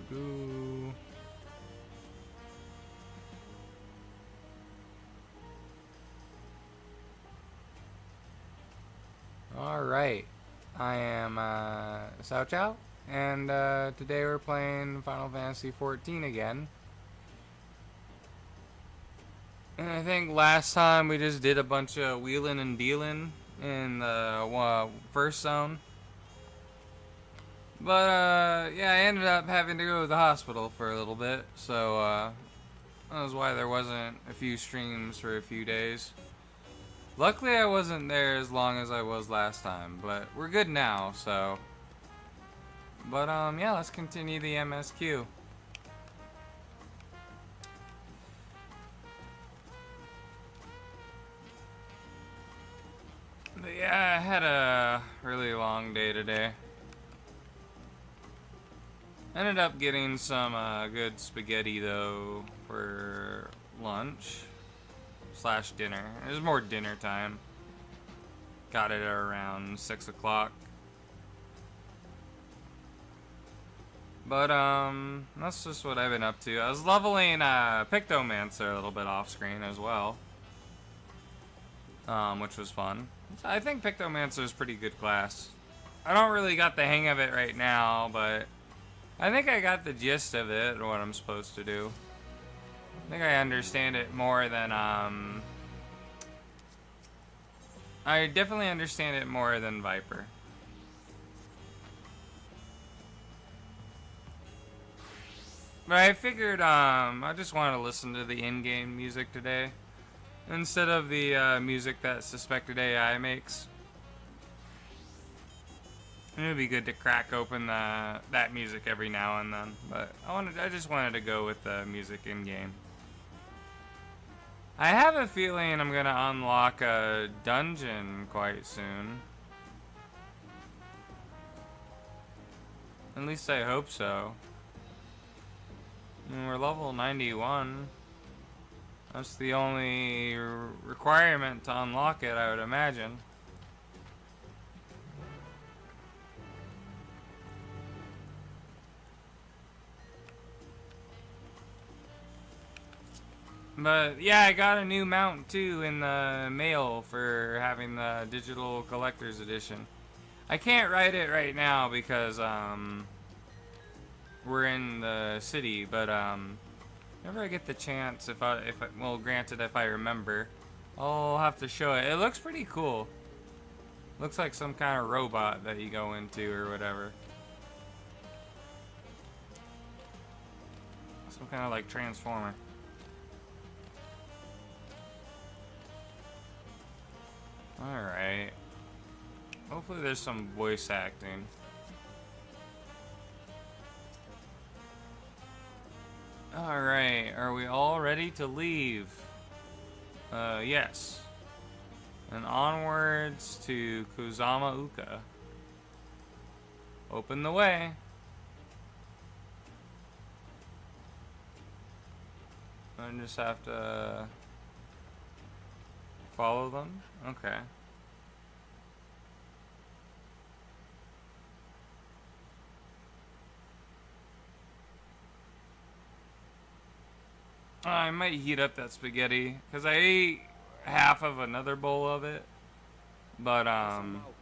Goo. Alright, I am Sao Chow, and today we're playing Final Fantasy XIV again. And I think last time we just did a bunch of wheeling and dealing in the first zone. But yeah, I ended up having to go to the hospital for a little bit, so that was why there wasn't a few streams for a few days. Luckily I wasn't there as long as I was last time, but we're good now, so. But yeah, let's continue the MSQ. But yeah, I had a really long day today. Ended up getting some good spaghetti though for lunch slash dinner. It was more dinner time. Got it at around 6 o'clock. But that's just what I've been up to. I was leveling Pictomancer a little bit off screen as well, which was fun. I think Pictomancer is a pretty good class. I don't really got the hang of it right now, but I think I got the gist of it, or what I'm supposed to do. I think I understand it more than, I definitely understand it more than Viper. But I figured, I just wanted to listen to the in-game music today, instead of the, music that Suspected AI makes. It would be good to crack open that music every now and then, but I just wanted to go with the music in game. I have a feeling I'm gonna unlock a dungeon quite soon. At least I hope so. I mean, we're level 91. That's the only requirement to unlock it, I would imagine. But yeah, I got a new mount too in the mail for having the digital collector's edition. I can't ride it right now because we're in the city, but whenever I get the chance, well, granted, if I remember, I'll have to show it. It looks pretty cool. Looks like some kind of robot that you go into or whatever. Some kind of like transformer. Alright. Hopefully there's some voice acting. Alright, are we all ready to leave? Yes. And onwards to Kozama Uka. Open the way. I just have to follow them? Okay. I might heat up that spaghetti, because I ate half of another bowl of it. But,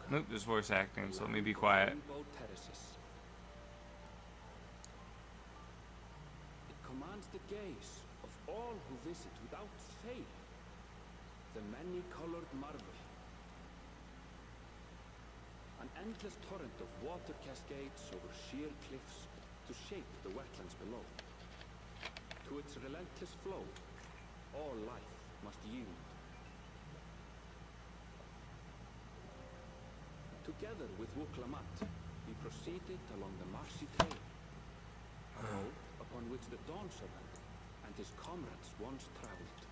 nope, there's voice acting, so let me be quiet. It commands the gaze of all who visit without fail. The many-colored marvel. An endless torrent of water cascades over sheer cliffs to shape the wetlands below. To its relentless flow, all life must yield. Together with Wuklamat, we proceeded along the marshy trail, a road upon which the Dawn Servant and his comrades once traveled.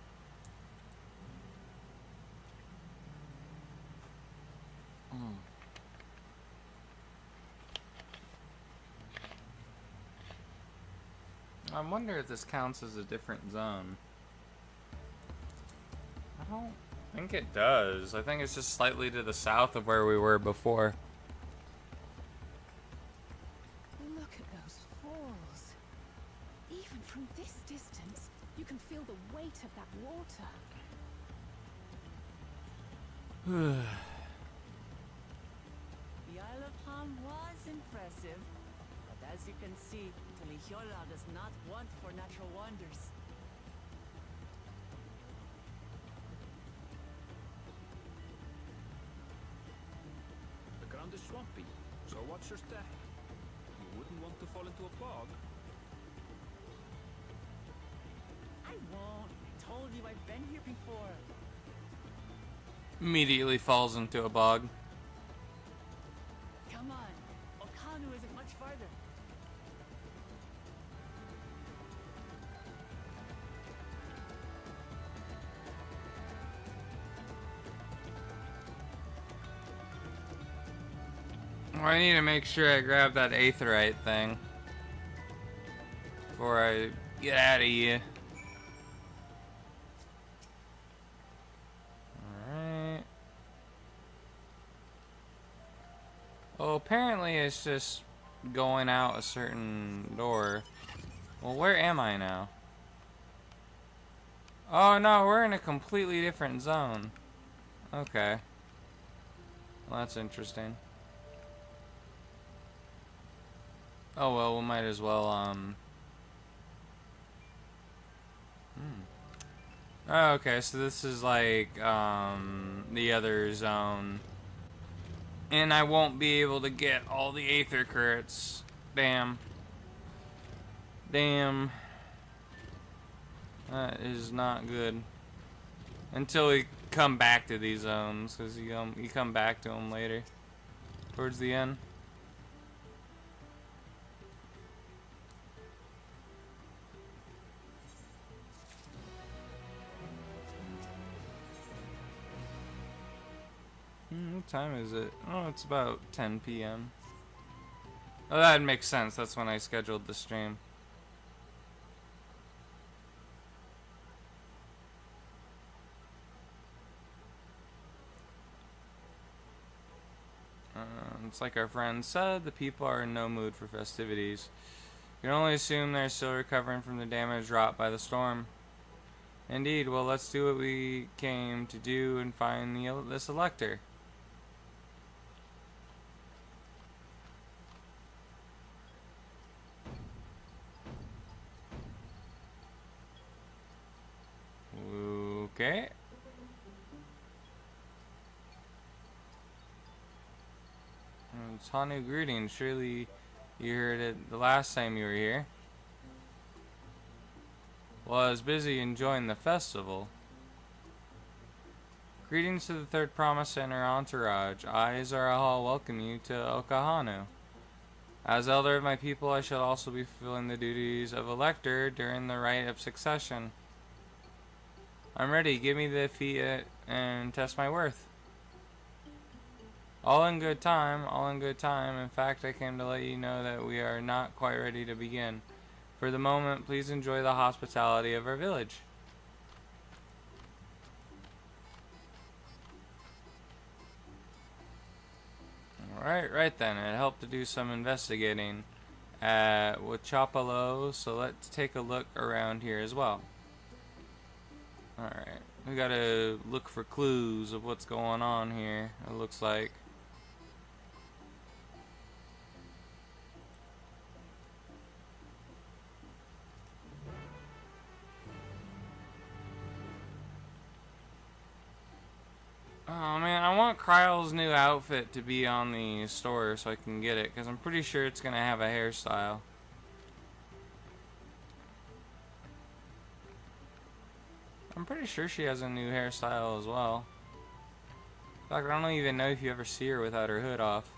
I wonder if this counts as a different zone. I don't think it does. I think it's just slightly to the south of where we were before. Look at those falls. Even from this distance, you can feel the weight of that water. The Isle of Ham was impressive, but as you can see, Telihiola does not want for natural wonders. The ground is swampy, so watch your step. You wouldn't want to fall into a bog. I won't. I told you I've been here before. Immediately falls into a bog. Come on. Okanu isn't much farther. Well, I need to make sure I grab that aetheryte thing before I get out of here. Alright. Well, apparently it's just going out a certain door. Well, where am I now? Oh no, we're in a completely different zone. Okay. Well, that's interesting. Oh well, we might as well, Oh, okay, so this is like, the other zone. And I won't be able to get all the aether credits. Damn. Damn. That is not good. Until we come back to these zones, because you come back to them later. Towards the end. What time is it? Oh, it's about 10 p.m. Oh, that makes sense. That's when I scheduled the stream. It's like our friend said, the people are in no mood for festivities. You can only assume they're still recovering from the damage wrought by the storm. Indeed, well, let's do what we came to do and find this elector. Okay. It's Hanu greetings. Surely you heard it the last time you were here. Well, I was busy enjoying the festival. Greetings to the third promise and her entourage. I, Zarahal, welcome you to Okahanu. As elder of my people, I shall also be fulfilling the duties of elector during the rite of succession. I'm ready. Give me the fiat and test my worth. All in good time, all in good time. In fact, I came to let you know that we are not quite ready to begin. For the moment, please enjoy the hospitality of our village. Alright, right then. It helped to do some investigating at Wachapalo, so let's take a look around here as well. Alright, we gotta look for clues of what's going on here, it looks like. Oh man, I want Kryle's new outfit to be on the store so I can get it, because I'm pretty sure it's gonna have a hairstyle. I'm pretty sure she has a new hairstyle as well. In fact, I don't even know if you ever see her without her hood off.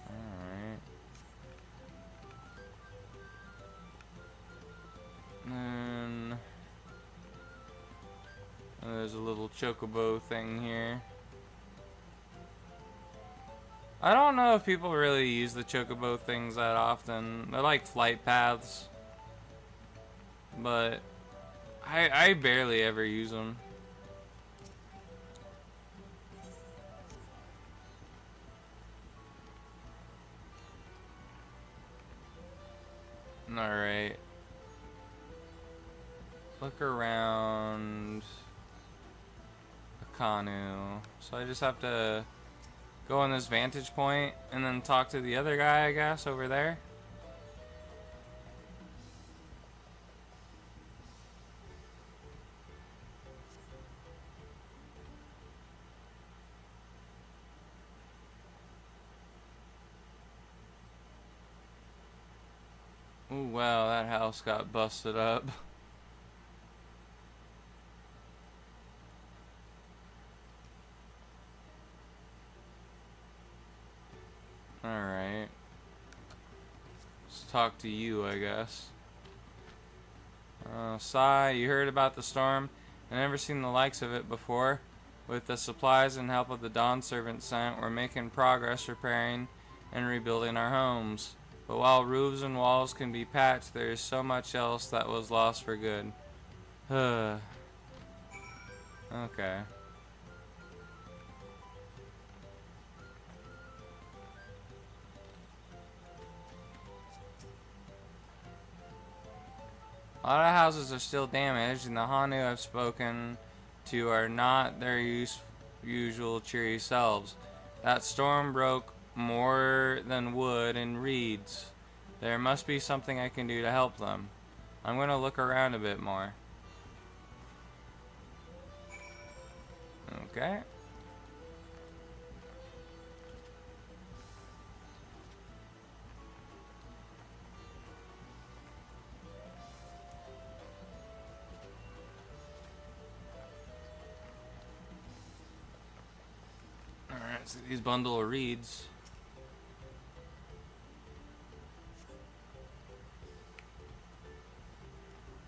Alright. And there's a little chocobo thing here. I don't know if people really use the chocobo things that often. They're like flight paths. But I barely ever use them. Alright. Look around Akanu. So I just have to go on this vantage point and then talk to the other guy, I guess, over there. Ooh, wow, that house got busted up. Alright. Let's talk to you, I guess. Sai, you heard about the storm? I've never seen the likes of it before. With the supplies and help of the Dawn Servant sent, we're making progress repairing and rebuilding our homes. But while roofs and walls can be patched, there is so much else that was lost for good. Okay. A lot of houses are still damaged, and the Hanu I've spoken to are not their usual cheery selves. That storm broke more than wood and reeds. There must be something I can do to help them. I'm going to look around a bit more. Okay. Alright, so these bundle of reeds.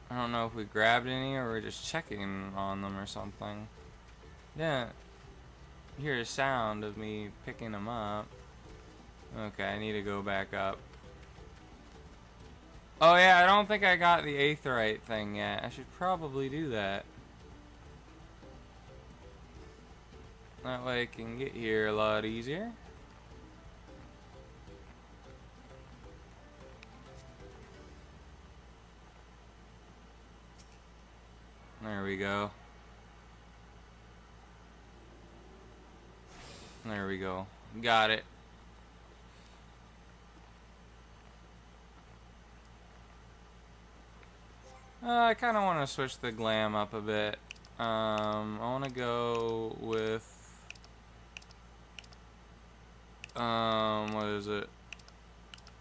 I don't know if we grabbed any or we're just checking on them or something. Yeah. Hear a sound of me picking them up. Okay, I need to go back up. Oh yeah, I don't think I got the aetheryte thing yet. I should probably do that. That way I can get here a lot easier. There we go. There we go. Got it. I kind of want to switch the glam up a bit. I want to go with what is it?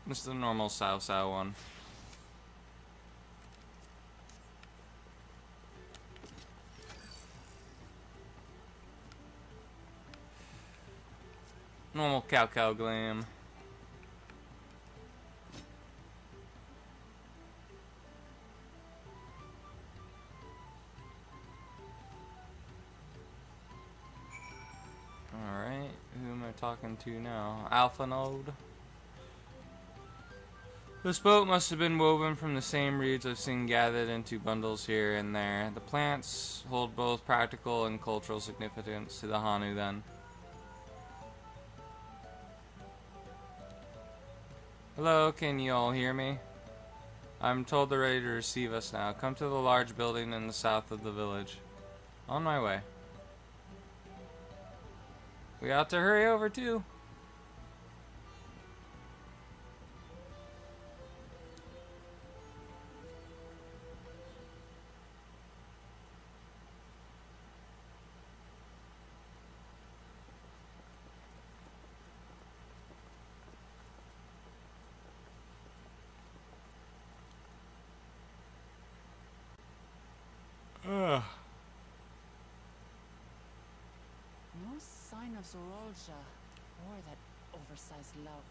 This is the normal Sao one. Normal cow glam. Alright, who am I talking to now? Alpha Node. This boat must have been woven from the same reeds I've seen gathered into bundles here and there. The plants hold both practical and cultural significance to the Hanu then. Hello, can you all hear me? I'm told they're ready to receive us now. Come to the large building in the south of the village. On my way. We ought to hurry over too. Ugh. No sign of Zorolja or that oversized lout.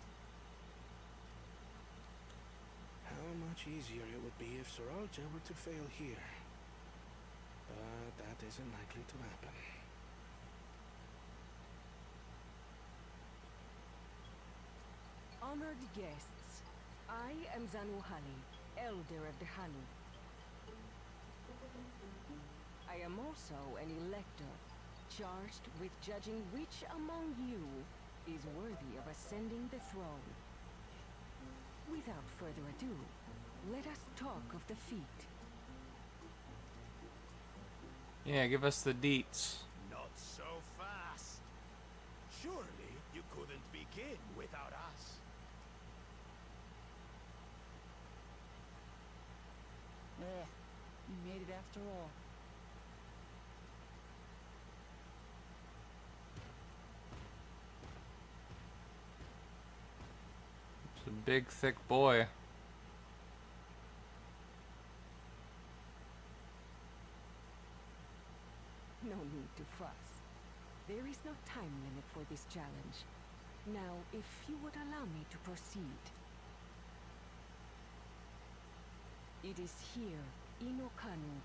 How much easier it would be if Soralja were to fail here. But that isn't likely to happen. Honored guests, I am Zanuhani, Elder of the Hanu. I am also an elector, charged with judging which among you is worthy of ascending the throne. Without further ado, let us talk of the feat. Yeah, give us the deets. Not so fast. Surely you couldn't begin without us. You made it after all. It's a big, thick boy. No need to fuss. There is no time limit for this challenge. Now, if you would allow me to proceed. It is here, in Okanu,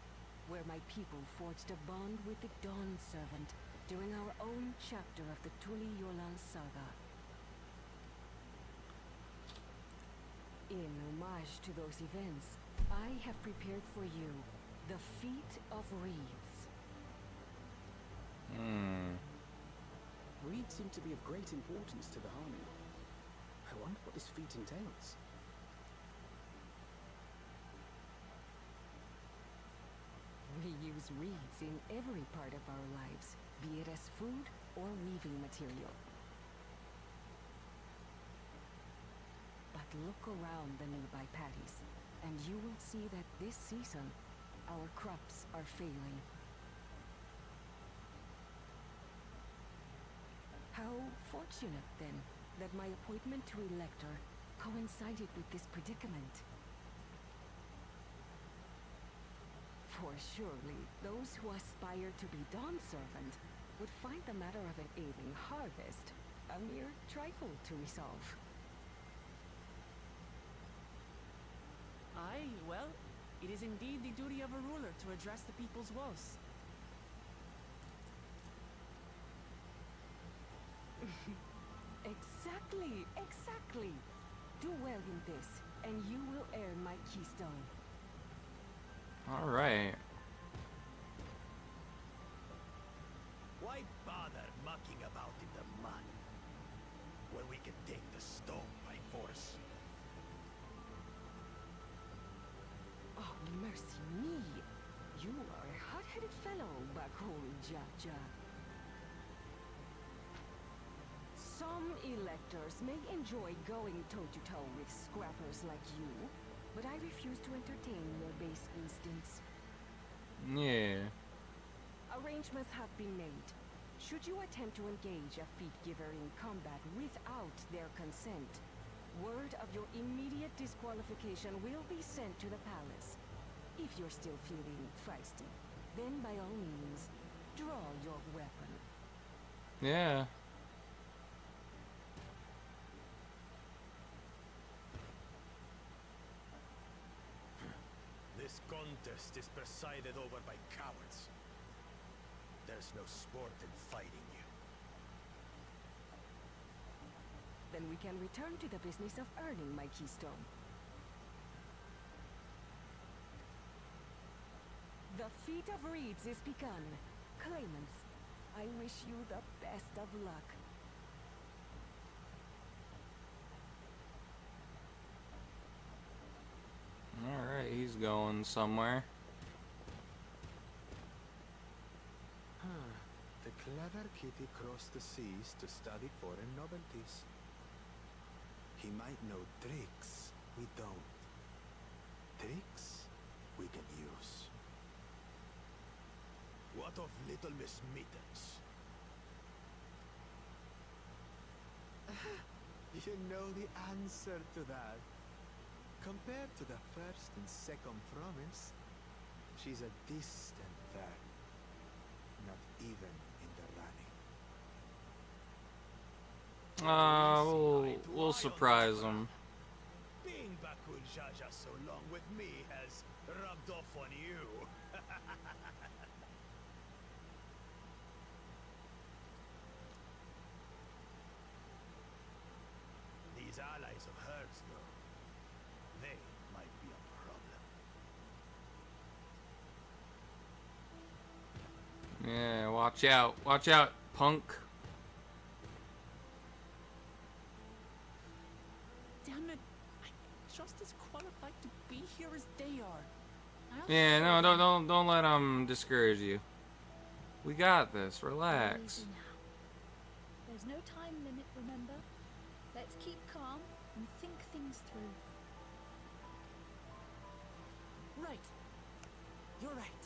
where my people forged a bond with the Dawn Servant during our own chapter of the Tuli Yolan saga. In homage to those events, I have prepared for you the Feat of Reeds. Reeds seem to be of great importance to the army. I wonder what this feat entails. We use reeds in every part of our lives, be it as food or weaving material. But look around the nearby paddies, and you will see that this season, our crops are failing. How fortunate, then, that my appointment to Elector coincided with this predicament. For surely, those who aspire to be Dawn Servant would find the matter of an ailing harvest a mere trifle to resolve. Aye, well, it is indeed the duty of a ruler to address the people's woes. Exactly. Do well in this, and you will earn my keystone. Alright. Why bother mucking about in the mud when we can take the stone by force? Oh, mercy me! You are a hot-headed fellow, Bakul Jaja. Some electors may enjoy going toe-to-toe with scrappers like you, but I refuse to entertain your base instincts. Yeah. Arrangements have been made. Should you attempt to engage a feat giver in combat without their consent, word of your immediate disqualification will be sent to the palace. If you're still feeling feisty, then by all means, draw your weapon. Yeah. This contest is presided over by cowards. There's no sport in fighting you. Then we can return to the business of earning my keystone. The feat of reeds is begun. Claimants, I wish you the best of luck. Alright, he's going somewhere. The clever kitty crossed the seas to study foreign novelties. He might know tricks we don't. Tricks we can use. What of Little Miss Mittens? You know the answer to that. Compared to the first and second promise, she's a distant third. Not even in the running. We'll surprise him. Being Bakul Jaja so long with me has rubbed off on you. These allies of hers, though, they might be a problem. Yeah, watch out. Watch out, punk. Damn it! I just as qualified to be here as they are. Yeah, no, don't let them discourage you. We got this. Relax. Easy now. There's no time limit, remember? Let's keep calm and think things through. Right. You're right.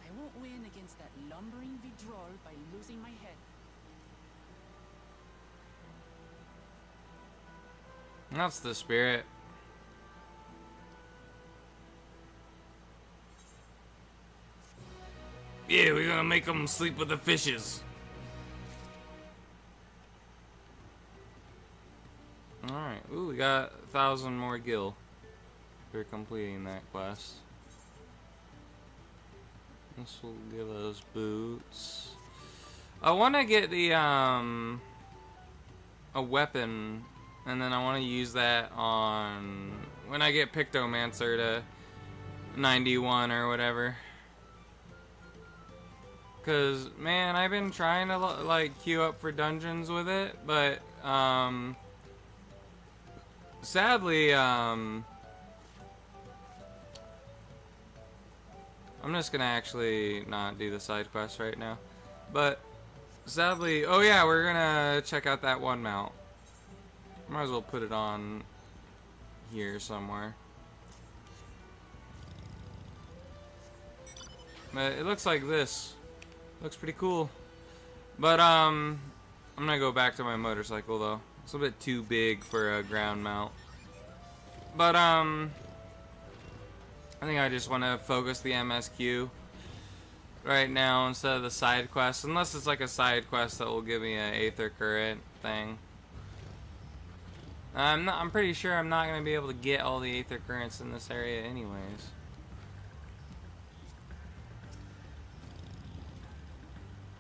I won't win against that lumbering Vidrol by losing my head. That's the spirit. Yeah, we're gonna make them sleep with the fishes. Alright, ooh, we got 1,000 more gil for completing that quest. This will give us boots. I want to get the, a weapon, and then I want to use that on, when I get Pictomancer to 91 or whatever. Cause man, I've been trying to like queue up for dungeons with it, but sadly, I'm just gonna actually not do the side quest right now. But sadly, oh yeah, we're gonna check out that one mount. Might as well put it on here somewhere. But it looks like this. Looks pretty cool. But I'm gonna go back to my motorcycle though. It's a bit too big for a ground mount. But I think I just want to focus the MSQ right now instead of the side quest, unless it's like a side quest that will give me an Aether Current thing. I'm pretty sure I'm not gonna be able to get all the Aether Currents in this area anyways.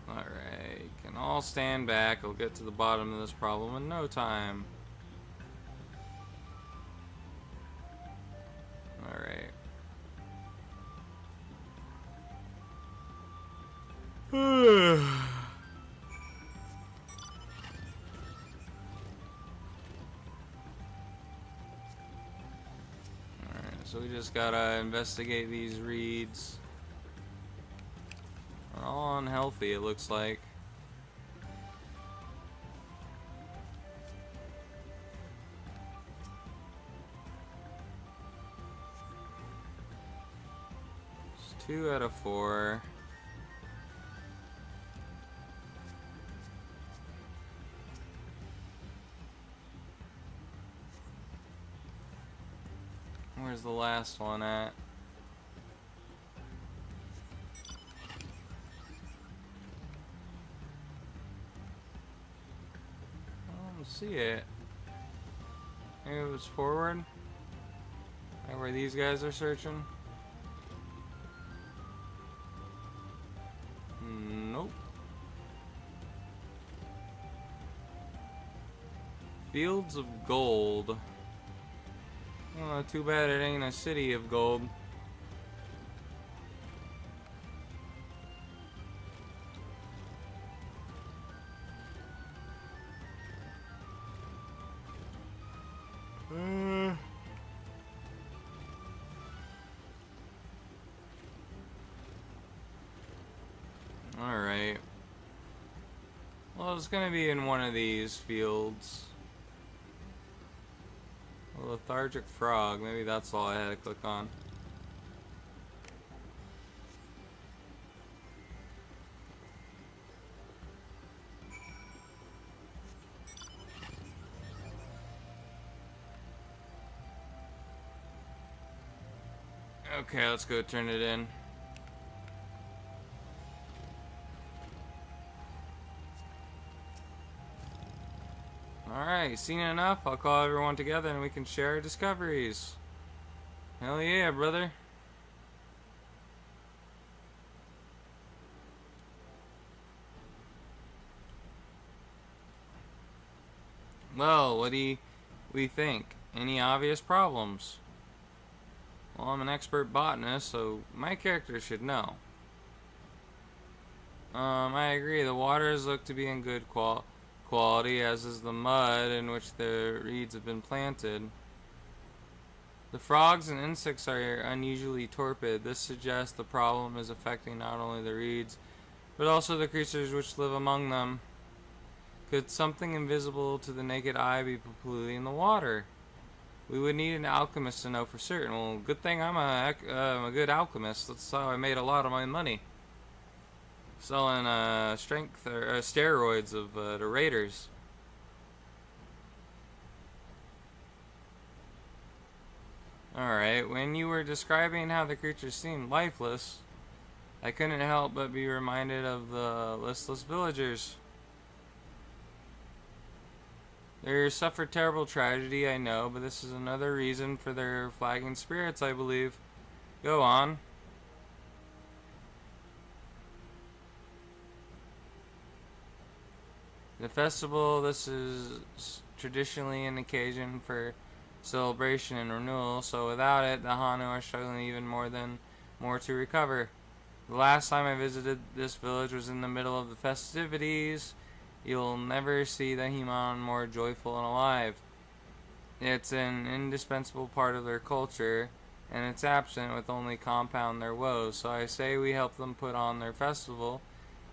Alright, can all stand back. I'll get to the bottom of this problem in no time. Alright. Alright, so we just gotta investigate these reeds. They're all unhealthy, it looks like. It's 2 out of 4. Where's the last one at? See it. Maybe it was forward. Right where these guys are searching. Nope. Fields of gold. Oh, too bad it ain't a city of gold. Alright. Well, it's gonna be in one of these fields. A lethargic frog. Maybe that's all I had to click on. Okay, let's go turn it in. Alright, seen enough? I'll call everyone together and we can share our discoveries. Hell yeah, brother. Well, what do we think? Any obvious problems? Well, I'm an expert botanist, so my character should know. I agree. The waters look to be in good quality, as is the mud in which the reeds have been planted. The frogs and insects are unusually torpid. This suggests the problem is affecting not only the reeds, but also the creatures which live among them. Could something invisible to the naked eye be polluting the water? We would need an alchemist to know for certain. Well, good thing I'm a good alchemist. That's how I made a lot of my money. Selling strength or steroids of the raiders. Alright, when you were describing how the creatures seemed lifeless, I couldn't help but be reminded of the listless villagers. They suffered terrible tragedy, I know, but this is another reason for their flagging spirits, I believe. Go on. The festival, this is traditionally an occasion for celebration and renewal, so without it, the Hanu are struggling even more to recover. The last time I visited this village was in the middle of the festivities. You'll never see the Himan more joyful and alive. It's an indispensable part of their culture, and it's absent with only compound their woes. So I say we help them put on their festival,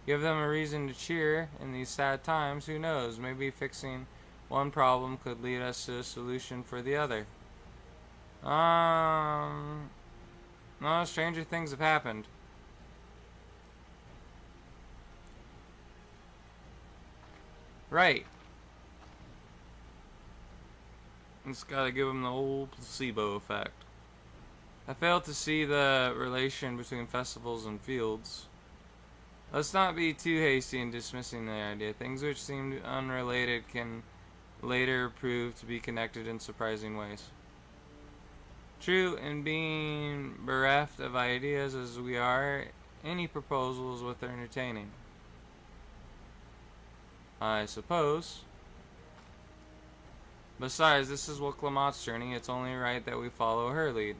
give them a reason to cheer in these sad times. Who knows, maybe fixing one problem could lead us to a solution for the other. No, stranger things have happened. Right. Just gotta give them the old placebo effect. I fail to see the relation between festivals and fields. Let's not be too hasty in dismissing the idea. Things which seem unrelated can later prove to be connected in surprising ways. True, in being bereft of ideas as we are, any proposal is worth entertaining. I suppose. Besides, this is Wuklamot's journey. It's only right that we follow her lead.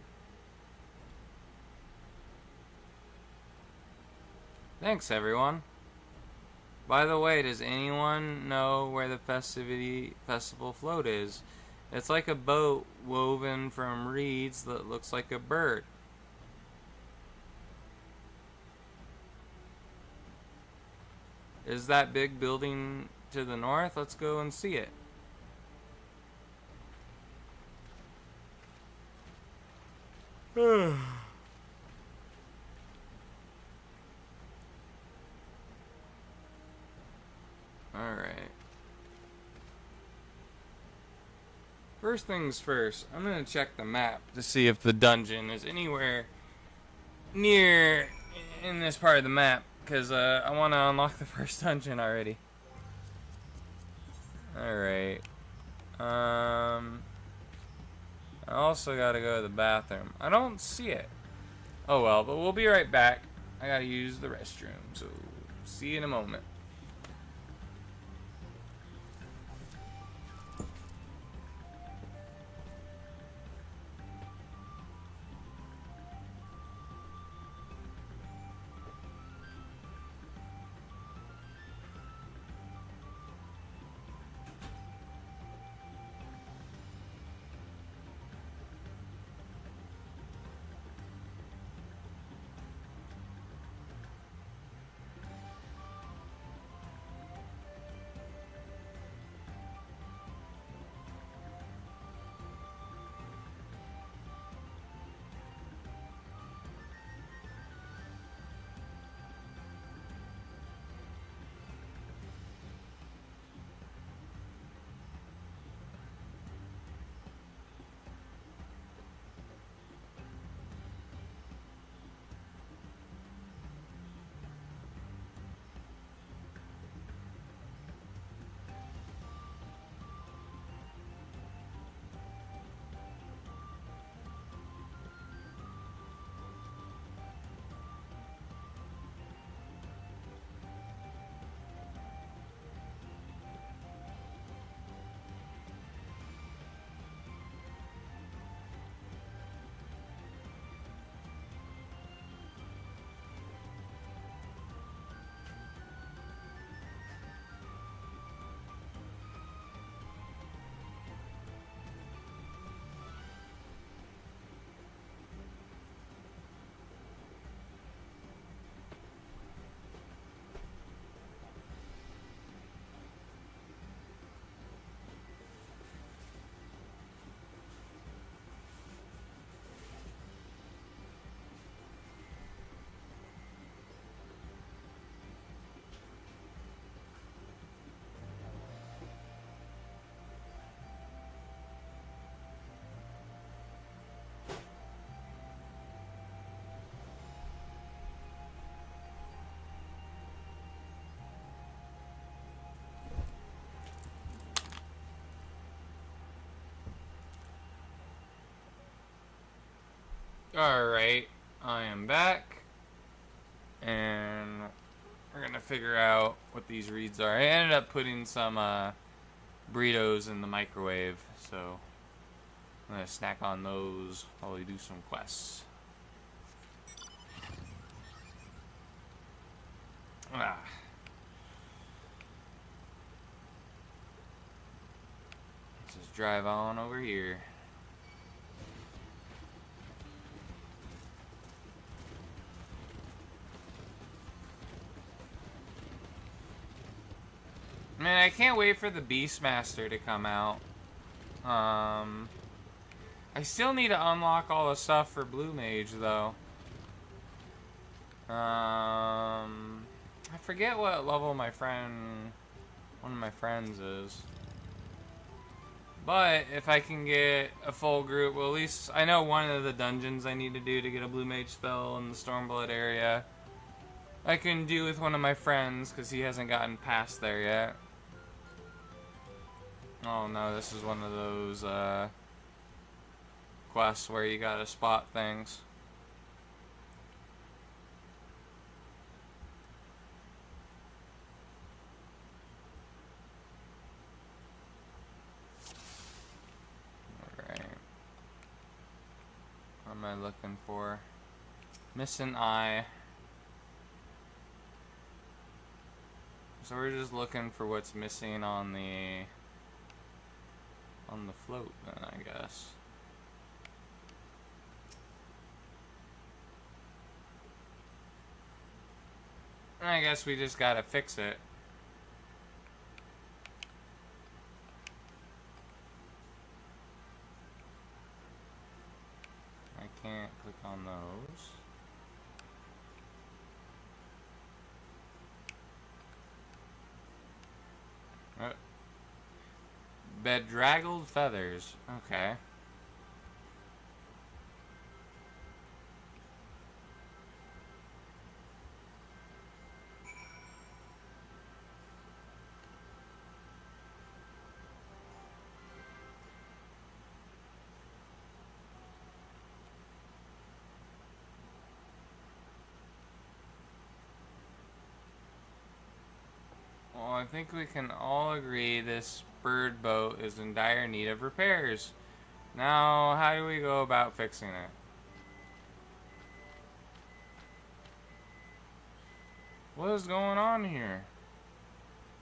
Thanks, everyone. By the way, does anyone know where the festival float is? It's like a boat woven from reeds that looks like a bird. Is that big building to the north? Let's go and see it. Alright. First things first, I'm gonna check the map to see if the dungeon is anywhere near in this part of the map, because I want to unlock the first dungeon already. Alright. I also gotta go to the bathroom. I don't see it. Oh well, but we'll be right back. I gotta use the restroom, so see you in a moment. Alright, I am back. And we're gonna figure out what these reeds are. I ended up putting some burritos in the microwave, so I'm gonna snack on those while we do some quests. Ah. Let's just drive on over here. Man, I can't wait for the Beastmaster to come out. I still need to unlock all the stuff for Blue Mage, though. I forget what level one of my friends is. But if I can get a full group, well, at least I know one of the dungeons I need to do to get a Blue Mage spell in the Stormblood area. I can do with one of my friends, because he hasn't gotten past there yet. Oh no, this is one of those quests where you gotta spot things. Alright. What am I looking for? Missing eye. So we're just looking for what's missing on the float then, I guess. I guess we just gotta fix it. I can't click on those. Bedraggled feathers. Okay. Well, I think we can all agree this bird boat is in dire need of repairs. Now, how do we go about fixing it? What is going on here?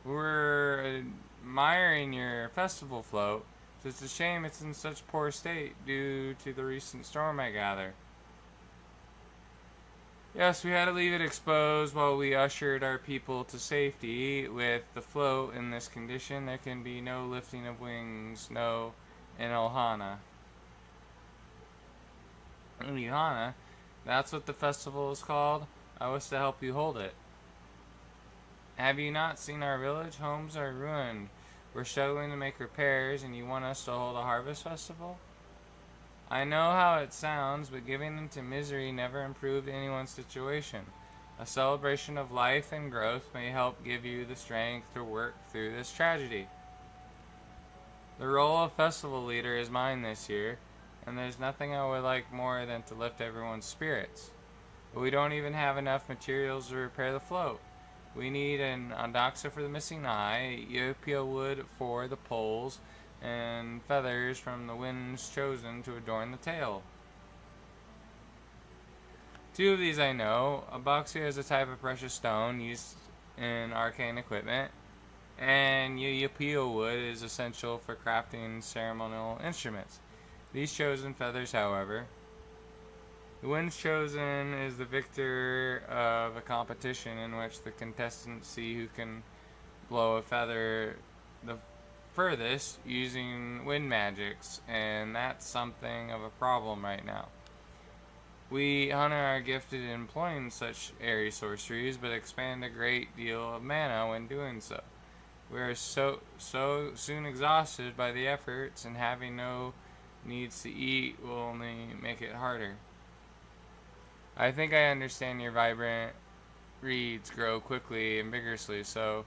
We're admiring your festival float. It's a shame it's in such poor state due to the recent storm, I gather. Yes, we had to leave it exposed while we ushered our people to safety. With the float in this condition, there can be no lifting of wings, no in Ohana. Ohana? That's what the festival is called? I was to help you hold it. Have you not seen our village? Homes are ruined. We're struggling to make repairs, and you want us to hold a harvest festival? I know how it sounds, but giving into misery never improved anyone's situation. A celebration of life and growth may help give you the strength to work through this tragedy. The role of festival leader is mine this year, and there's nothing I would like more than to lift everyone's spirits. But we don't even have enough materials to repair the float. We need an ondoxa for the missing eye, Ethiopia wood for the poles, and feathers from the winds chosen to adorn the tail. 2 of these I know. Aboxia is a type of precious stone used in arcane equipment, and Ethiopia wood is essential for crafting ceremonial instruments. These chosen feathers, however, the winds chosen is the victor of a competition in which the contestants see who can blow a feather the furthest using wind magics, and that's something of a problem right now. We Hunter are gifted in employing such airy sorceries, but expend a great deal of mana when doing so. We are so soon exhausted by the efforts, and having no needs to eat will only make it harder. I think I understand your vibrant reeds grow quickly and vigorously, so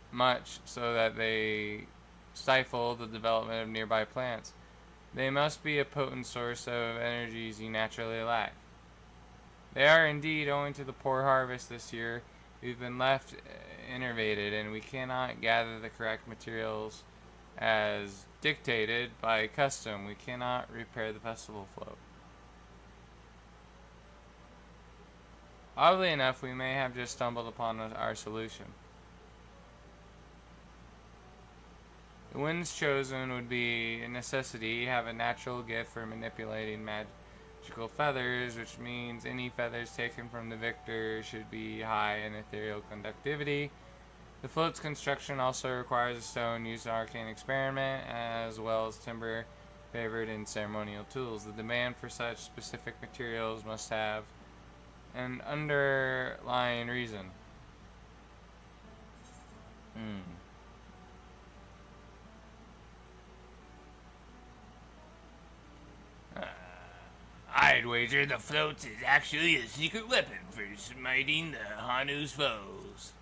much so that they stifle the development of nearby plants. They must be a potent source of energies you naturally lack. They are indeed, owing to the poor harvest this year. We've been left innervated, and we cannot gather the correct materials as dictated by custom. We cannot repair the festival float. Oddly enough, we may have just stumbled upon our solution. The winds chosen would be a necessity, have a natural gift for manipulating magical feathers, which means any feathers taken from the victor should be high in ethereal conductivity. The float's construction also requires a stone used in arcane experiment, as well as timber favored in ceremonial tools. The demand for such specific materials must have an underlying reason. I'd wager the float is actually a secret weapon for smiting the Hanu's foes.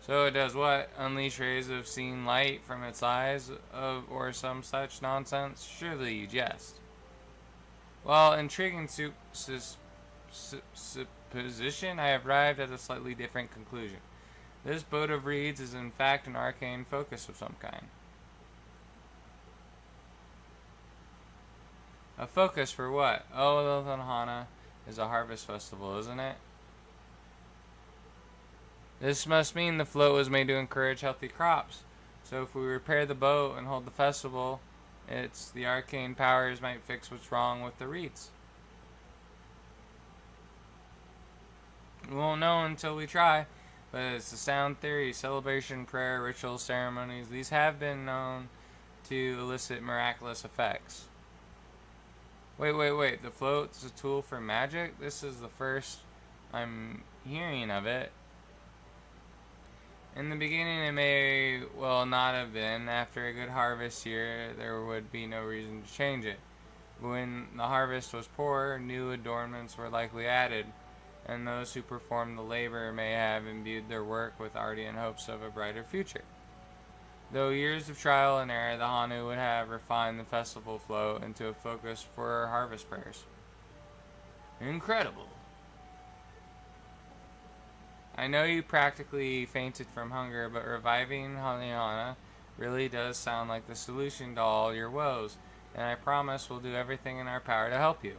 So it does what? Unleash rays of seen light from its eyes, or some such nonsense? Surely you jest. Well, intriguing supposition, I have arrived at a slightly different conclusion. This boat of reeds is in fact an arcane focus of some kind. A focus for what? Oh, the Hana is a harvest festival, isn't it? This must mean the float was made to encourage healthy crops. So if we repair the boat and hold the festival, it's the arcane powers might fix what's wrong with the reeds. We won't know until we try, but it's a sound theory. Celebration, prayer, ritual ceremonies, these have been known to elicit miraculous effects. Wait, the float's a tool for magic? This is the first I'm hearing of it. In the beginning, it may well not have been. After a good harvest year, there would be no reason to change it. When the harvest was poor, new adornments were likely added, and those who performed the labor may have imbued their work with ardent hopes of a brighter future. Though years of trial and error, the Hanu would have refined the festival float into a focus for harvest prayers. Incredible. I know you practically fainted from hunger, but reviving Halyana really does sound like the solution to all your woes, and I promise we'll do everything in our power to help you.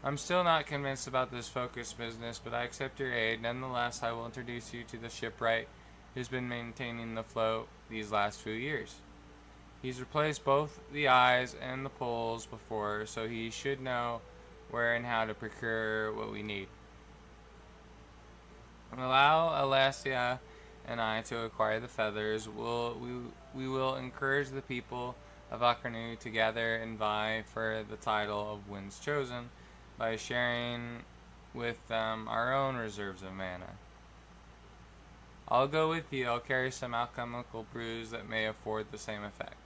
I'm still not convinced about this focus business, but I accept your aid. Nonetheless, I will introduce you to the shipwright who's been maintaining the float these last few years. He's replaced both the eyes and the poles before, so he should know where and how to procure what we need. Allow Alasia and I to acquire the feathers. We will encourage the people of Akarnu to gather and vie for the title of Winds Chosen by sharing with them our own reserves of mana. I'll go with you. I'll carry some alchemical brews that may afford the same effect.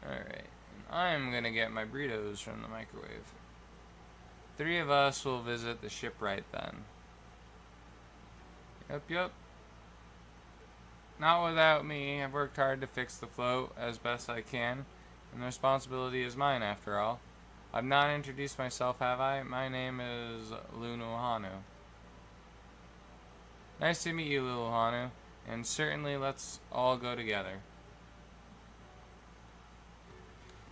Alright, I'm gonna get my burritos from the microwave. 3 of us will visit the shipwright then. Yep. Not without me. I've worked hard to fix the float as best I can, and the responsibility is mine after all. I've not introduced myself, have I? My name is Lunu Hanu. Nice to meet you, Lulu Hanu, and certainly let's all go together.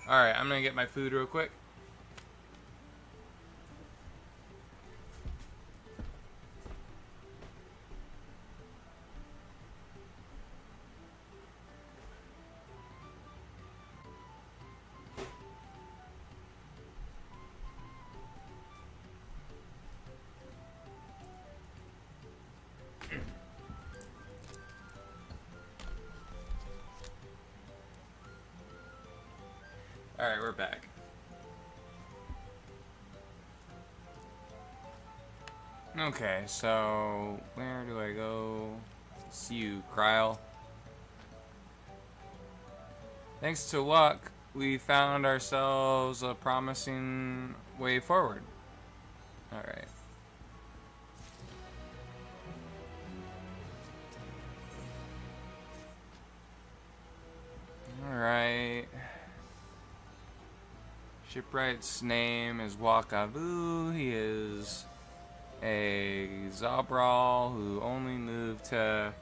Alright, I'm gonna get my food real quick. Alright, we're back. Okay, so where do I go? See you, Kryle. Thanks to luck, we found ourselves a promising way forward. Alright. Alright. Shipwright's name is Wakavu. He is a Zabral who only moved to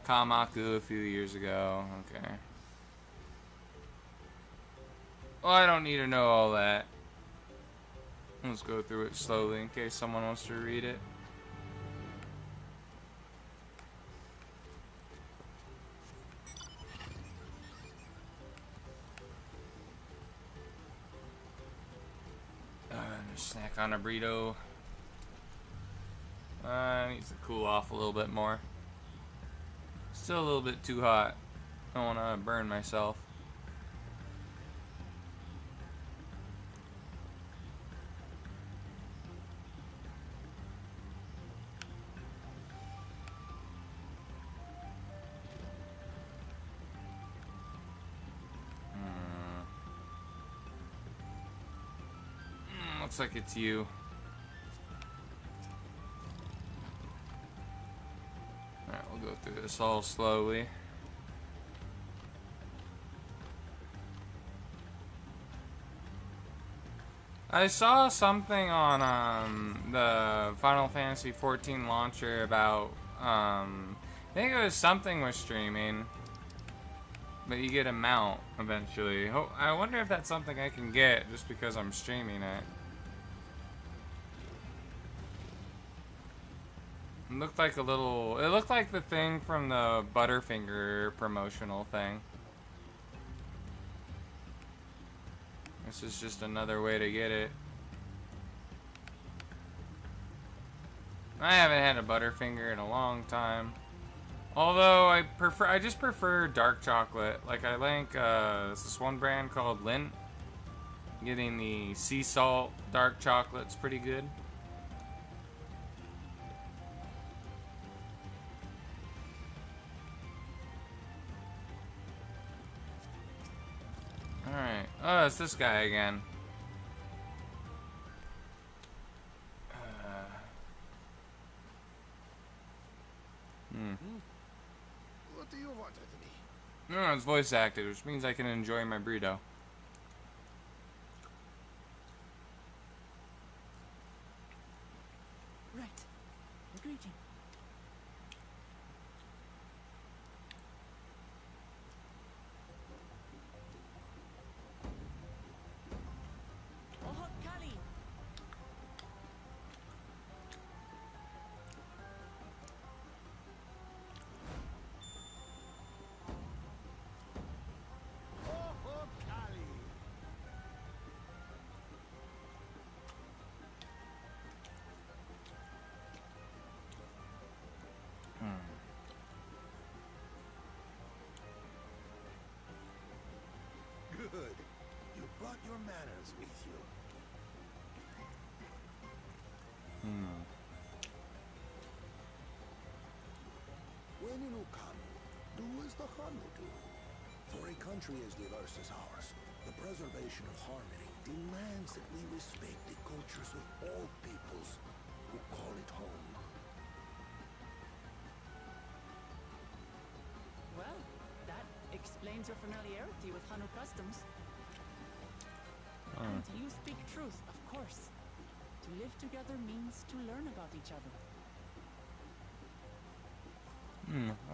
Kamaku a few years ago. Okay. Well, I don't need to know all that. Let's go through it slowly in case someone wants to read it. Snack on a burrito. Needs to cool off a little bit more. Still a little bit too hot. I don't want to burn myself. Looks like it's you. Alright, we'll go through this all slowly. I saw something on the Final Fantasy XIV launcher about I think it was something with streaming, but you get a mount eventually. I wonder if that's something I can get just because I'm streaming it. It looked like a little... It looked like the thing from the Butterfinger promotional thing. This is just another way to get it. I haven't had a Butterfinger in a long time. Although I just prefer dark chocolate. Like I like there's this one brand called Lindt. Getting the sea salt dark chocolate's pretty good. Alright. Oh, it's this guy again. What do you want with me? No, it's voice acted, which means I can enjoy my burrito. Right. A greeting. Oh, Kali. Oh, Kali! Good. You brought your manners with you. When in Ukami, do as the Hanu do. For a country as diverse as ours, the preservation of harmony demands that we respect the cultures of all peoples who call it home. Well, that explains your familiarity with Hanu customs. And you speak truth, of course. To live together means to learn about each other.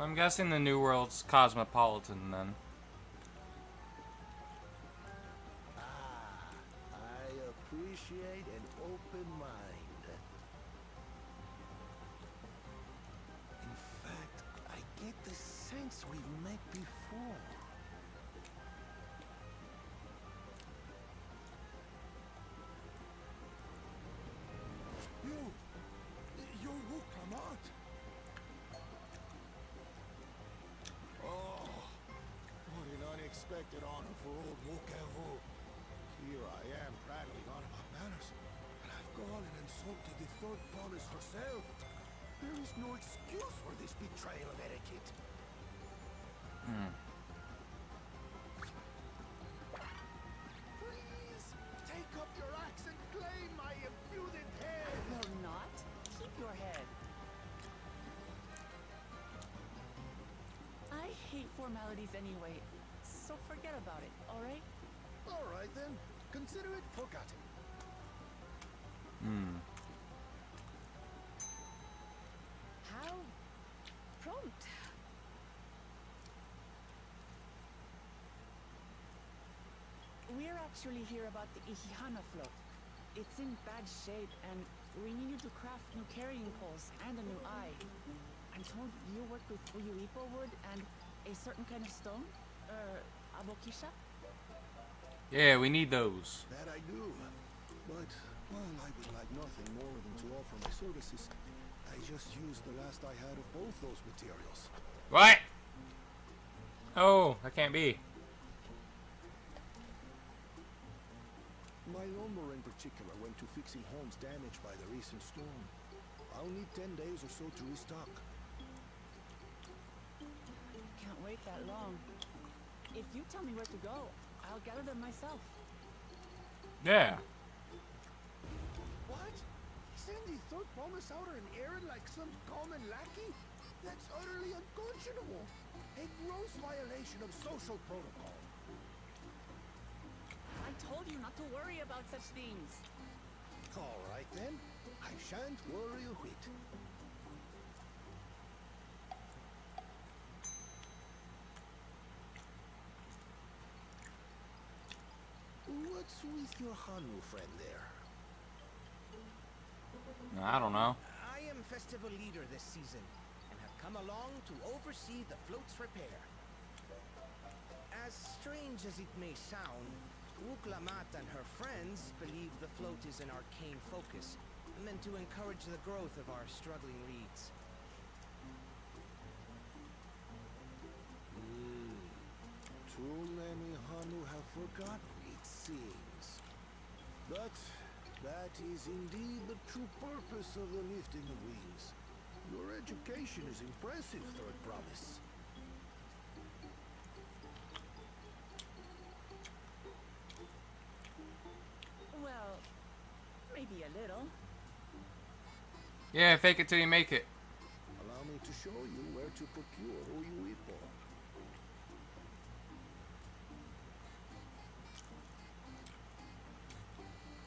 I'm guessing the New World's cosmopolitan then. I appreciate an open mind. In fact, I get the sense we've met before. You're Wukamat. Oh, what an unexpected honor for old Wukavu. Here I am prattling on about manners, and I've gone and insulted the third promise herself. There is no excuse for this betrayal of etiquette. formalities anyway, so forget about it, alright? All right then. Consider it forgotten. How prompt. We're actually here about the Ihihana float. It's in bad shape, and we need you to craft new carrying poles and a new eye. I'm told you work with Uyuipo wood and a certain kind of stone? Abokisha? Yeah, we need those. That I do. But, well, I would like nothing more than to offer my services. I just used the last I had of both those materials. What? Oh, that can't be. My lumber in particular went to fixing homes damaged by the recent storm. I'll need 10 days or so to restock. Can't wait that long. If you tell me where to go, I'll gather them myself. Yeah. What? Send the third promise out on an errand like some common lackey? That's utterly unconscionable. A gross violation of social protocol. I told you not to worry about such things. All right then. I shan't worry a whit. What's with your Hanu friend there? I don't know. I am festival leader this season, and have come along to oversee the float's repair. As strange as it may sound, Wuklamat and her friends believe the float is an arcane focus, meant to encourage the growth of our struggling reeds. Too many Hanu have forgotten, it seems. But that is indeed the true purpose of the lifting of wings. Your education is impressive, Third Promise. Well, maybe a little. Yeah, fake it till you make it. Allow me to show you where to procure Uyuipo.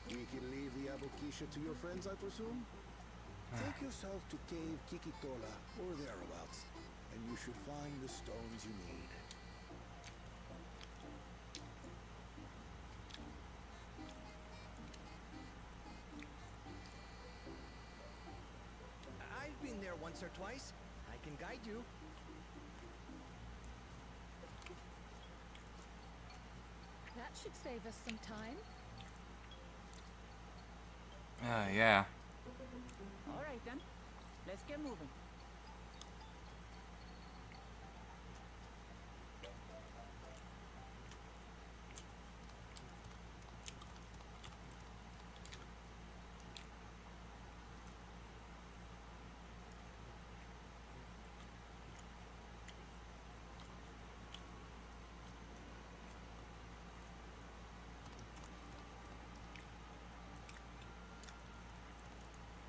We can leave the Abokisha to your friends, I presume? Take yourself to Cave Kikitola or thereabouts, and you should find the stones you need. I've been there once or twice. I can guide you. That should save us some time. Yeah. Alright then, let's get moving.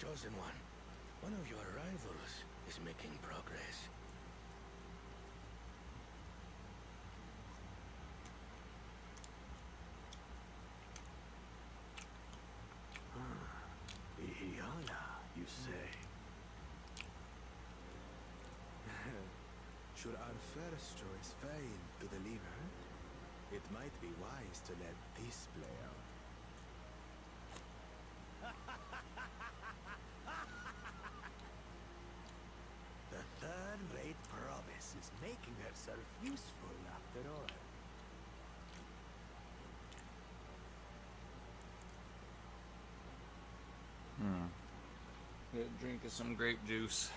Chosen one of your rivals is making progress. Ihihana, you say? Should our first choice fail to deliver, it might be wise to let this play out. The third-rate province is making herself useful after all. Get a drink of some grape juice.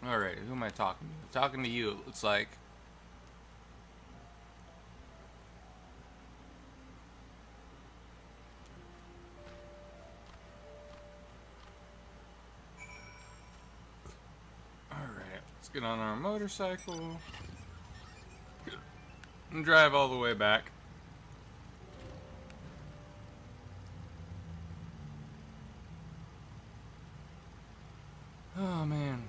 Alright, who am I talking to? Talking to you, it looks like. get on our motorcycle and drive all the way back. Oh man.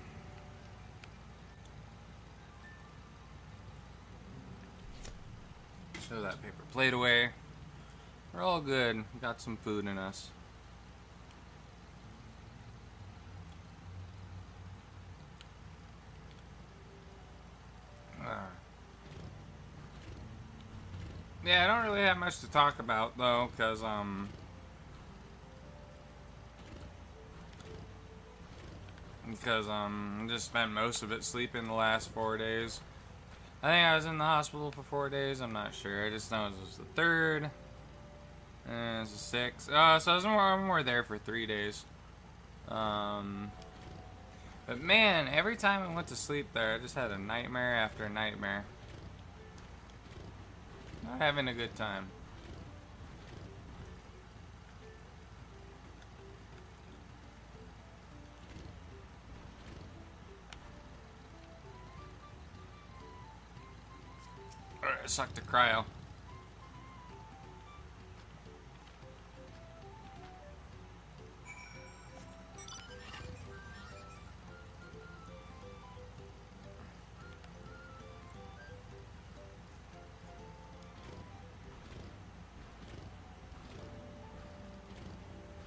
Throw that paper plate away. We're all good. We got some food in us. Yeah, I don't really have much to talk about though, because I just spent most of it sleeping the last 4 days. I think I was in the hospital for 4 days. I'm not sure. I just know it was the 3rd. And it's the 6th. So I was more there for 3 days. But man, every time I went to sleep there, I just had a nightmare after a nightmare. Not having a good time. Alright, suck the cryo.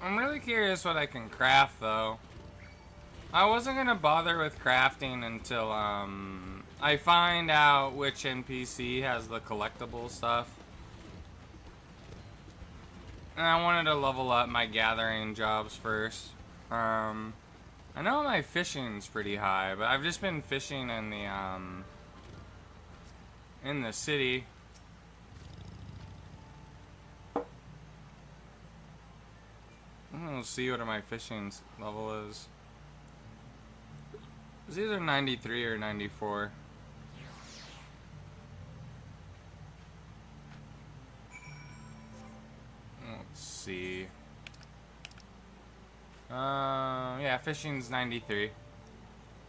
I'm really curious what I can craft, though. I wasn't gonna bother with crafting until, I find out which NPC has the collectible stuff. And I wanted to level up my gathering jobs first. I know my fishing's pretty high, but I've just been fishing in the city. Let's see what my fishing level is. It's either 93 or 94. Let's see. Yeah, fishing's 93.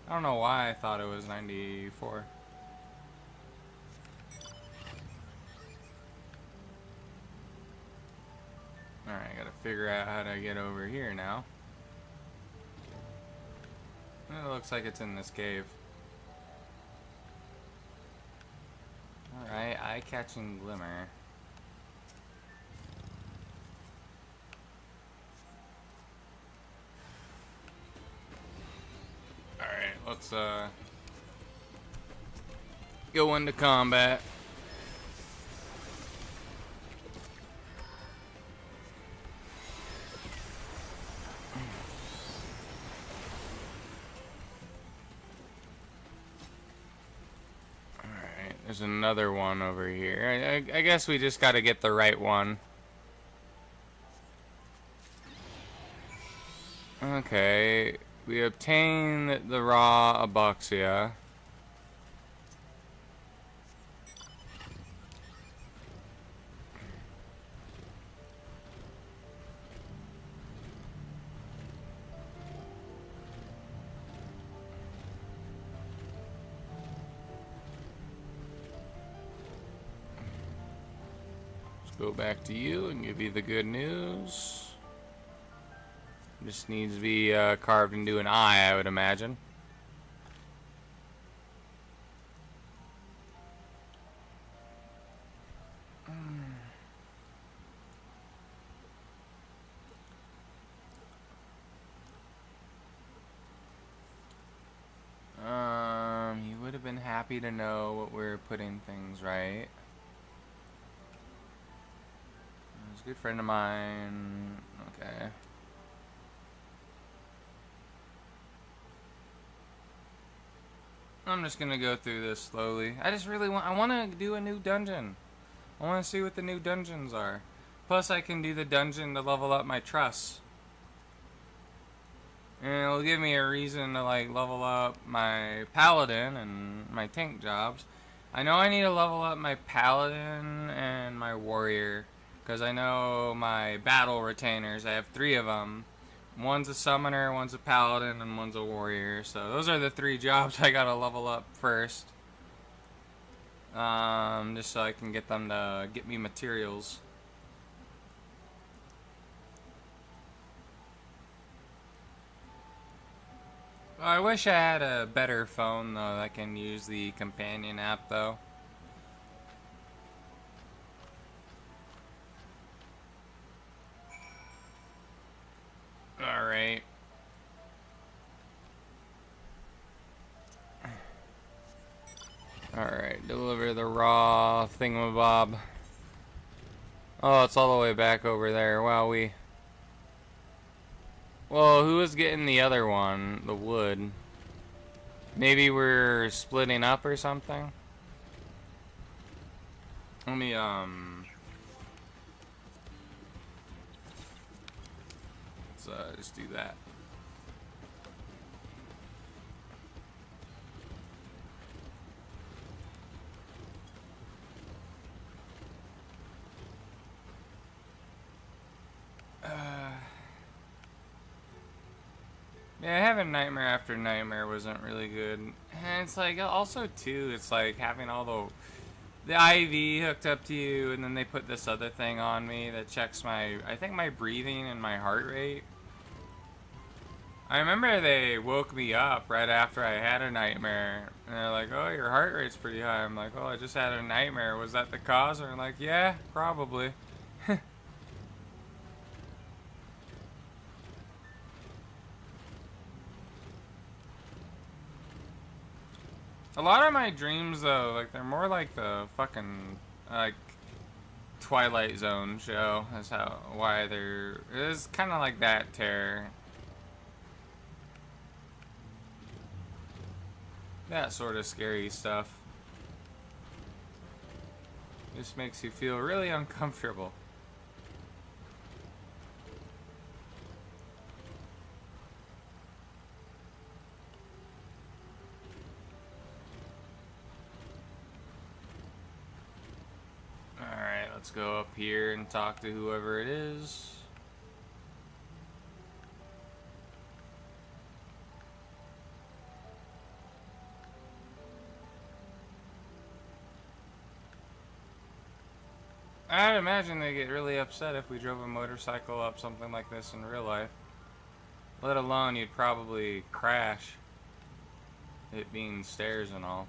I don't know why I thought it was 94. Alright, I gotta figure out how to get over here now. It looks like it's in this cave. Alright, eye-catching glimmer. Alright, let's go into combat. There's another one over here. I guess we just gotta get the right one. Okay. We obtain the raw aboxia. Go back to you and give you the good news. Just needs to be carved into an eye, I would imagine. You would have been happy to know what we're putting things right. Good friend of mine. Okay. I'm just gonna go through this slowly. I just really want. I want to do a new dungeon. I want to see what the new dungeons are. Plus, I can do the dungeon to level up my truss. And it'll give me a reason to like level up my paladin and my tank jobs. I know I need to level up my paladin and my warrior. Because I know my battle retainers, I have 3 of them, One's a summoner, one's a paladin, and one's a warrior. So those are the 3 jobs I gotta level up first. Just so I can get them to get me materials. I wish I had a better phone though that can use the companion app though. Alright. Alright, deliver the raw thingamabob. Oh, it's all the way back over there. Wow, well, who was getting the other one? The wood. Maybe we're splitting up or something? Let me, let's just do that. Yeah, having nightmare after nightmare wasn't really good. And it's like, also too, it's like having all the IV hooked up to you, and then they put this other thing on me that checks I think my breathing and my heart rate. I remember they woke me up right after I had a nightmare, and they're like, oh, your heart rate's pretty high. I'm like, oh, I just had a nightmare. Was that the cause? And they're like, yeah, probably. A lot of my dreams, though, like, they're more like the fucking, like, Twilight Zone show. That's why they're, it's kind of like that terror. That sort of scary stuff. Just makes you feel really uncomfortable. Alright, let's go up here and talk to whoever it is. I'd imagine they get really upset if we drove a motorcycle up something like this in real life. Let alone you'd probably crash. It being stairs and all.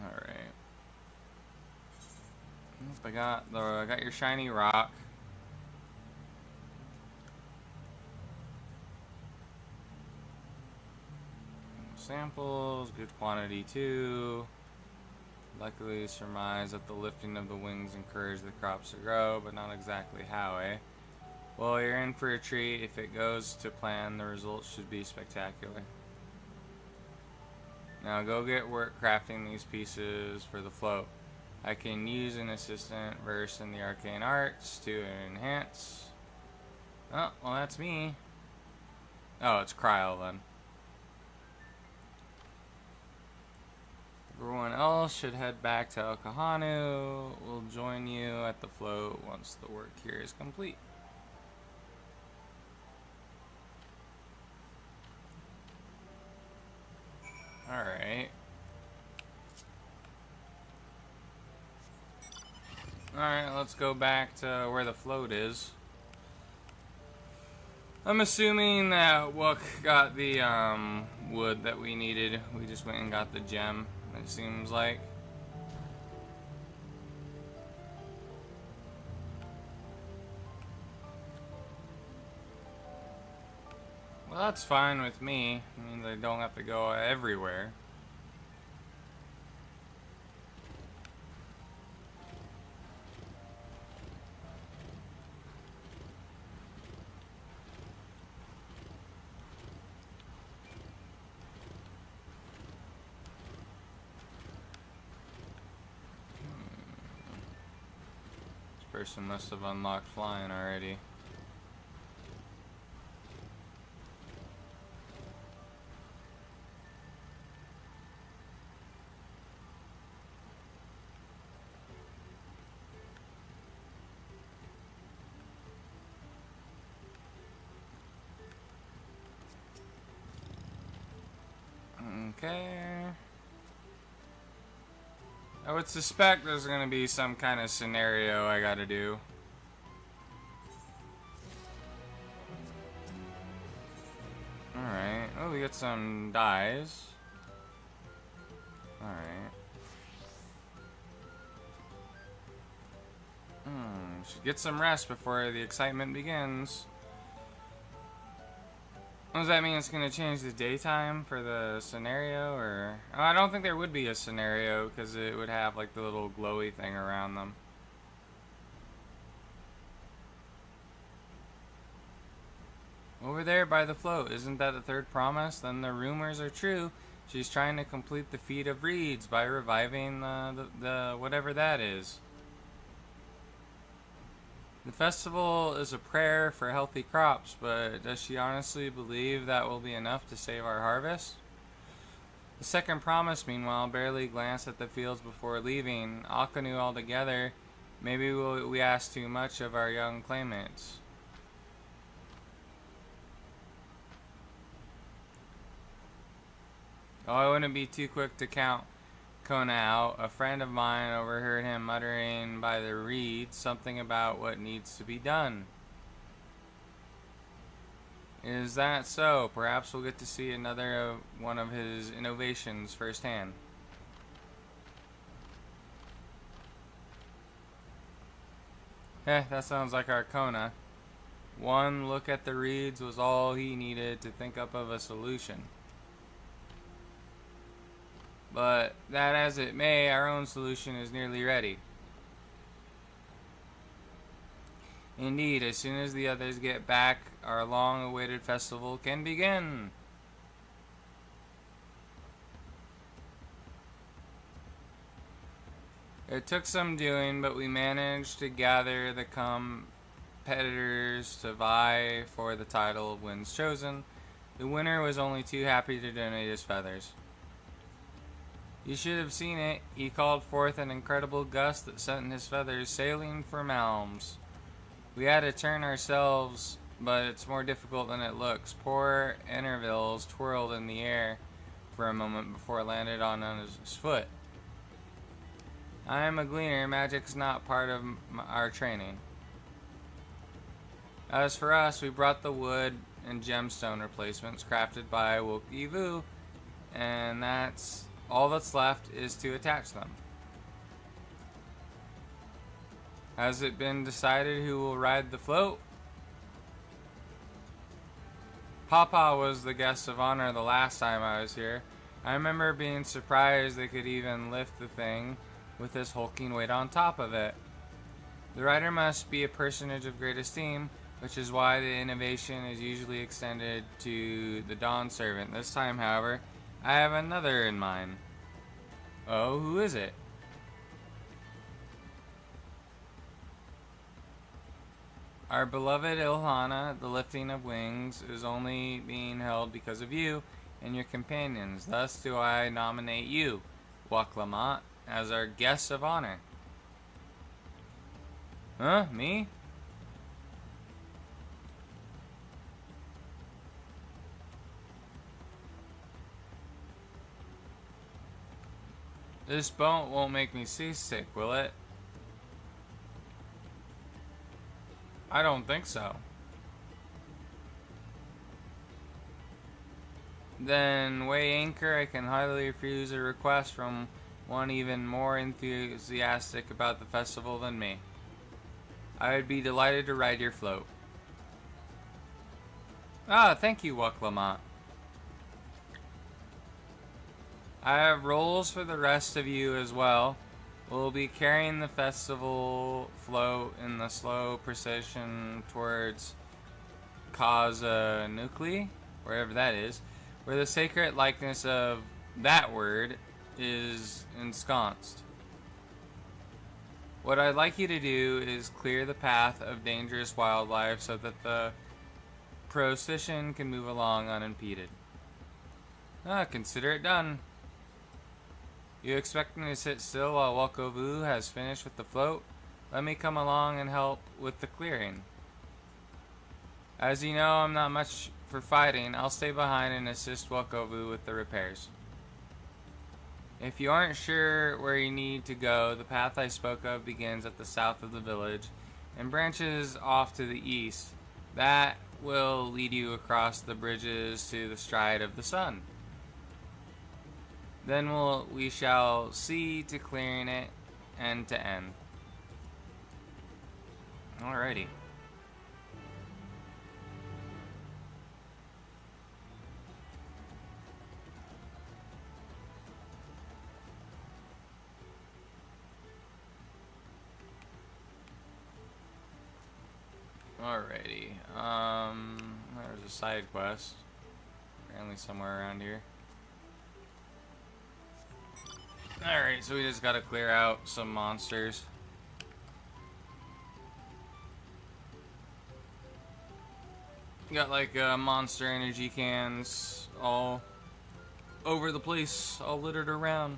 Alright. I got your shiny rock. Samples, good quantity too. Luckily surmise that the lifting of the wings encourage the crops to grow, but not exactly how, eh? Well, you're in for a treat. If it goes to plan, the results should be spectacular. Now go get work crafting these pieces for the float. I can use an assistant versed in the arcane arts to enhance. Oh, well that's me. Oh, it's Cryle then. Everyone else should head back to El Kahanu. We'll join you at the float once the work here is complete. Alright. Alright, let's go back to where the float is. I'm assuming that Wook got the wood that we needed. We just went and got the gem, it seems like. Well, that's fine with me. It means I don't have to go everywhere. This person must have unlocked flying already. Okay. I would suspect there's gonna be some kind of scenario I gotta do. Alright. Oh, we got some dyes. Alright. Should get some rest before the excitement begins. What does that mean? It's going to change the daytime for the scenario? Or oh, I don't think there would be a scenario because it would have like the little glowy thing around them. Over there by the float, isn't that the third promise? Then the rumors are true. She's trying to complete the feat of reeds by reviving the whatever that is. The festival is a prayer for healthy crops, but does she honestly believe that will be enough to save our harvest? The second promise, meanwhile, barely glanced at the fields before leaving. Akanu altogether. Maybe we ask too much of our young claimants. Oh, I wouldn't be too quick to count Kona out. A friend of mine overheard him muttering by the reeds something about what needs to be done. Is that so? Perhaps we'll get to see another one of his innovations firsthand. That sounds like our Kona. One look at the reeds was all he needed to think up of a solution. But that as it may, our own solution is nearly ready. Indeed, as soon as the others get back, our long-awaited festival can begin. It took some doing, but we managed to gather the competitors to vie for the title of Winds Chosen. The winner was only too happy to donate his feathers. You should have seen it. He called forth an incredible gust that sent his feathers sailing for Malms. We had to turn ourselves, but it's more difficult than it looks. Poor Interville's twirled in the air for a moment before it landed on his foot. I am a gleaner. Magic's not part of our training. As for us, we brought the wood and gemstone replacements crafted by Woki Vu, and that's all that's left is to attach them. Has it been decided who will ride the float? Papa was the guest of honor the last time I was here. I remember being surprised they could even lift the thing with this hulking weight on top of it. The rider must be a personage of great esteem, which is why the innovation is usually extended to the Dawn Servant. This time, however, I have another in mind. Oh, who is it? Our beloved Ilhana, the lifting of wings, is only being held because of you and your companions. Thus do I nominate you, Waklamant, as our guest of honor. Huh? Me? This boat won't make me seasick, will it? I don't think so. Then weigh anchor. I can hardly refuse a request from one even more enthusiastic about the festival than me. I would be delighted to ride your float. Ah, thank you, Waklamant. I have roles for the rest of you as well. We'll be carrying the festival float in the slow procession towards Kaza Nukli, wherever that is, where the sacred likeness of that word is ensconced. What I'd like you to do is clear the path of dangerous wildlife so that the procession can move along unimpeded. Consider it done. You expect me to sit still while Wokovu has finished with the float? Let me come along and help with the clearing. As you know, I'm not much for fighting. I'll stay behind and assist Wokovu with the repairs. If you aren't sure where you need to go, the path I spoke of begins at the south of the village and branches off to the east. That will lead you across the bridges to the stride of the sun. Then we shall see to clearing it end to end. Alrighty. Alrighty. There's a side quest. Apparently somewhere around here. Alright, so we just gotta clear out some monsters. Got like monster energy cans all over the place, all littered around.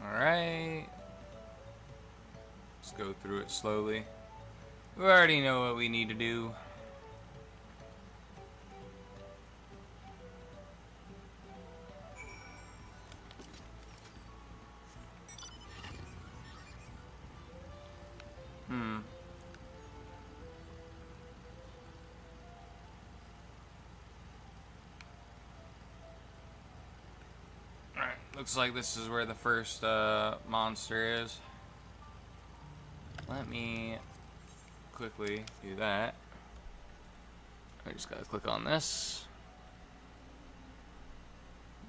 Alright. Let's go through it slowly. We already know what we need to do. Alright, looks like this is where the first monster is. Let me quickly do that. I just gotta click on this.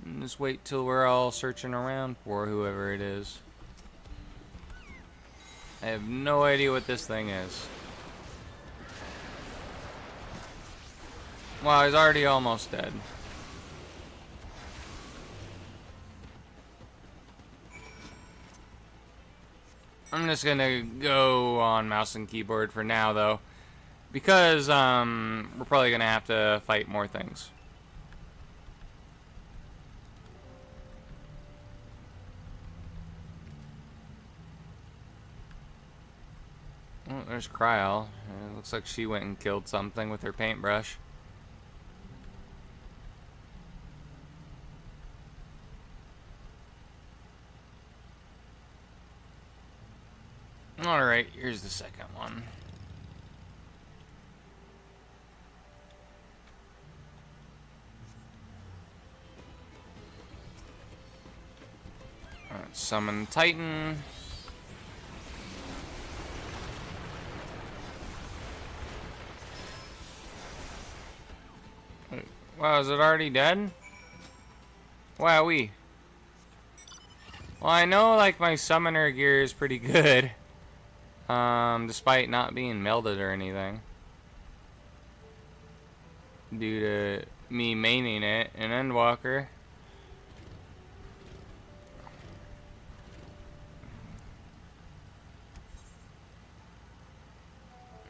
And just wait till we're all searching around for whoever it is. I have no idea what this thing is. Wow, he's already almost dead. I'm just gonna go on mouse and keyboard for now, though, because we're probably gonna have to fight more things. Oh, there's Kryl. It looks like she went and killed something with her paintbrush. Alright, here's the second one. Alright, summon Titan. Wow, is it already dead? Wowee. Well, I know, like, my summoner gear is pretty good. Despite not being melded or anything. Due to me maining it in Endwalker.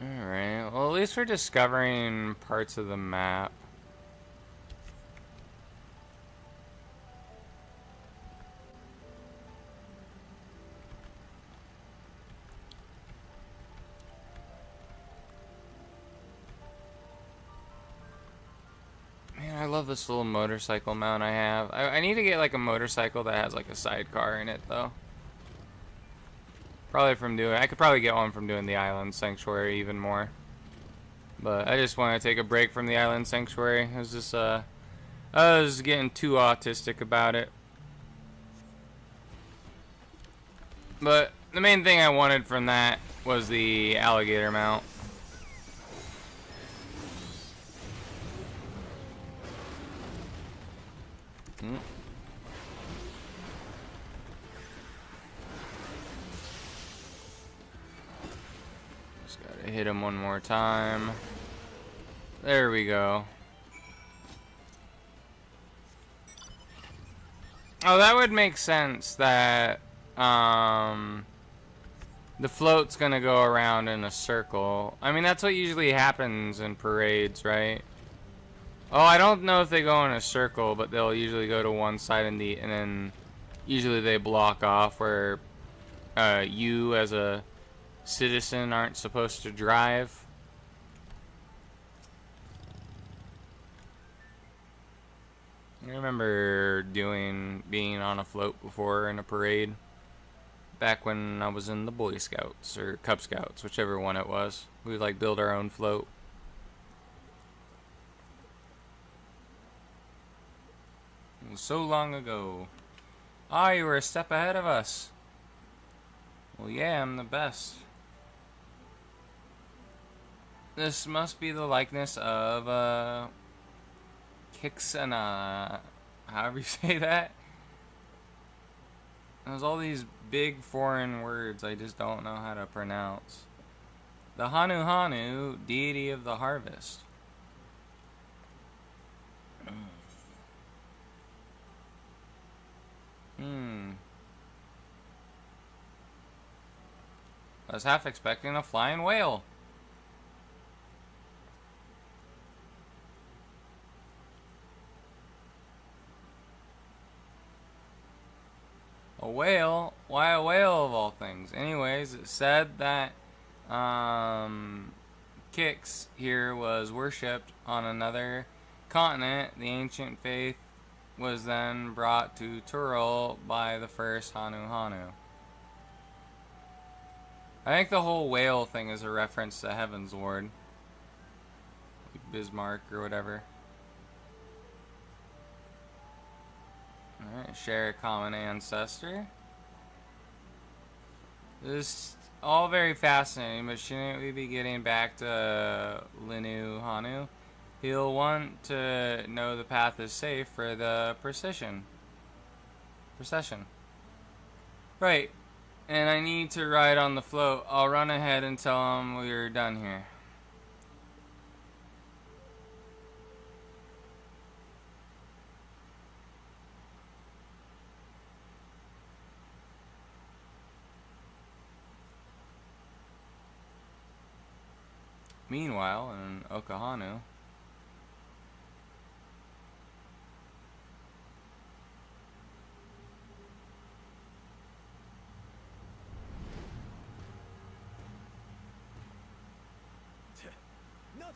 Alright, well, at least we're discovering parts of the map. I love this little motorcycle mount I have. I need to get like a motorcycle that has like a sidecar in it, though. Probably from doing... I could probably get one from doing the Island Sanctuary even more. But I just want to take a break from the Island Sanctuary. It was just, I was getting too autistic about it. But the main thing I wanted from that was the alligator mount. Just gotta hit him one more time. There we go. Oh, that would make sense that the float's gonna go around in a circle. I mean, that's what usually happens in parades, right? Oh, I don't know if they go in a circle, but they'll usually go to one side and then usually they block off where you as a citizen aren't supposed to drive. remember being on a float before in a parade. Back when I was in the Boy Scouts or Cub Scouts, whichever one it was. We would like build our own float. It was so long ago. Ah, you were a step ahead of us. Well, yeah, I'm the best. This must be the likeness of, Kixana. However you say that. There's all these big foreign words I just don't know how to pronounce. The Hanu Hanu, deity of the harvest. I was half expecting a flying whale. A whale? Why a whale of all things? Anyways, it said that Kix here was worshipped on another continent. The ancient faith was then brought to Turul by the first Hanu Hanu. I think the whole whale thing is a reference to Heaven's Ward. Like Bismarck or whatever. Alright, share a common ancestor. This is all very fascinating, but shouldn't we be getting back to Linu Hanu? He'll want to know the path is safe for the procession. Right. And I need to ride on the float. I'll run ahead and tell him we're done here. Meanwhile, in Okahanu,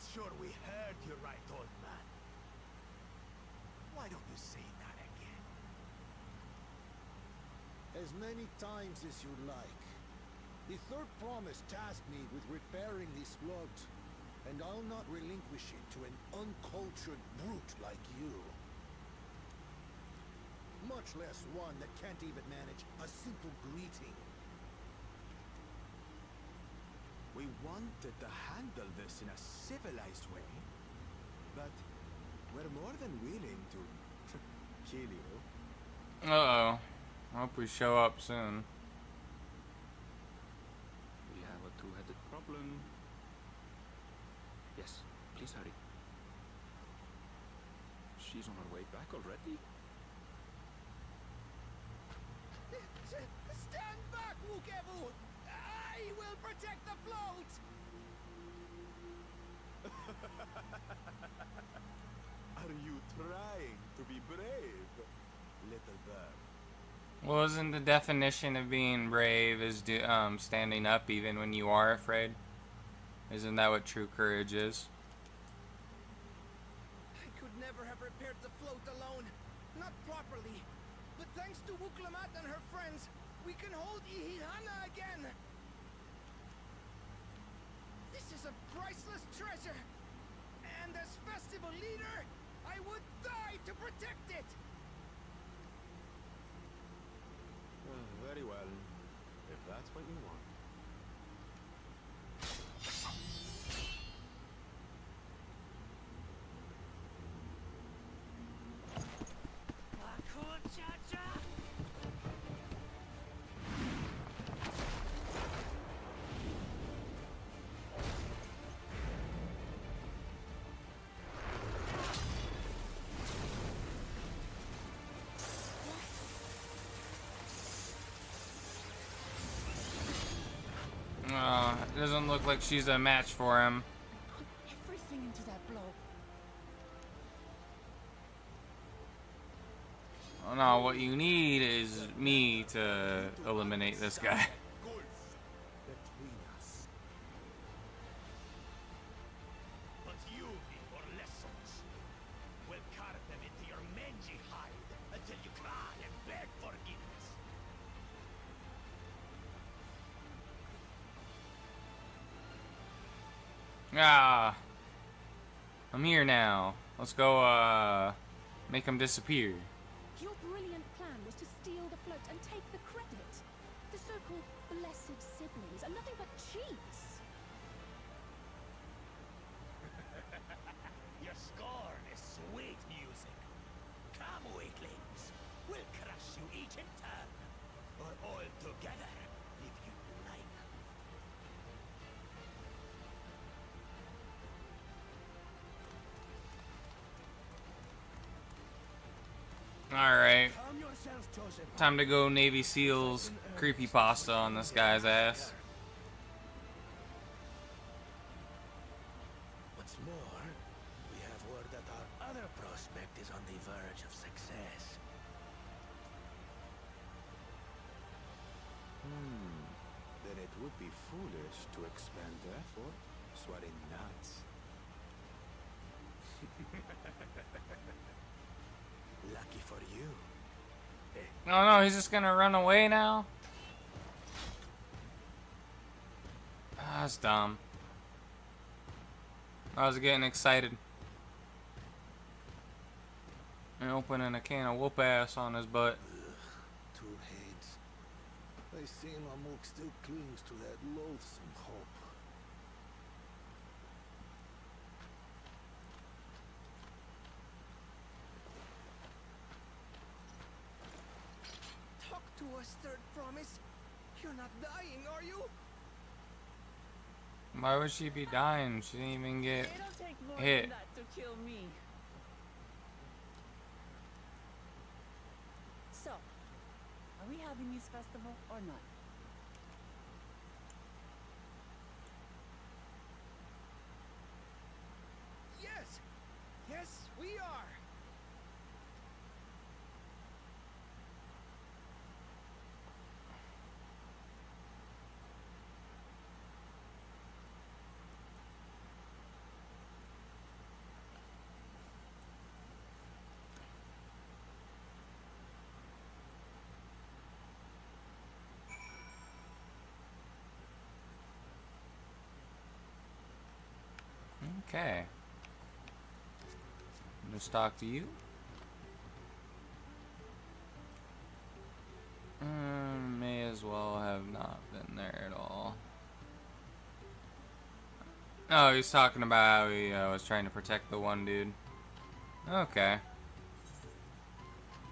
Not sure we heard you right, old man. Why don't you say that again? As many times as you like. The third promise tasked me with repairing this float, and I'll not relinquish it to an uncultured brute like you. Much less one that can't even manage a simple greeting. We wanted to handle this in a civilized way, but we're more than willing to kill you. uh-oh. I hope we show up soon. We have a two-headed problem. Yes, please hurry. She's on her way back already? Stand back, Wukevu! I will protect the float! Are you trying to be brave, little bird? Well, isn't the definition of being brave is standing up even when you are afraid? Isn't that what true courage is? I could never have repaired the float alone. Not properly. But thanks to Wuklamat and her friends, we can hold Ihihana again. This is a priceless treasure. And as festival leader, I would die to protect it. Very well, if that's what you want. It doesn't look like she's a match for him. Put everything into that blow. Oh no, what you need is me to eliminate this guy. Between us. But you, for lessons, will carve them into your Menji heart. Ah, I'm here now. Let's go, make him disappear. Your brilliant plan was to steal the float and take the credit. The so-called blessed siblings are nothing but cheats. Your scorn is sweet music. Come, weaklings. We'll crush you each in turn. Or all together, if you like. Alright. Calm yourself, Joseph. Time to go Navy SEALs creepypasta on this guy's ass. What's more, we have word that our other prospect is on the verge of success. Then it would be foolish to expand the effort. Sweating nuts. Lucky for you. Oh no, he's just gonna run away now? Ah, that's dumb. I was getting excited. And opening a can of whoop ass on his butt. Two heads. I see Mamuk still clings to that loathsome hope. Talk to us, Third Promise. You're not dying, are you? Why would she be dying? She didn't even get It'll take more hit. than that to kill me. So, are we having this festival or not? Yes! Yes, we are! Okay. Just talk to you. May as well have not been there at all. Oh, he's talking about how he was trying to protect the one dude. Okay.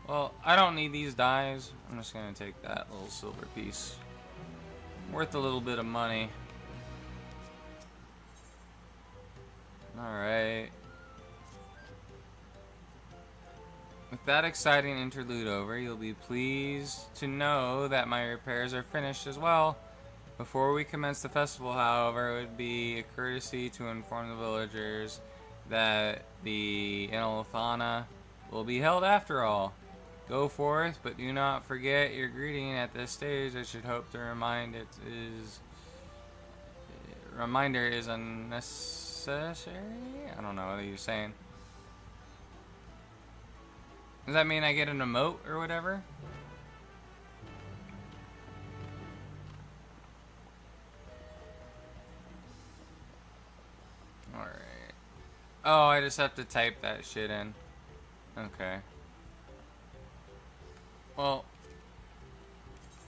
Well, I don't need these dies. I'm just gonna take that little silver piece. Worth a little bit of money. Alright. With that exciting interlude over, you'll be pleased to know that my repairs are finished as well. Before we commence the festival, however, it would be a courtesy to inform the villagers that the Inalthana will be held after all. Go forth, but do not forget your greeting at this stage. I should hope to remind reminder is unnecessary? I don't know what you're saying. Does that mean I get an emote or whatever? Alright. Oh, I just have to type that shit in. Okay. Well,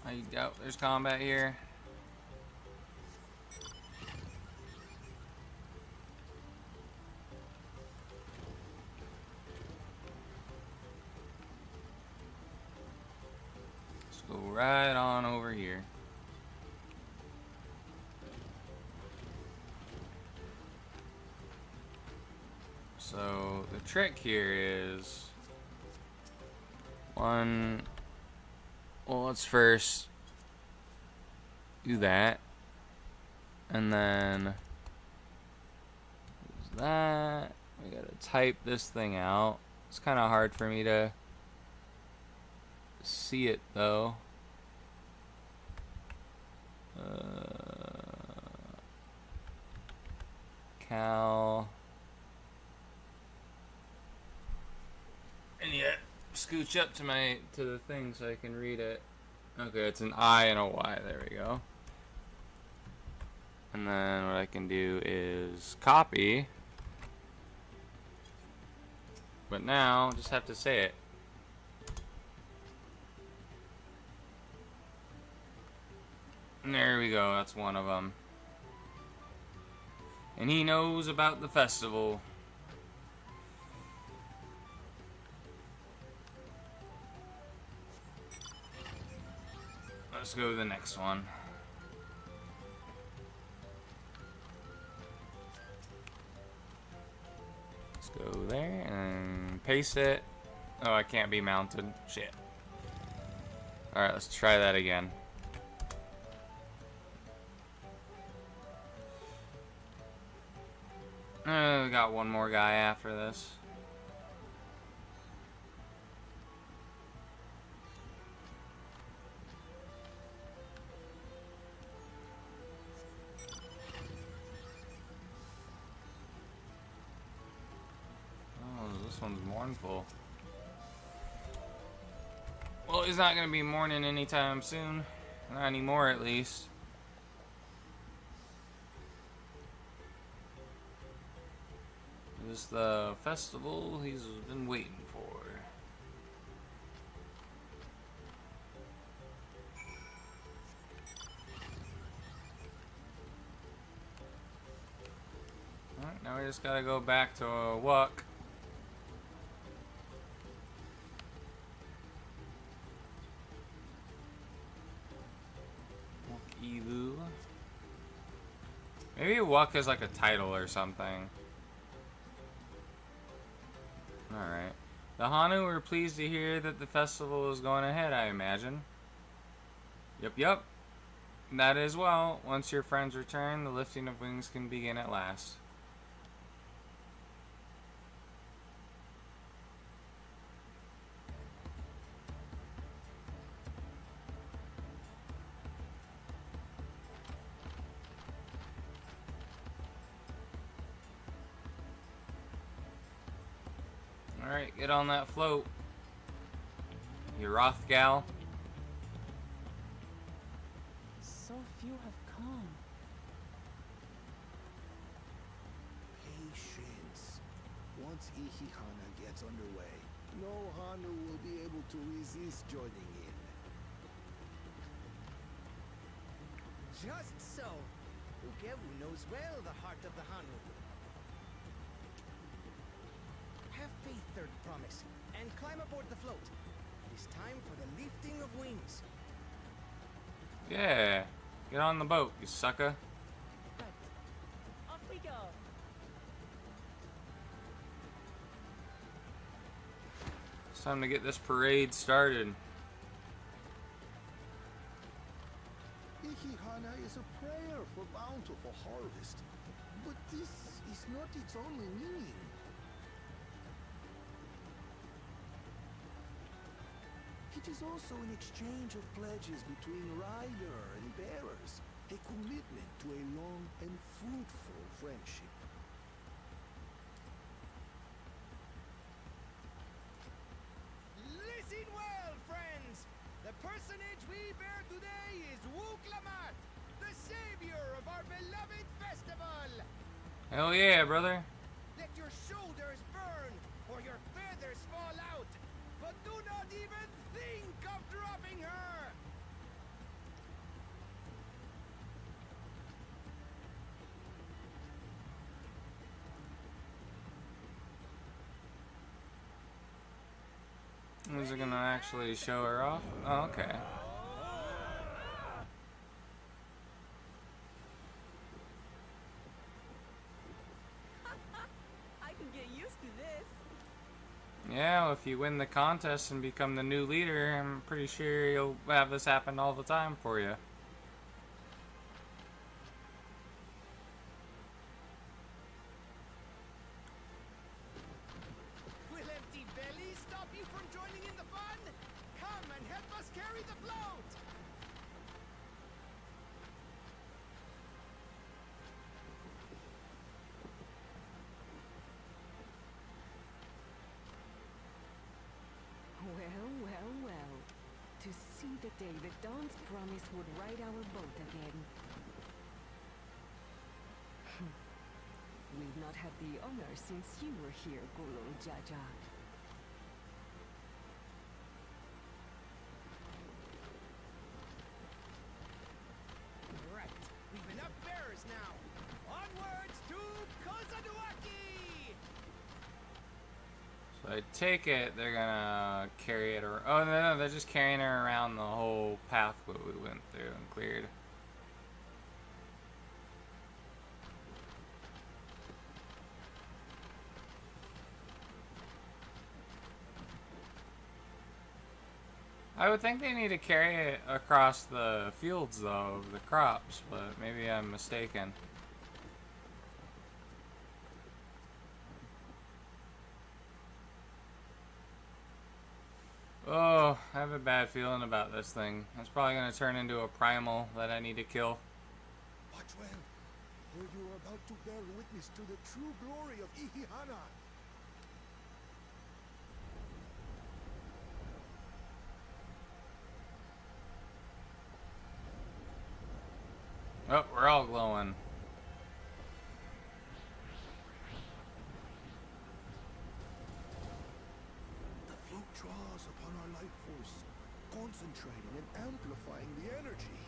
I doubt there's combat here. Let's go right on over here. So the trick here is one. Well, let's first do that, and then use that. We gotta type this thing out. It's kind of hard for me to see it though. Cal. And yet, scooch up to the thing so I can read it. Okay, it's an I and a Y. There we go. And And then what I can do is copy. But now, just have to say it. And there we go, that's one of them. And he knows about the festival. Let's go to the next one. Let's go there and paste it. Oh, I can't be mounted. Shit. Alright, let's try that again. We got one more guy after this. Oh, this one's mournful. Well, he's not gonna be mourning anytime soon. Not anymore, at least. This is the festival he's been waiting for. Alright, now we just gotta go back to Wuck. Wuck-Evu. Maybe Wuck is like a title or something. Alright. The Hanu were pleased to hear that the festival is going ahead, I imagine. Yep. That as well. Once your friends return, the lifting of wings can begin at last. Alright, get on that float. You Rothgal. So few have come. Patience. Once Ihihana gets underway, no Hanu will be able to resist joining in. Just so. Ukewu knows well the heart of the Hanu. Have faith, Third Promise, and climb aboard the float. It is time for the lifting of wings. Yeah. Get on the boat, you sucker. Right. Off we go. It's time to get this parade started. Ihihana is a prayer for bountiful harvest. But this is not its only meaning. It is also an exchange of pledges between rider and bearers, a commitment to a long and fruitful friendship. Listen well, friends! The personage we bear today is Wuklamat, the savior of our beloved festival! Hell yeah, brother. Let your shoulders burn, or your feathers fall out! But do not even think of dropping her! Is it gonna actually show her off? Oh, okay. I can get used to this. Yeah, well, if you win the contest and become the new leader, I'm pretty sure you'll have this happen all the time for you. Will empty bellies stop you from joining in the fun? Come and help us carry the float! Well. To see the day that Dawn's promise would ride our boat again. had the honor since you were here, Gulung Jaja. Right. We've enough bearers now. Onwards to Kozaduaki! So I take it they're gonna carry it around. Oh, no, they're just carrying her around the whole pathway we went through and cleared. I would think they need to carry it across the fields, though, of the crops, but maybe I'm mistaken. Oh, I have a bad feeling about this thing. It's probably going to turn into a primal that I need to kill. Watch well, for you are about to bear witness to the true glory of Ihihana. Oh, we're all glowing. The float draws upon our life force, concentrating and amplifying the energy.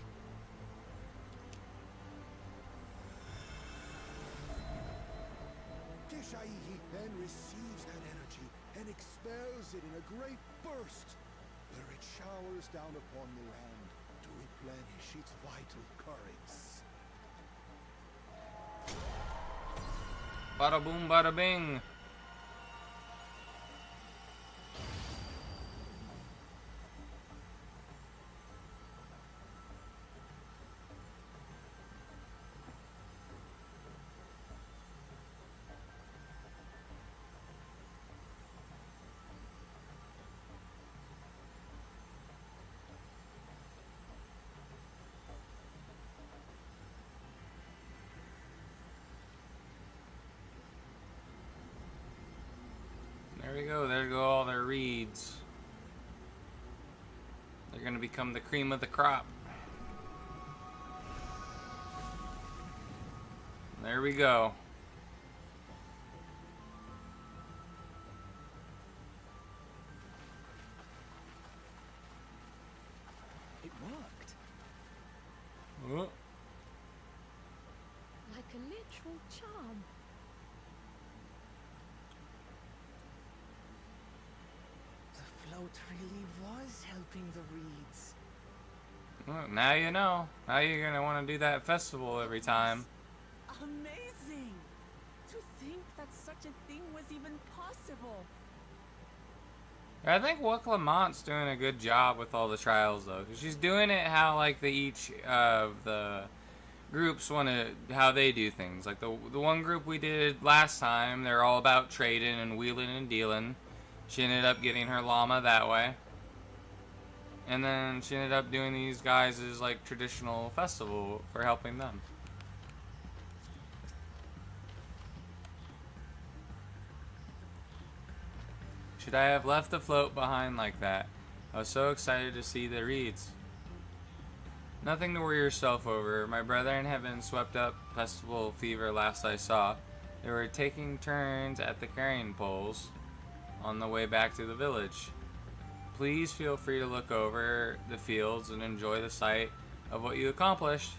Kishaihi then receives that energy and expels it in a great burst, where it showers down upon the land to replenish its vital currents. Bada boom, bada bing. There we go. There go all their reeds. They're going to become the cream of the crop. There we go. It worked. Oh. Like a literal charm. The float really was helping the reeds. Well, now you know. Now you're going to want to do that festival every time. Amazing! To think that such a thing was even possible. I think Waclamont's doing a good job with all the trials, though. 'Cause she's doing it how, like, each of the groups want to, how they do things. Like, the one group we did last time, they're all about trading and wheeling and dealing. She ended up getting her llama that way. And then she ended up doing these guys' like traditional festival for helping them. Should I have left the float behind like that? I was so excited to see the reeds. Nothing to worry yourself over. My brethren have been swept up festival fever last I saw. They were taking turns at the carrying poles on the way back to the village. Please feel free to look over the fields and enjoy the sight of what you accomplished.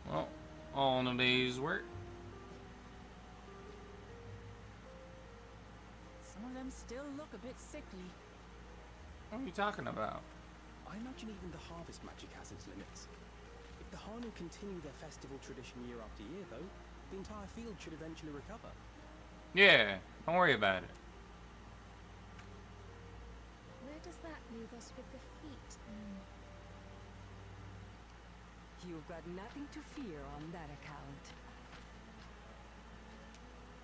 Well, all in a day's work. Some of them still look a bit sickly. What are you talking about? I imagine even the harvest magic has its limits. If the Hanu continue their festival tradition year after year, though, the entire field should eventually recover. Yeah, don't worry about it. Where does that leave us with the feet? You've got nothing to fear on that account.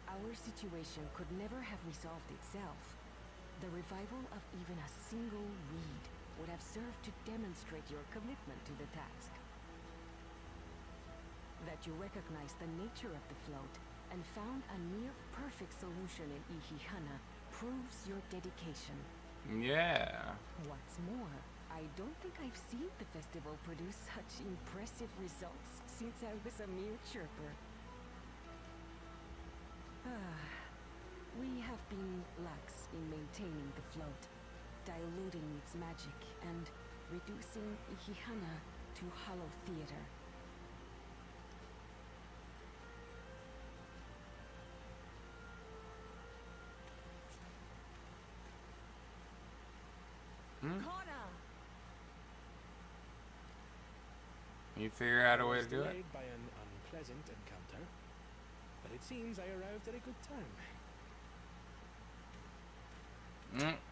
Our situation could never have resolved itself. The revival of even a single reed would have served to demonstrate your commitment to the task. that you recognized the nature of the float and found a near-perfect solution in Ihihana proves your dedication. Yeah. What's more, I don't think I've seen the festival produce such impressive results since I was a mere chirper. We have been lax in maintaining the float, diluting its magic and reducing Ihihana to hollow theater. Connor! You figure out a way Was to do it? delayed by an unpleasant encounter, but it seems I arrived at a good time.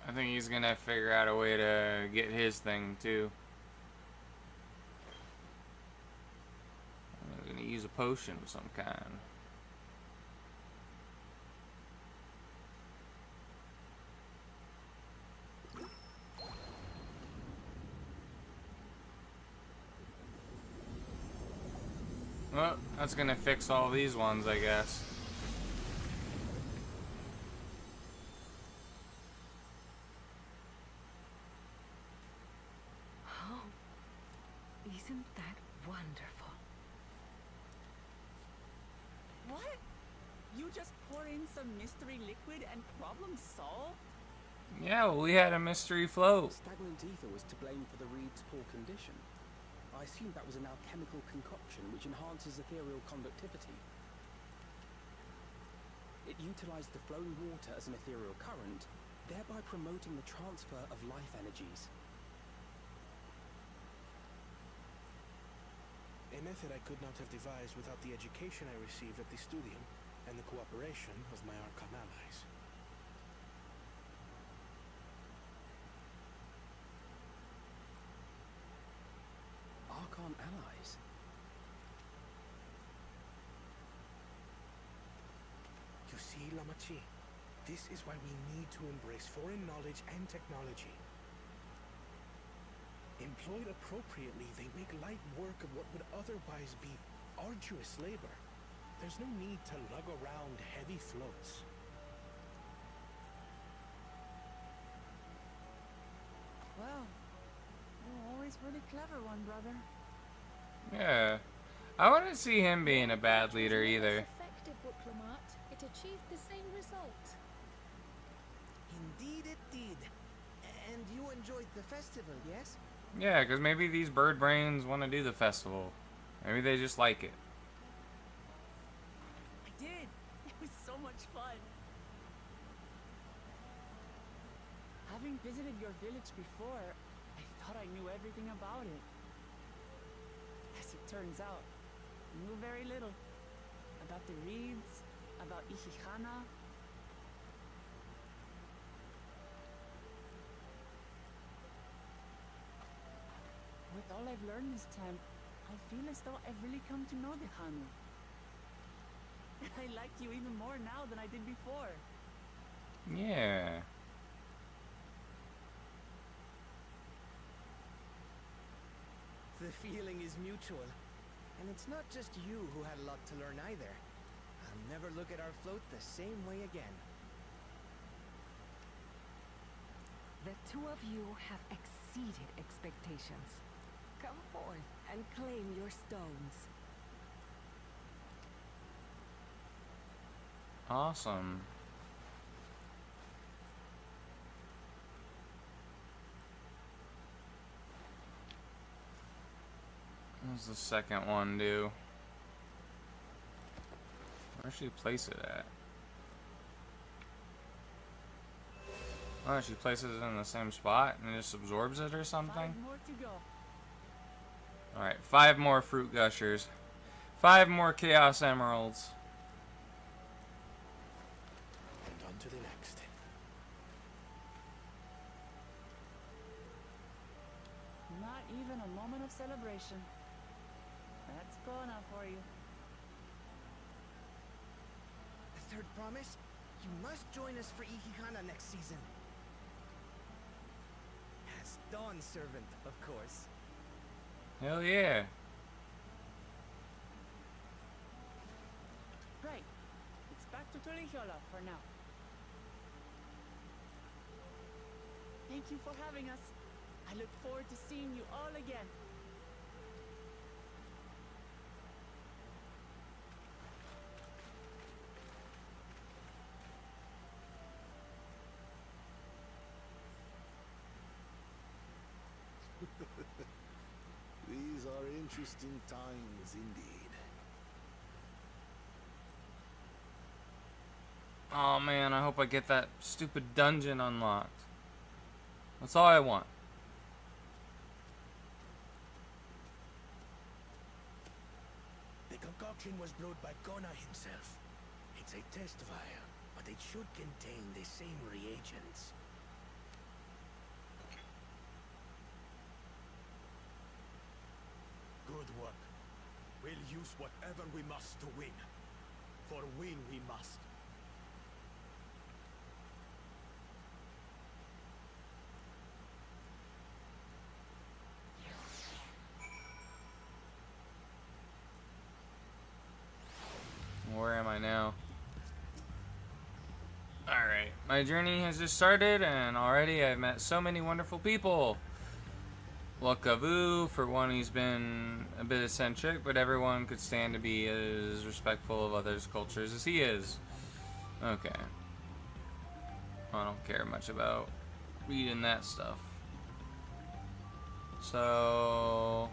I think he's gonna figure out a way to get his thing too. I'm gonna use a potion of some kind. Well, that's gonna fix all these ones, I guess. Oh, isn't that wonderful? What? You just pour in some mystery liquid and problem solved? Yeah, well, we had a mystery float. Stagnant ether was to blame for the reed's poor condition. I assumed that was an alchemical concoction which enhances ethereal conductivity. It utilized the flowing water as an ethereal current, thereby promoting the transfer of life energies. A method I could not have devised without the education I received at the studium and the cooperation of my Archon allies. Archon allies? You see, Lamachi, this is why we need to embrace foreign knowledge and technology. Employed appropriately, they make light work of what would otherwise be arduous labor. There's no need to lug around heavy floats. Well, you're always really clever one, brother. Yeah. I wouldn't see him being a bad leader It was either. less effective, Diplomat. It achieved the same result. Indeed it did. And you enjoyed the festival, yes? Yeah, because maybe these bird brains want to do the festival. Maybe they just like it. I did. It was so much fun. Having visited your village before, I thought I knew everything about it. As it turns out, I knew very little. About the reeds, about Ihihana. With all I've learned this time, I feel as though I've really come to know the Hanu. I like you even more now than I did before. Yeah. The feeling is mutual. And it's not just you who had a lot to learn either. I'll never look at our float the same way again. The two of you have exceeded expectations. Come forth and claim your stones. Awesome. What does the second one do? Where should you place it at? Oh, she places it in the same spot and it just absorbs it or something? 5 more to go. Alright, 5 more fruit gushers. 5 more chaos emeralds. And on to the next. Not even a moment of celebration. That's Kona for you. The third promise? You must join us for Ihihana next season. As Dawn Servant, of course. Hell yeah. Tulihiola for now. Thank you for having us. I look forward to seeing you all again. These are interesting times indeed. Oh man, I hope I get that stupid dungeon unlocked. That's all I want. The concoction was brewed by Kona himself. It's a test vial, but it should contain the same reagents. Good work. We'll use whatever we must to win. For win we must. Where am I now? Alright, my journey has just started, and already I've met so many wonderful people. Wakavu, for one, he's been a bit eccentric, but everyone could stand to be as respectful of others' cultures as he is. Okay. I don't care much about reading that stuff. So...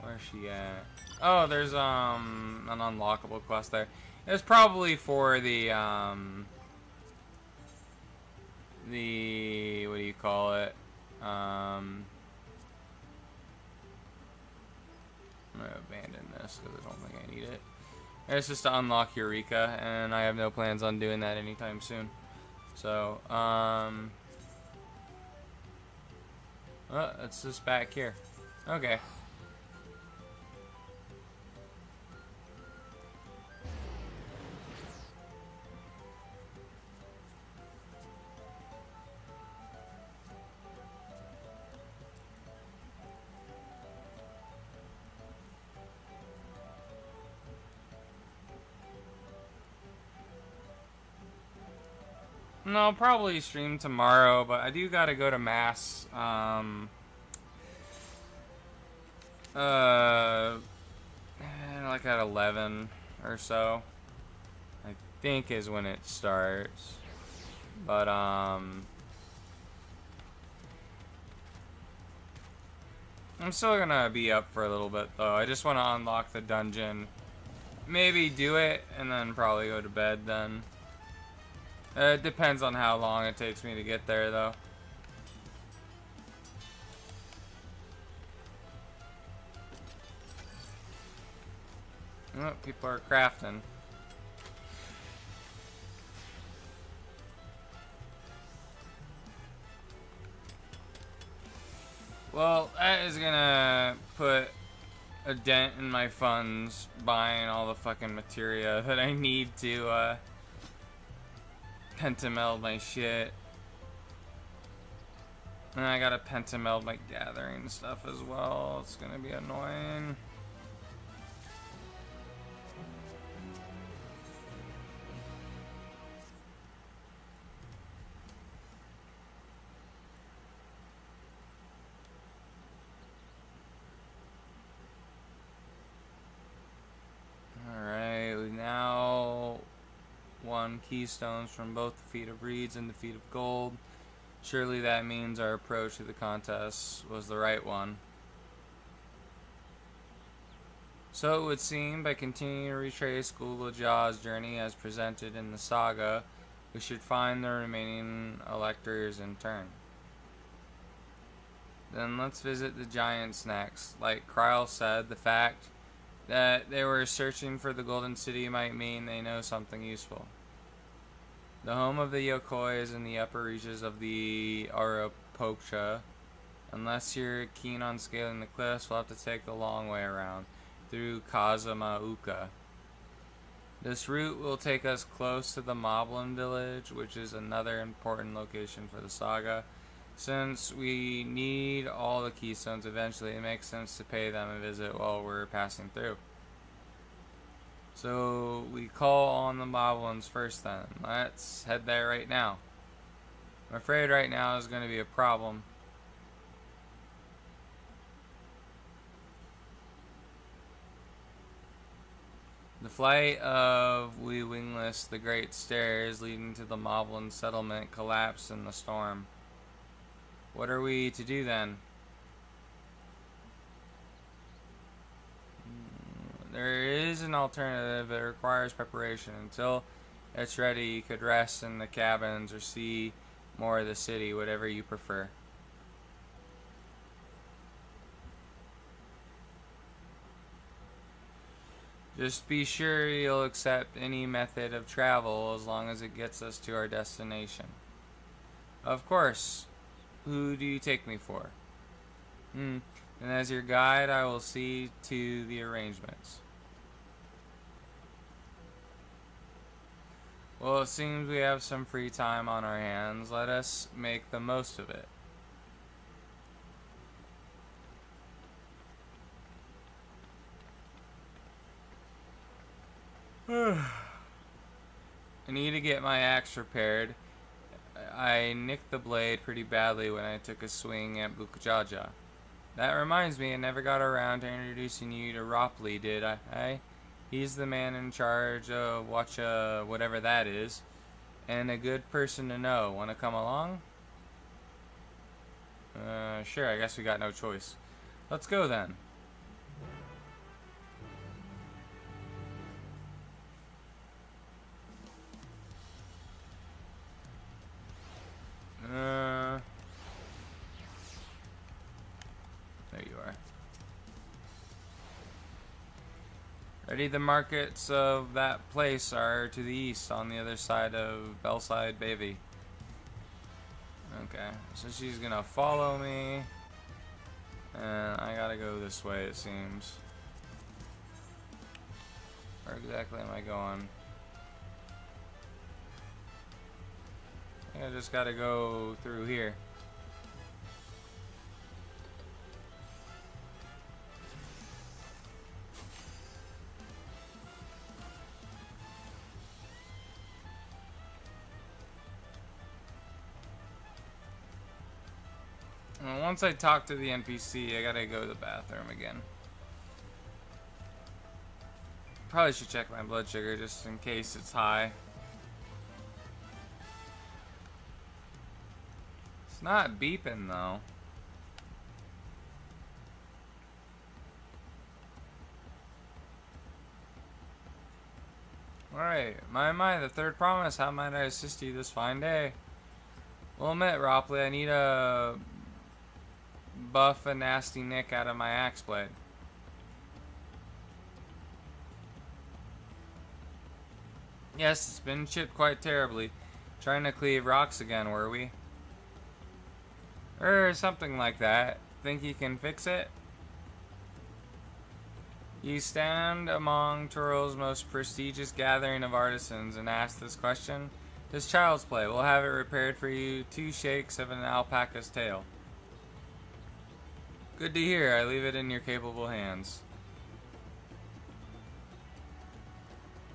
where's she at? Oh, there's an unlockable quest there. It's probably for the what do you call it? I'm gonna abandon this because I don't think I need it. It's just to unlock Eureka, and I have no plans on doing that anytime soon. So, oh, it's just back here. Okay. No, I'll probably stream tomorrow, but I do gotta go to mass, like at 11 or so, I think is when it starts, but, I'm still gonna be up for a little bit, though. I just want to unlock the dungeon, maybe do it, and then probably go to bed then. It depends on how long it takes me to get there, though. Oh, people are crafting. Well, that is gonna put a dent in my funds buying all the fucking materia that I need to, pentameld my shit. And I gotta pentameld my gathering stuff as well. It's gonna be annoying. Alright, we now won keystones from both the Feet of Reeds and the Feet of Gold. Surely that means our approach to the contest was the right one. So it would seem, by continuing to retrace Gula Jaw's journey as presented in the saga, we should find the remaining electors in turn. Then let's visit the giants next. Like Kryl said, the fact that they were searching for the Golden City might mean they know something useful. The home of the Yokoi is in the upper reaches of the Arapocha. Unless you're keen on scaling the cliffs, we'll have to take the long way around, through Kazumauka. This route will take us close to the Moblin village, which is another important location for the saga. Since we need all the keystones eventually, it makes sense to pay them a visit while we're passing through. So we call on the moblins first then. Let's head there right now. I'm afraid right now is going to be a problem. The flight of we wingless the great stairs leading to the moblin settlement collapsed in the storm. What are we to do then? There is an alternative. It requires preparation. Until it's ready, you could rest in the cabins or see more of the city, whatever you prefer. Just be sure you'll accept any method of travel as long as it gets us to our destination. Of course. Who do you take me for? And as your guide, I will see to the arrangements. Well, it seems we have some free time on our hands. Let us make the most of it. I need to get my axe repaired. I nicked the blade pretty badly when I took a swing at Bukajaja. That reminds me, I never got around to introducing you to Ropley, did I? He's the man in charge of whatever that is, and a good person to know. Want to come along? Sure, I guess we got no choice. Let's go then. There you are. Ready, the markets of that place are to the east on the other side of Bellside Baby. Okay, so she's gonna follow me. And I gotta go this way, it seems. Where exactly am I going? I think I just gotta go through here. And once I talk to the NPC, I gotta go to the bathroom again. Probably should check my blood sugar just in case it's high. It's not beeping though. Alright, my, the third promise. How might I assist you this fine day? Well met, Ropley. I need a buff a nasty nick out of my axe blade. Yes, it's been chipped quite terribly. Trying to cleave rocks again, were we? Or something like that. Think you can fix it? You stand among Turo's most prestigious gathering of artisans and ask this question? This child's play. We'll have it repaired for you. 2 shakes of an alpaca's tail. Good to hear. I leave it in your capable hands.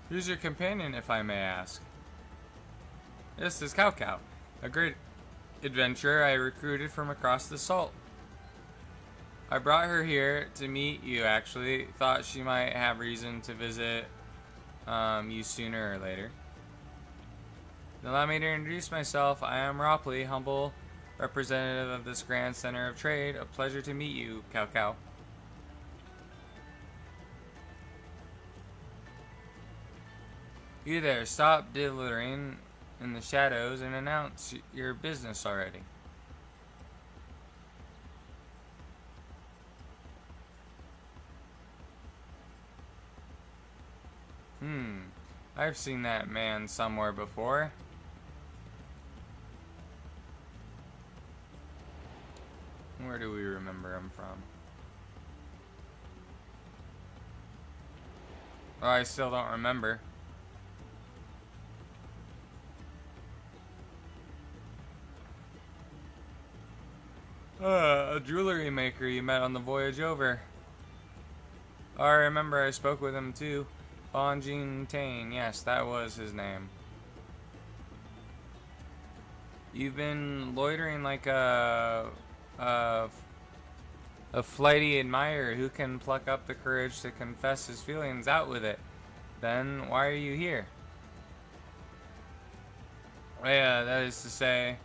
Who's your companion, if I may ask? This is Cow Cow, a great adventurer I recruited from across the salt. I brought her here to meet you, actually. Thought she might have reason to visit you sooner or later. Allow me to introduce myself. I am Ropley, humble representative of this grand center of trade. A pleasure to meet you, Cow Cow. You there, stop dithering in the shadows and announce your business already. I've seen that man somewhere before. Where do we remember him from? Oh, I still don't remember. A jewelry maker you met on the voyage over. Oh, I remember I spoke with him too. Fontaine, yes, that was his name. You've been loitering like a flighty admirer who can pluck up the courage to confess his feelings out with it. Then why are you here? Oh, yeah, that is to say...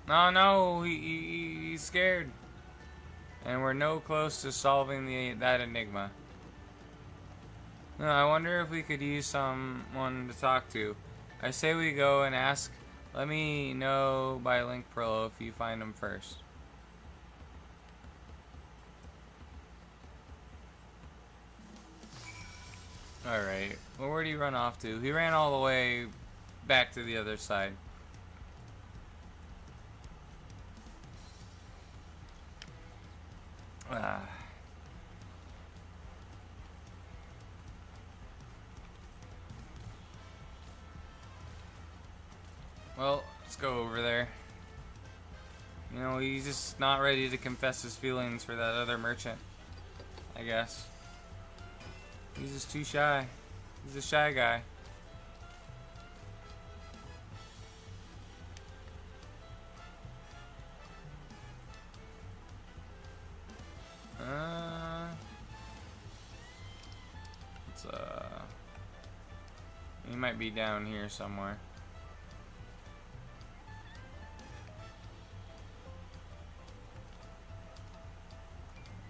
No, he's scared. And we're no close to solving that enigma. No, I wonder if we could use someone to talk to. I say we go and ask. Let me know by link Perlo if you find him first. Alright. Well, where did he run off to? He ran all the way back to the other side. Well, let's go over there. You know, he's just not ready to confess his feelings for that other merchant, I guess. He's just too shy. He's a shy guy. He might be down here somewhere.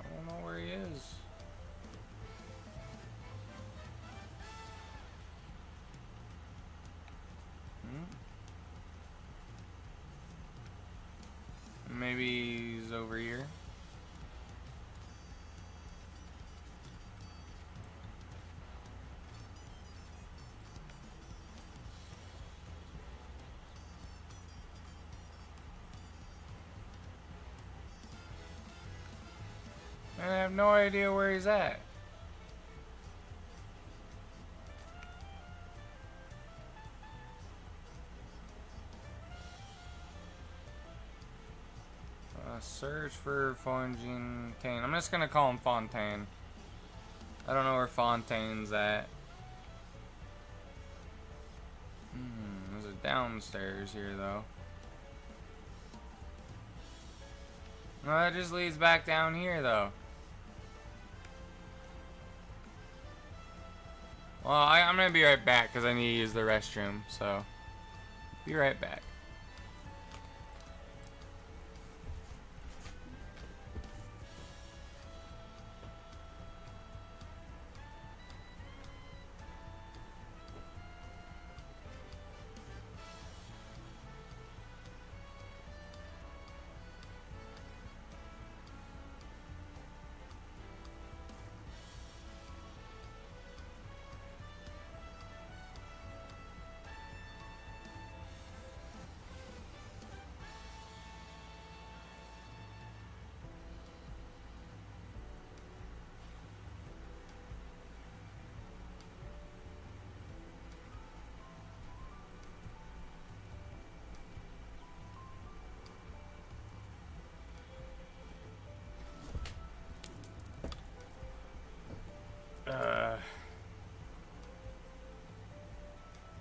I don't know where he is. Maybe he's over here. I have no idea where he's at. Search for Fontaine. I'm just gonna call him Fontaine. I don't know where Fontaine's at. There's a downstairs here though. No, that just leads back down here though. Well, I'm gonna be right back because I need to use the restroom, so be right back.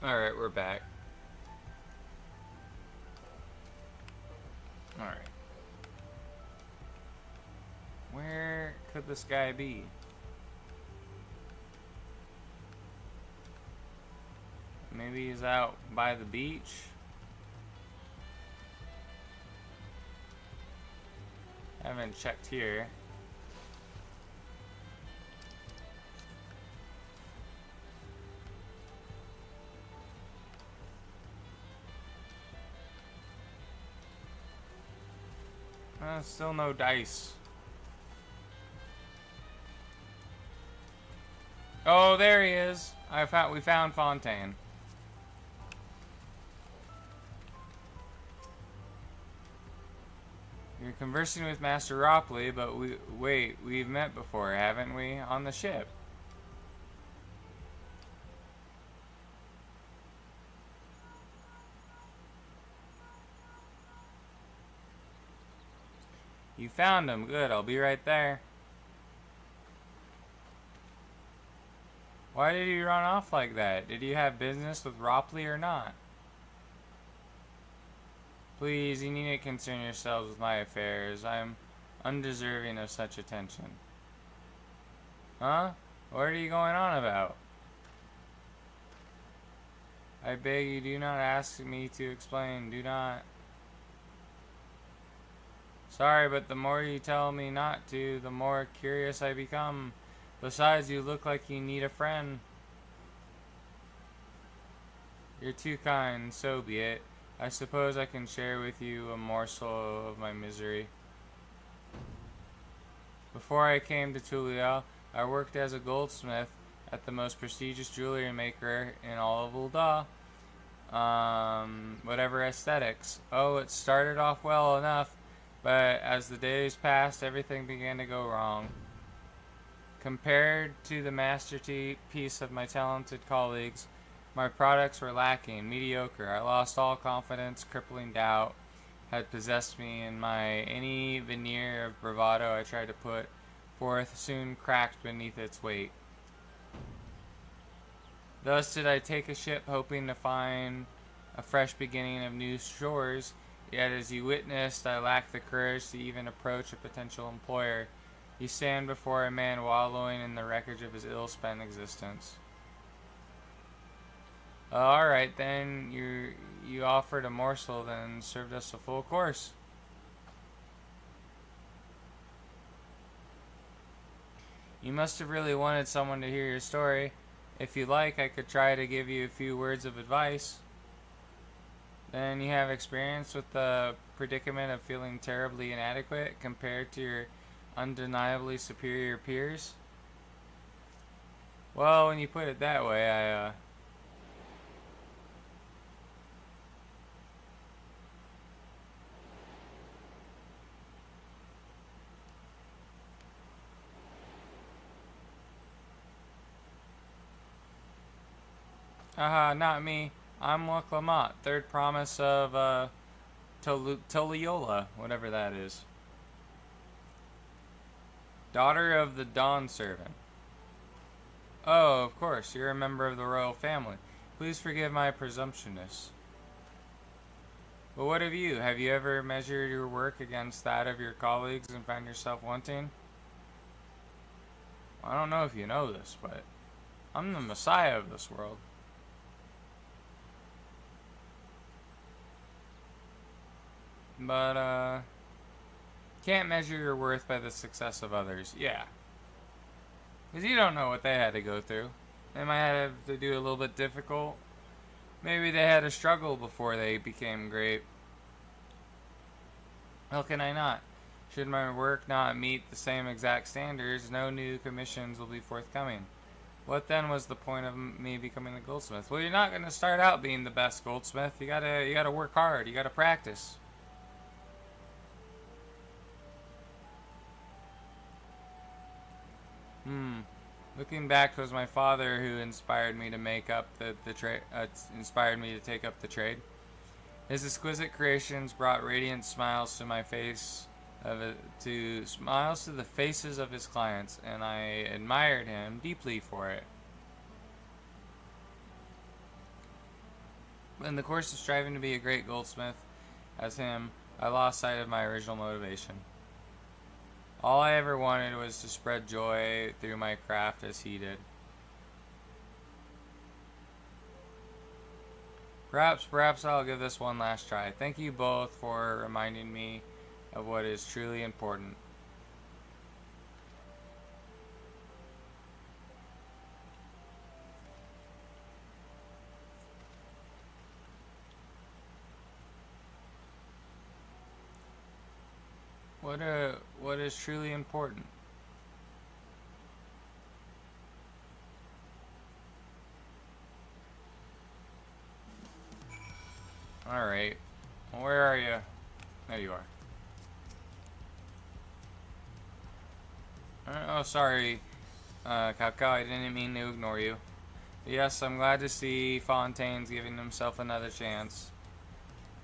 Alright, we're back. Alright. Where could this guy be? Maybe he's out by the beach? Haven't checked here. Still no dice. Oh, there he is. We found Fontaine. You're conversing with Master Ropley, but we've met before, haven't we? On the ship. You found him. Good, I'll be right there. Why did you run off like that? Did you have business with Ropley or not? Please, you needn't concern yourselves with my affairs. I am undeserving of such attention. Huh? What are you going on about? I beg you, do not ask me to explain. Do not. Sorry, but the more you tell me not to, the more curious I become. Besides, you look like you need a friend. You're too kind, so be it. I suppose I can share with you a morsel of my misery. Before I came to Tulia, I worked as a goldsmith at the most prestigious jewelry maker in all of Ul'dah. Whatever aesthetics. Oh, it started off well enough, but as the days passed, everything began to go wrong. Compared to the masterpiece of my talented colleagues, my products were lacking, mediocre. I lost all confidence, crippling doubt had possessed me, and any veneer of bravado I tried to put forth soon cracked beneath its weight. Thus did I take a ship, hoping to find a fresh beginning of new shores, yet as you witnessed, I lacked the courage to even approach a potential employer. You stand before a man wallowing in the wreckage of his ill-spent existence. Alright, then, you offered a morsel, then served us a full course. You must have really wanted someone to hear your story. If you like, I could try to give you a few words of advice. Then you have experience with the predicament of feeling terribly inadequate compared to your undeniably superior peers? Well, when you put it that way, not me. I'm Laklamat, third promise of, Toliola, whatever that is. Daughter of the Dawn Servant. Oh, of course, you're a member of the royal family. Please forgive my presumptuousness. But what of you? Have you ever measured your work against that of your colleagues and found yourself wanting? I don't know if you know this, but I'm the messiah of this world. But, can't measure your worth by the success of others. Yeah. Because you don't know what they had to go through. They might have to do a little bit difficult. Maybe they had a struggle before they became great. How can I not? Should my work not meet the same exact standards, no new commissions will be forthcoming. What then was the point of me becoming a goldsmith? Well, you're not going to start out being the best goldsmith. You gotta work hard. You gotta practice. Looking back, it was my father who inspired me to make up the trade. Inspired me to take up the trade. His exquisite creations brought radiant smiles to my face, smiles to the faces of his clients, and I admired him deeply for it. In the course of striving to be a great goldsmith, as him, I lost sight of my original motivation. All I ever wanted was to spread joy through my craft as he did. Perhaps I'll give this one last try. Thank you both for reminding me of what is truly important. What is truly important? Alright. Where are you? There you are. Oh, sorry, Kapka. I didn't mean to ignore you. Yes, I'm glad to see Fontaine's giving himself another chance.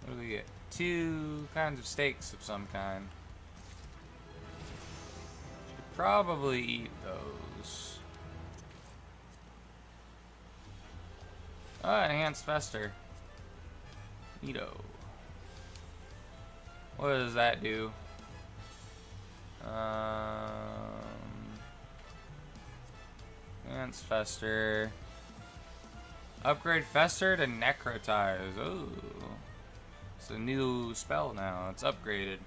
What do we get? 2 kinds of steaks of some kind. Should probably eat those. Oh, enhanced fester. Neato. What does that do? Enhanced fester. Upgrade fester to necrotize. Oh, it's a new spell now. It's upgraded.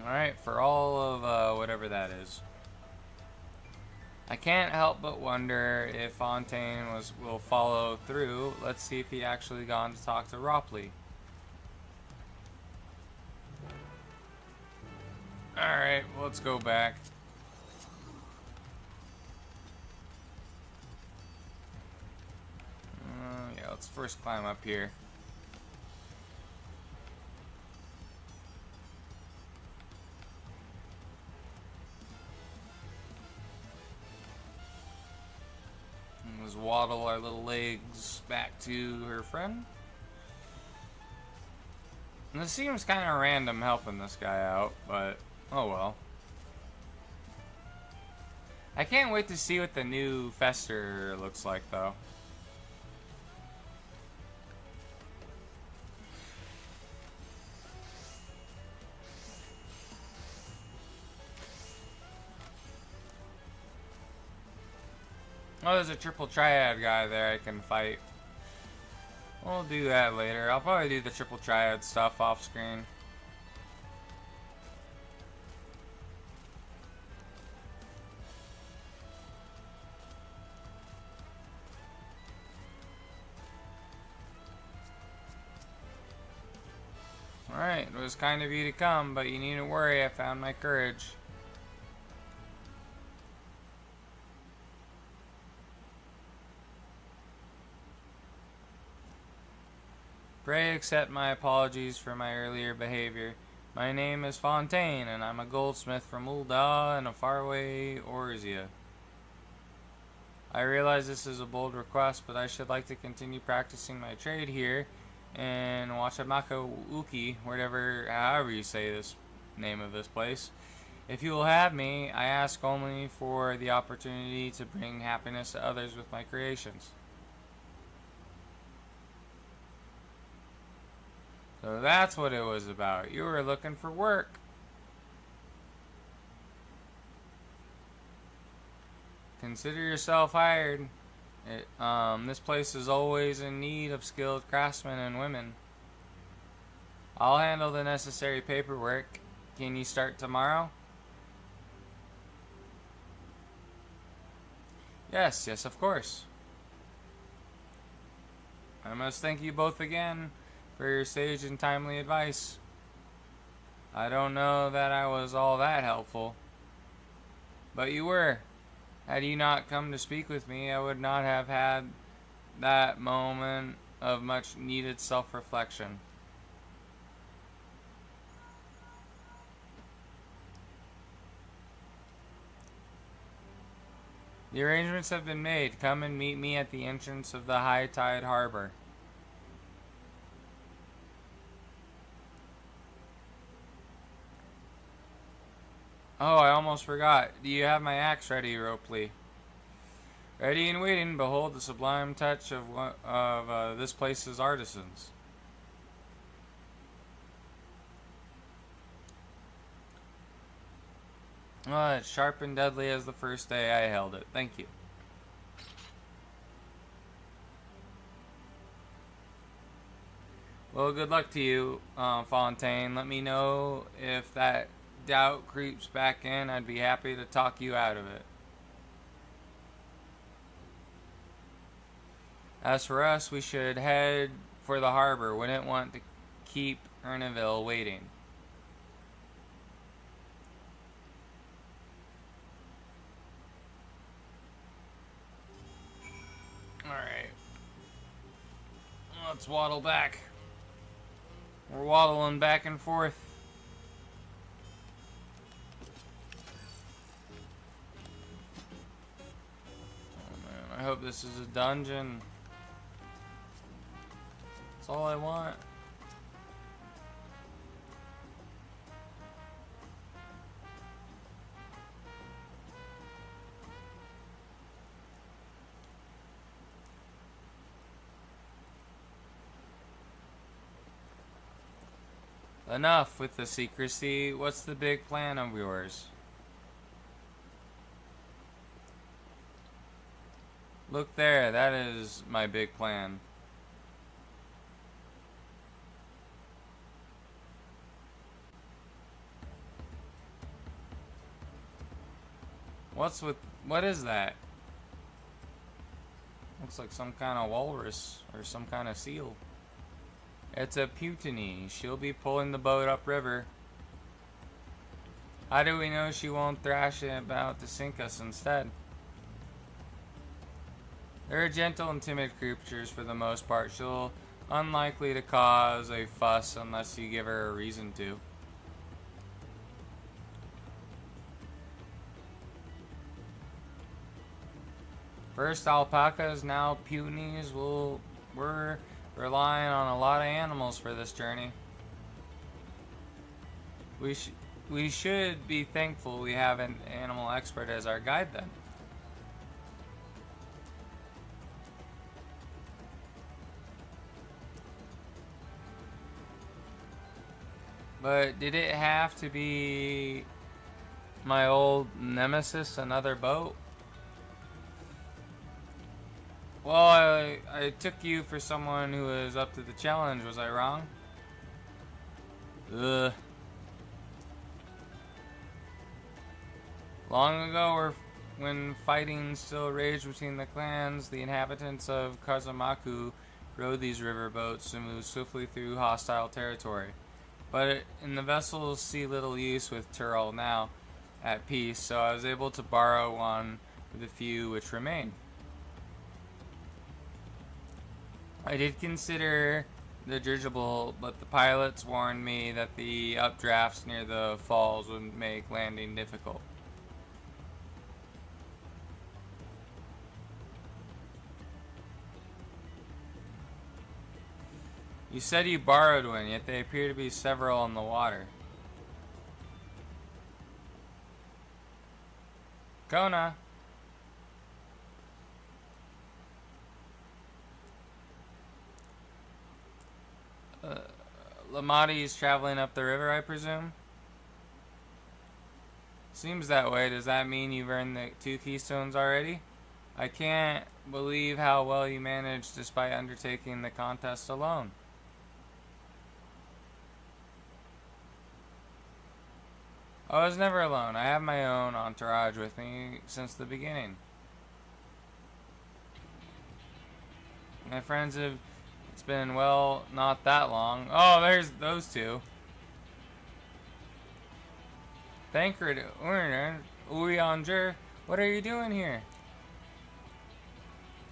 Alright, for all of whatever that is. I can't help but wonder if Fontaine will follow through. Let's see if he actually gone to talk to Ropley. Alright, let's go back. Yeah, let's first climb up here. Let's waddle our little legs back to her friend. And this seems kind of random helping this guy out, but oh well. I can't wait to see what the new Fester looks like, though. Oh, there's a triple triad guy there I can fight. We'll do that later. I'll probably do the triple triad stuff off screen. Alright, it was kind of you to come, but you needn't worry, I found my courage. Pray accept my apologies for my earlier behavior. My name is Fontaine, and I'm a goldsmith from Ul'dah in a faraway Orzia. I realize this is a bold request, but I should like to continue practicing my trade here in Wachamaka Uki, however you say this name of this place. If you will have me, I ask only for the opportunity to bring happiness to others with my creations. So that's what it was about. You were looking for work. Consider yourself hired. This place is always in need of skilled craftsmen and women. I'll handle the necessary paperwork. Can you start tomorrow? Yes, of course. I must thank you both again for your sage and timely advice. I don't know that I was all that helpful, but you were. Had you not come to speak with me, I would not have had that moment of much needed self-reflection. The arrangements have been made. Come and meet me at the entrance of the High Tide Harbor. Oh, I almost forgot. Do you have my axe ready, Ropley? Ready and waiting. Behold the sublime touch of this place's artisans. Oh, it's sharp and deadly as the first day I held it. Thank you. Well, good luck to you, Fontaine. Let me know if that doubt creeps back in. I'd be happy to talk you out of it. As for us, we should head for the harbor. Wouldn't want to keep Erneville waiting. Alright. Let's waddle back. We're waddling back and forth. I hope this is a dungeon. That's all I want. enough with the secrecy. What's the big plan of yours? Look there, that is my big plan. What is that? Looks like some kind of walrus or some kind of seal. It's a Putiny. She'll be pulling the boat upriver. How do we know she won't thrash it about to sink us instead? They're gentle and timid creatures for the most part. She'll unlikely to cause a fuss unless you give her a reason to. First alpacas, now Putinies. We're relying on a lot of animals for this journey. We should be thankful we have an animal expert as our guide then. But did it have to be my old nemesis, another boat? Well, I took you for someone who was up to the challenge. Was I wrong? Ugh. Long ago, when fighting still raged between the clans, the inhabitants of Kazamaku rode these river boats to move swiftly through hostile territory. But in the vessels see little use with Tyrrell now at peace, so I was able to borrow one with the few which remain. I did consider the dirigible, but the pilots warned me that the updrafts near the falls would make landing difficult. You said you borrowed one, yet they appear to be several in the water. Kona! Lamati's traveling up the river, I presume? Seems that way. Does that mean you've earned the 2 keystones already? I can't believe how well you managed despite undertaking the contest alone. I was never alone. I have my own entourage with me since the beginning. My friends have... It's been, well, not that long. Oh, there's those two. Thancred, Urner, Uyanger, what are you doing here?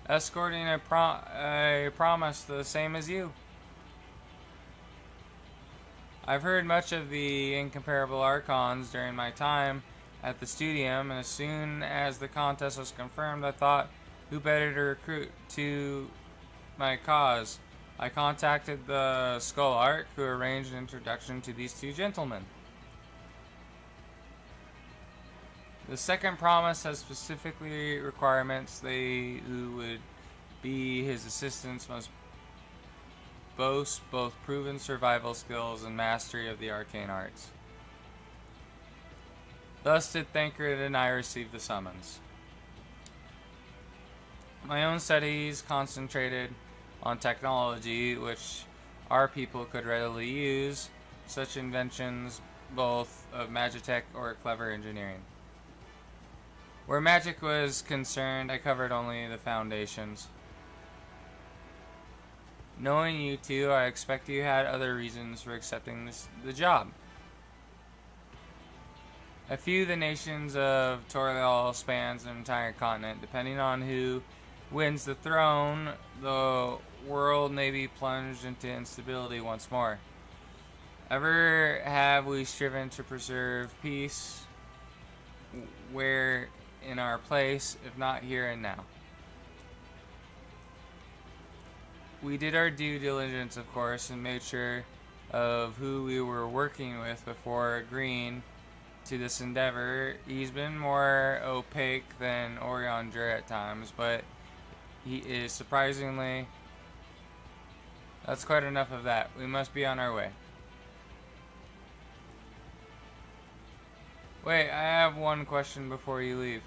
Escorting a promise the same as you. I've heard much of the incomparable Archons during my time at the Studium, and as soon as the contest was confirmed, I thought, who better to recruit to my cause? I contacted the Skull Arc, who arranged an introduction to these 2 gentlemen. The second promise has specifically requirements. They who would be his assistants must boast both proven survival skills and mastery of the arcane arts. Thus did Thancred and I receive the summons. My own studies concentrated on technology, which our people could readily use, such inventions both of magitech or clever engineering. Where magic was concerned, I covered only the foundations. Knowing you two, I expect you had other reasons for accepting the job. A few of the nations of Toriel spans an entire continent. Depending on who wins the throne, the world may be plunged into instability once more. Ever have we striven to preserve peace where in our place, if not here and now? We did our due diligence, of course, and made sure of who we were working with before agreeing to this endeavor. He's been more opaque than Oriander at times, but he is surprisingly... That's quite enough of that. We must be on our way. Wait, I have one question before you leave.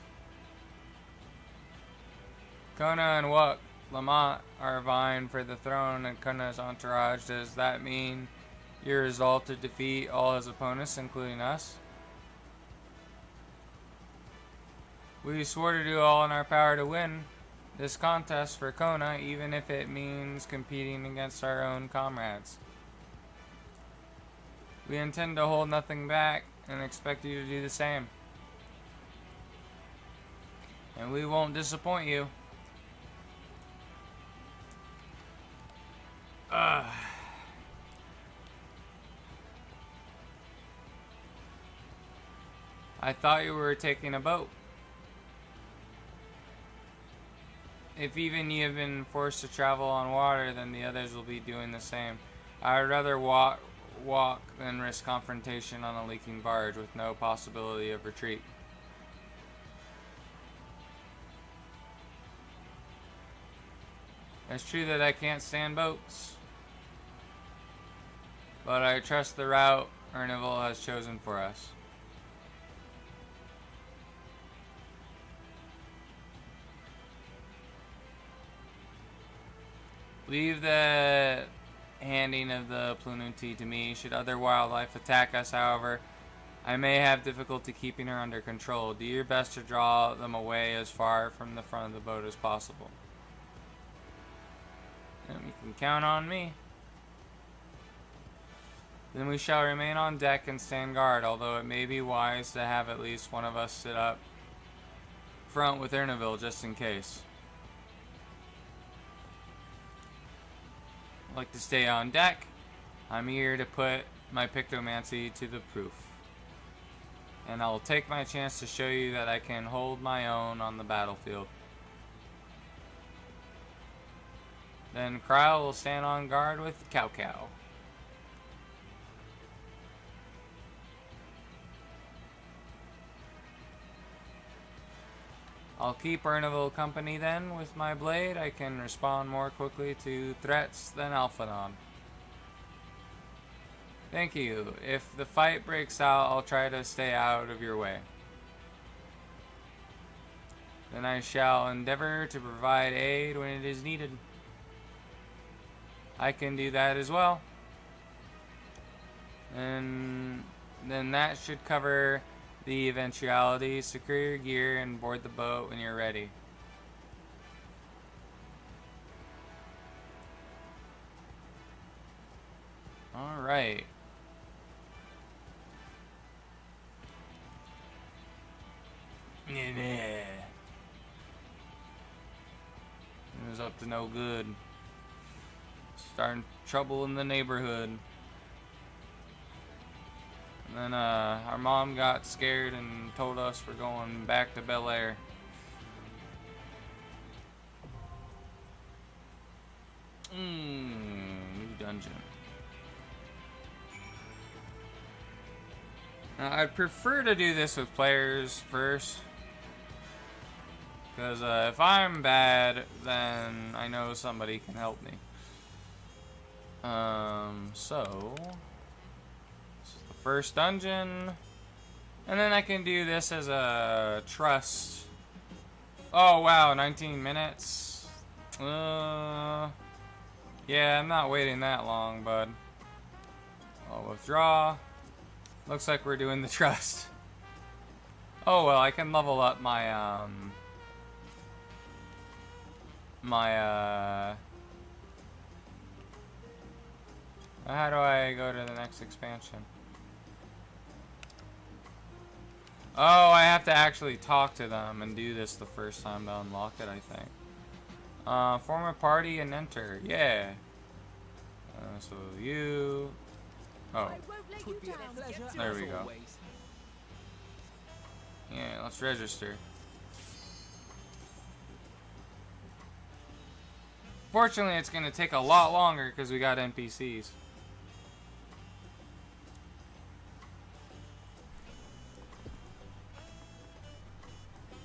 Kona and Wuk Lamont are vying for the throne and Kona's entourage. Does that mean you're resolved to defeat all his opponents, including us? We swore to do all in our power to win this contest for Kona, even if it means competing against our own comrades. We intend to hold nothing back and expect you to do the same. And we won't disappoint you. I thought you were taking a boat. If even you have been forced to travel on water, then the others will be doing the same. I would rather walk than risk confrontation on a leaking barge with no possibility of retreat. It's true that I can't stand boats, but I trust the route Ernival has chosen for us. Leave the handing of the Plununti to me. Should other wildlife attack us, however, I may have difficulty keeping her under control. Do your best to draw them away as far from the front of the boat as possible. And you can count on me. Then we shall remain on deck and stand guard, although it may be wise to have at least one of us sit up front with Erneville just in case. I'd like to stay on deck. I'm here to put my pictomancy to the proof. And I'll take my chance to show you that I can hold my own on the battlefield. Then Kryle will stand on guard with Cow Cow. I'll keep Erneville company then. With my blade, I can respond more quickly to threats than Alphanon. Thank you. If the fight breaks out, I'll try to stay out of your way. Then I shall endeavor to provide aid when it is needed. I can do that as well. And then that should cover the eventuality. Secure your gear and board the boat when you're ready. Alright. It was up to no good. Starting trouble in the neighborhood. And then our mom got scared and told us we're going back to Bel Air. New dungeon. Now, I'd prefer to do this with players first. Because if I'm bad, then I know somebody can help me. So this is the first dungeon, and then I can do this as a trust. Oh wow, 19 minutes. Yeah, I'm not waiting that long, bud. I'll withdraw. Looks like we're doing the trust. Oh well, I can level up my how do I go to the next expansion? Oh, I have to actually talk to them and do this the first time to unlock it, I think. Form a party and enter. Yeah. So you... Oh. There we go. Yeah, let's register. Fortunately, it's going to take a lot longer because we got NPCs.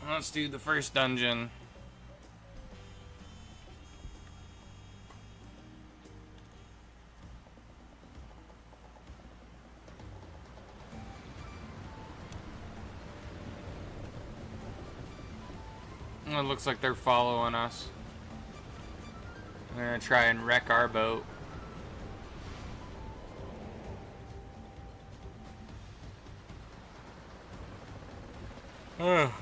Let's do the first dungeon. It looks like they're following us. They're gonna try and wreck our boat. Ugh.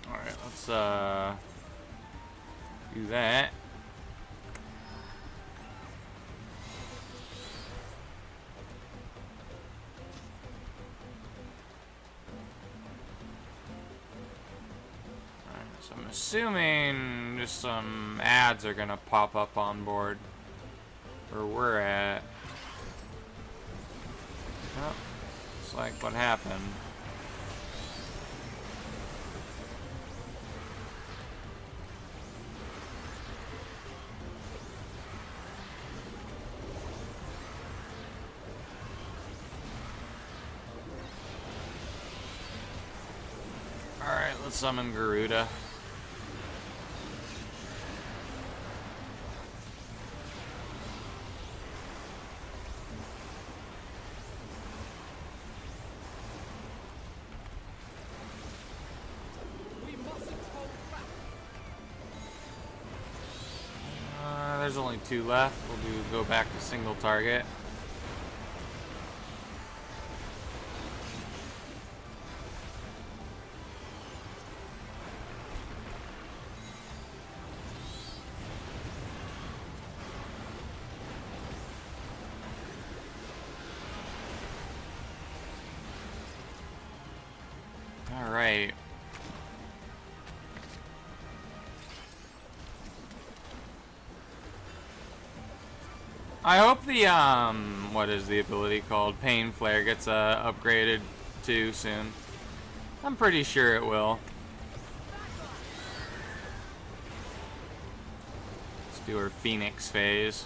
Alright, let's do that. So I'm assuming just some ads are gonna pop up on board where we're at. Oh, it's like what happened. Alright, let's summon Garuda. There's only 2 left. We'll go back to single target. All right. I hope the what is the ability called? Pain Flare gets upgraded too soon. I'm pretty sure it will. Let's do our Phoenix phase.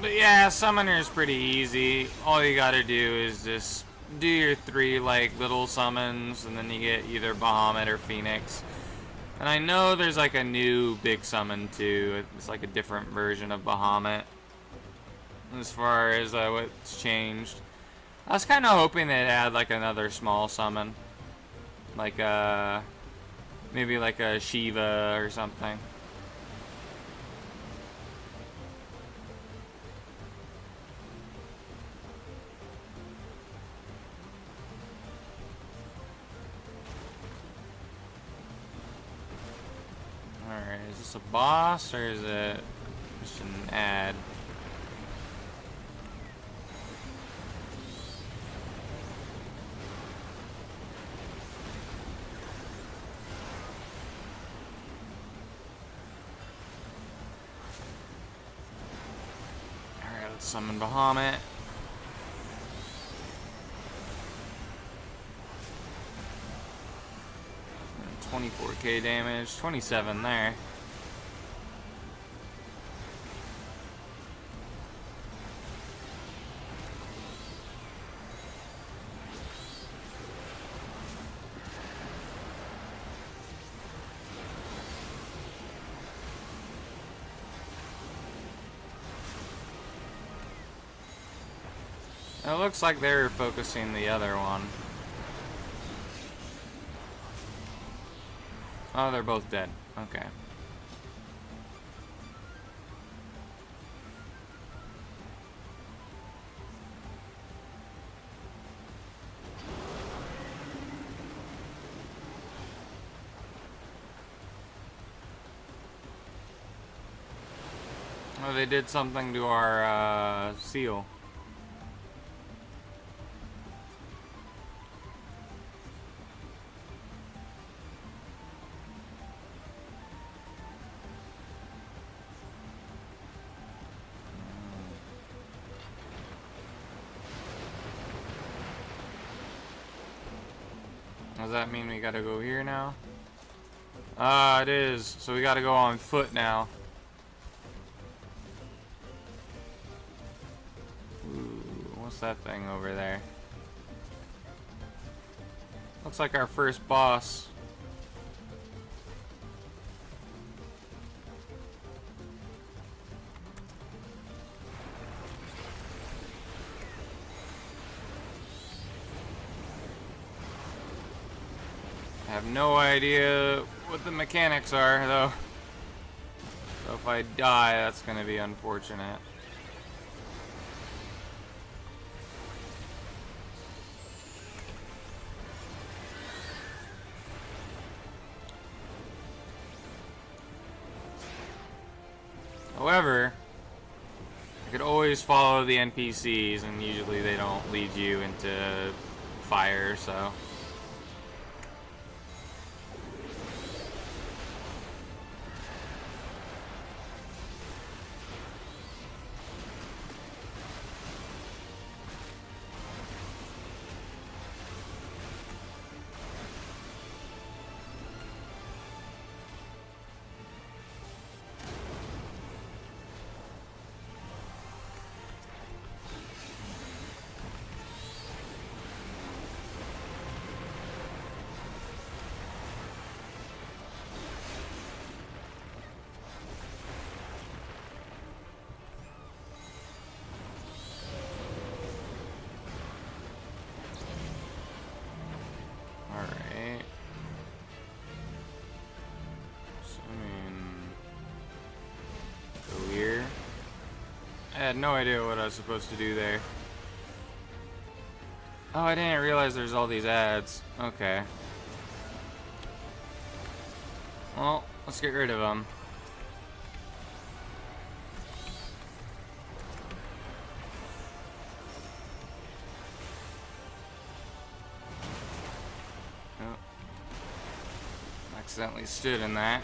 But yeah, Summoner is pretty easy. All you gotta do is just do your 3 like little summons, and then you get either Bahamut or Phoenix. And I know there's like a new big summon too. It's like a different version of Bahamut as far as what's changed. I was kind of hoping they'd add like another small summon, like maybe like a Shiva or something. Alright, is this a boss or is it just an ad? Alright, let's summon Bahamut. 24k damage, 27 there. It looks like they're focusing the other one. Oh, they're both dead. Okay. Oh, they did something to our seal. Does that mean we gotta go here now? Ah, it is. So we gotta go on foot now. Ooh, what's that thing over there? Looks like our first boss. I have no idea what the mechanics are, though. So if I die, that's gonna be unfortunate. However, I could always follow the NPCs, and usually they don't lead you into fire, so... Alright. So, I mean... Go here. I had no idea what I was supposed to do there. Oh, I didn't realize there's all these ads. Okay. Well, let's get rid of them. Oh. Accidentally stood in that.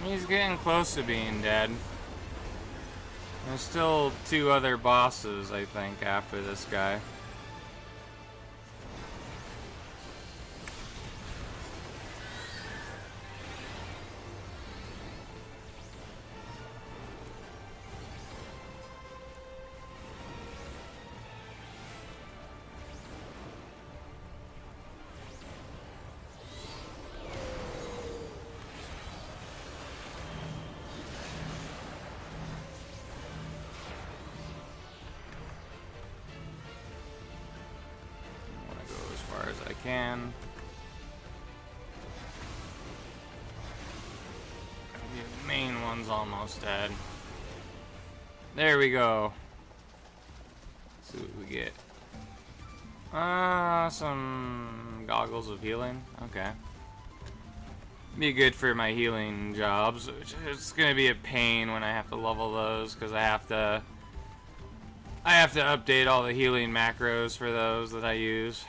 He's getting close to being dead. There's still 2 other bosses, I think, after this guy. I can. The main one's almost dead. There we go. Let's see what we get. Some goggles of healing. Okay. Be good for my healing jobs, which is gonna be a pain when I have to level those, because I have to update all the healing macros for those that I use.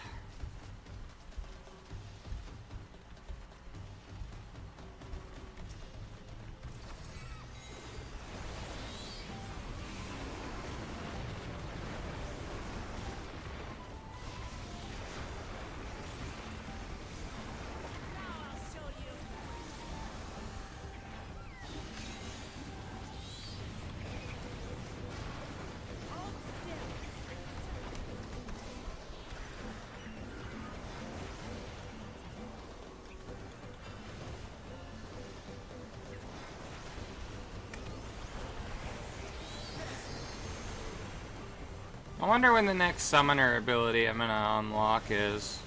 I wonder when the next summoner ability I'm gonna unlock is.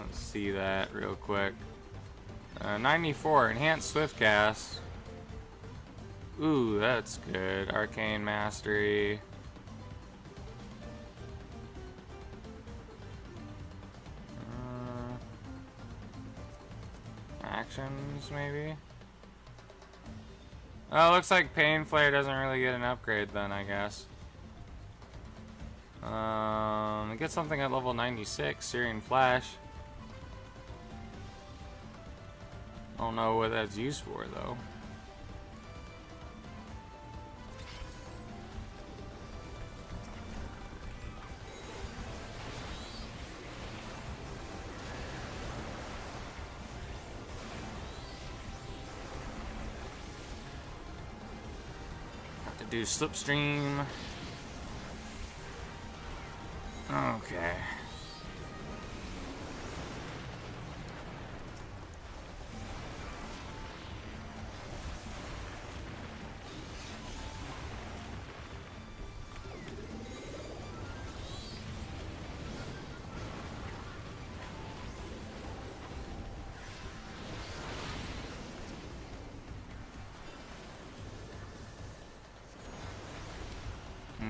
Let's see that real quick. 94, enhanced swift cast. Ooh, that's good. Arcane mastery. Actions, maybe? Oh, looks like Pain Flare doesn't really get an upgrade then, I guess. Get something at level 96, Syrian Flash. I don't know what that's used for, though. Have to do Slipstream. Okay.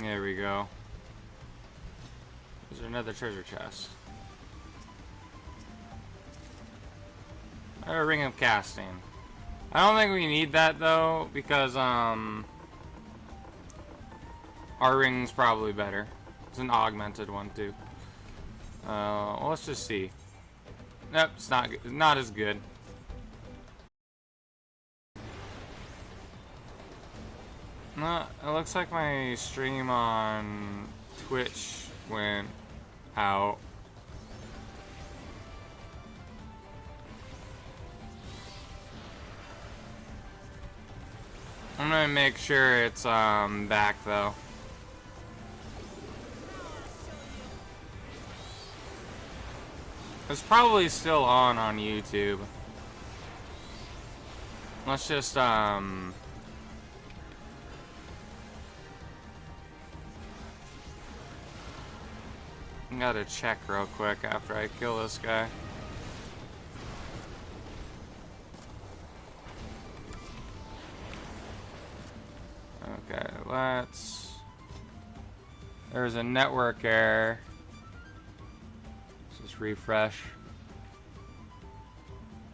There we go. Is there another treasure chest? A ring of casting. I don't think we need that though, because our ring's probably better. It's an augmented one too. Well, let's just see. Nope, it's not as good. No, it looks like my stream on Twitch went out. I'm gonna make sure it's back though. It's probably still on YouTube. Let's just gotta check real quick after I kill this guy. Okay, let's... There's a network error. Let's just refresh.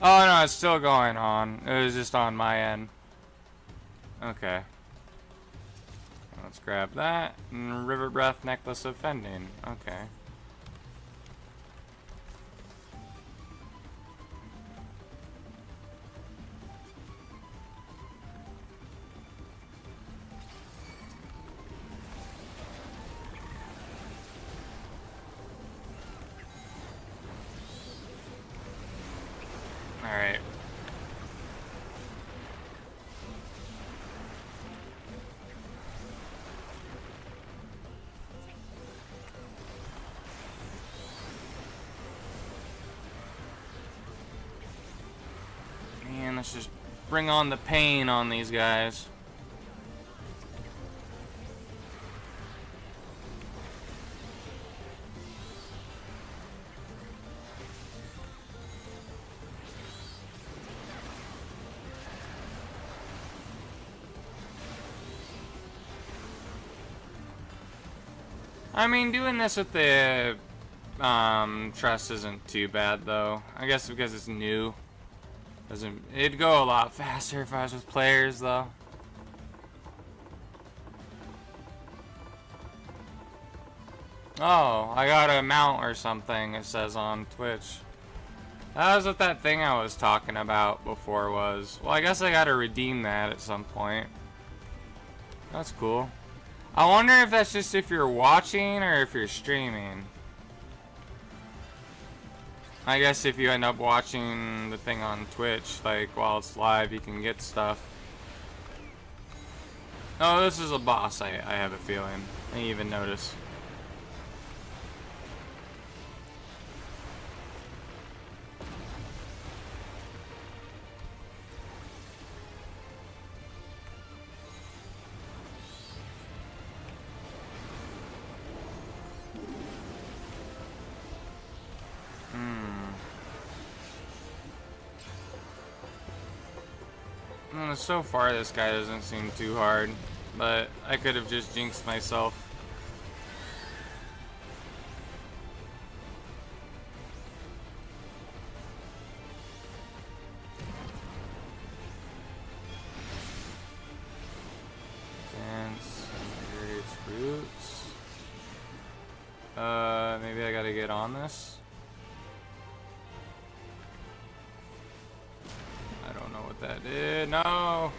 Oh no, it's still going on. It was just on my end. Okay. Let's grab that. And River Breath Necklace of Fending. Okay. Alright. Man, let's just bring on the pain on these guys. I mean, doing this with the trust isn't too bad though. I guess because it's new. It'd go a lot faster if I was with players though. Oh, I got a mount or something, it says on Twitch. That was what that thing I was talking about before was. Well, I guess I gotta redeem that at some point. That's cool. I wonder if that's just if you're watching or if you're streaming. I guess if you end up watching the thing on Twitch, like while it's live, you can get stuff. Oh, this is a boss, I have a feeling. I didn't even notice. So far this guy doesn't seem too hard, but I could have just jinxed myself. Dance, various roots. Maybe I gotta get on this. I don't know what that did. No!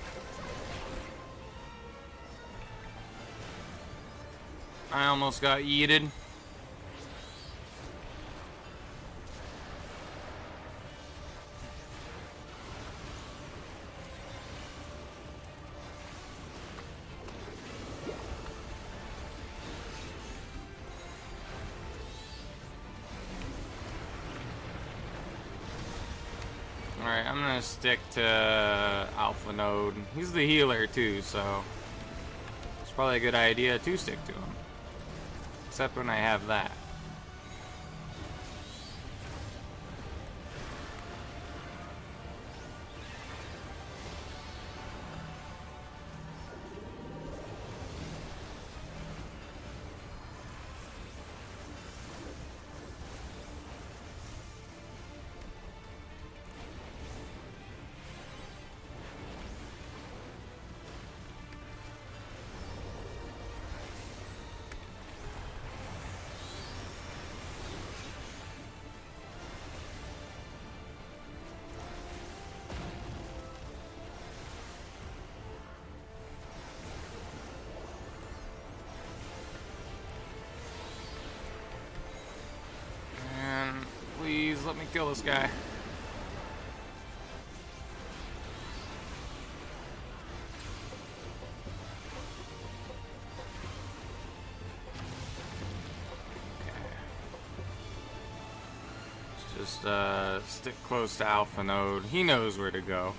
I almost got yeeted. Alright, I'm gonna stick to Alpha Node. He's the healer too, so it's probably a good idea to stick to him. Except when I have that. Please let me kill this guy. Okay. Just stick close to Alpha Node. He knows where to go.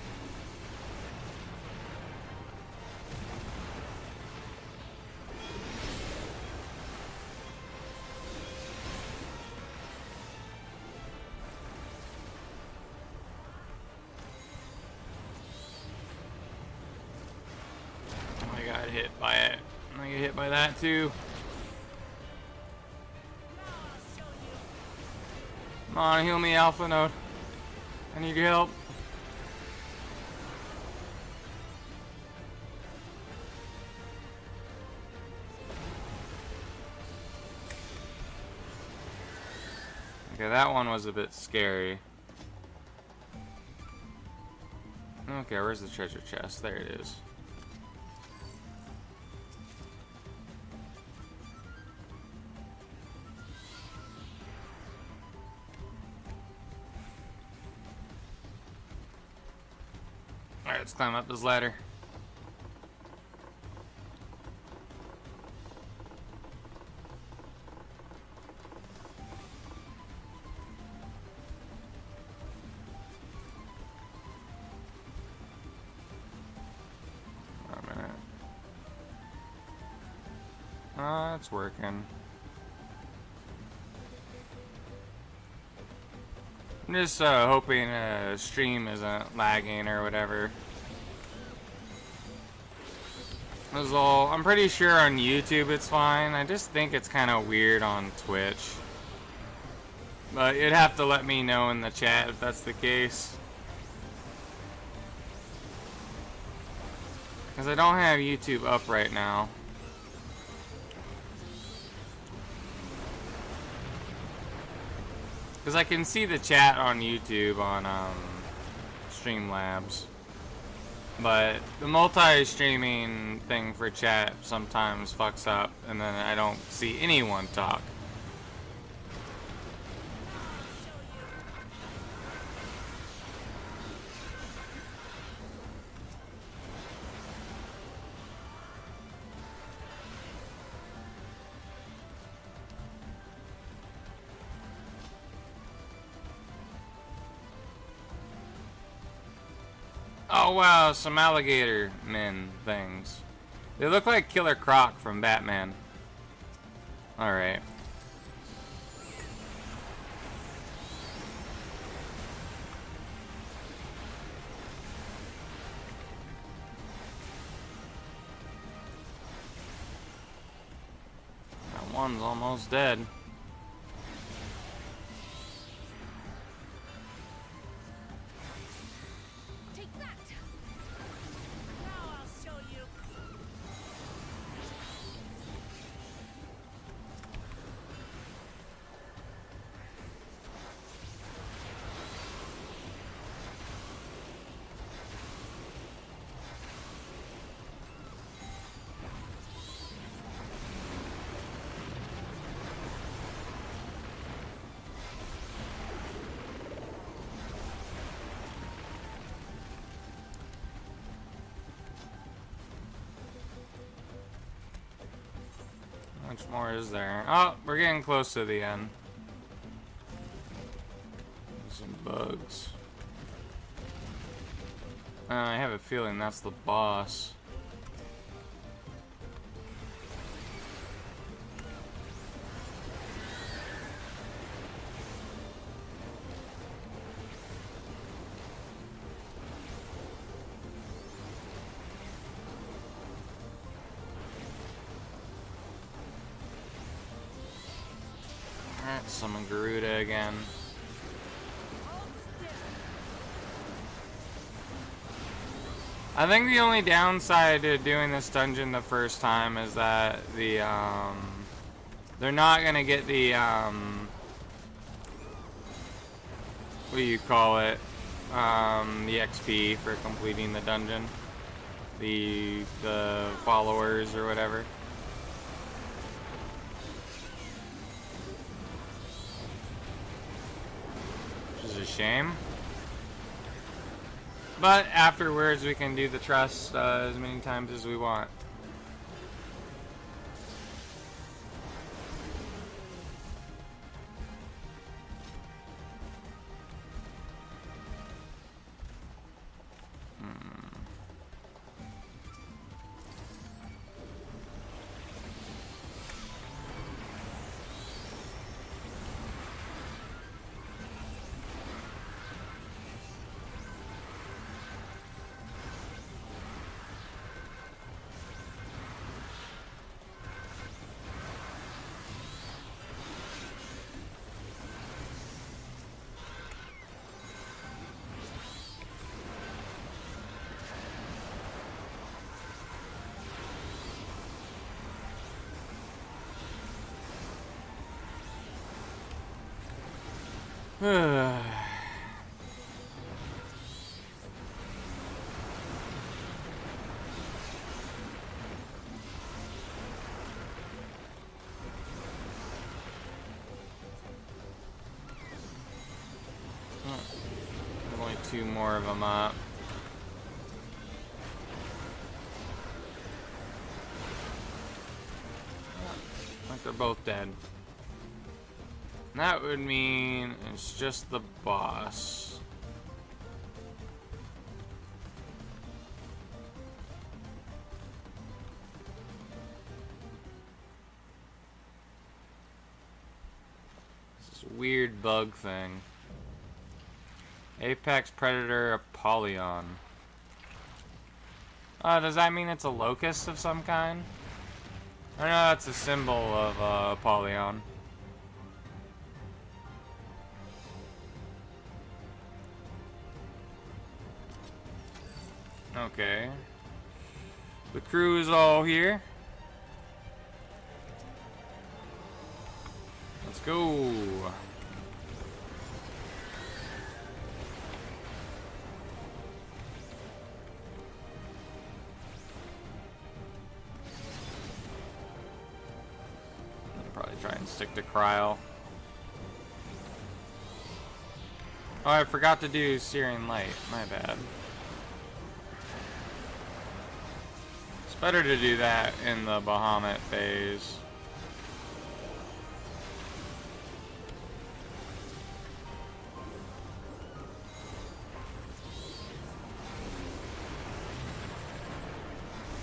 Hit by it. I get hit by that too. Come on, heal me, Alpha Node. I need your help. Okay, that one was a bit scary. Okay, where's the treasure chest? There it is. Alright, let's climb up this ladder. Wait a minute. It's working. I'm just hoping stream isn't lagging or whatever. That's all. I'm pretty sure on YouTube it's fine. I just think it's kind of weird on Twitch. But you'd have to let me know in the chat if that's the case. Because I don't have YouTube up right now. Because I can see the chat on YouTube on Streamlabs. But the multi-streaming thing for chat sometimes fucks up and then I don't see anyone talk. Oh wow, some alligator men things. They look like Killer Croc from Batman. Alright. One's almost dead. Take that! Now I'll show you. How much more is there? Oh, we're getting close to the end. Some bugs. I have a feeling that's the boss. Alright, summon Garuda again. I think the only downside to doing this dungeon the first time is that the they're not gonna get the what do you call it? The XP for completing the dungeon. The followers or whatever. Which is a shame. But afterwards we can do the trust as many times as we want. Only two more of them up. Like they're both dead. And that would mean it's just the boss. This weird bug thing. Apex Predator Apollyon. Does that mean it's a locust of some kind? I know that's a symbol of Apollyon. Okay. The crew is all here. Let's go. Probably try and stick to Cryo. Oh, I forgot to do Searing Light. My bad. It's better to do that in the Bahamut phase.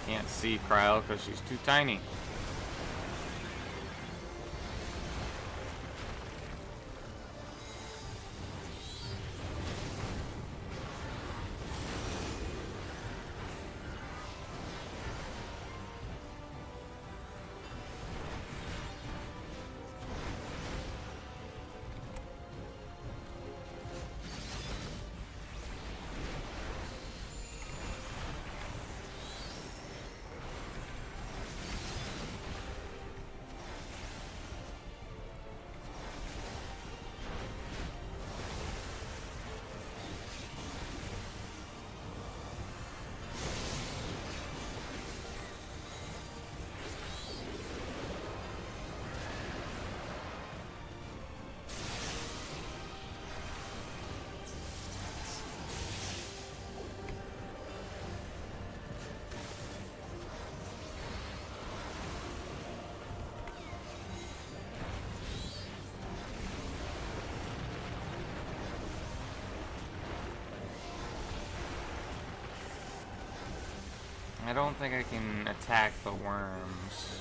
Can't see Cryo because she's too tiny. I don't think I can attack the worms.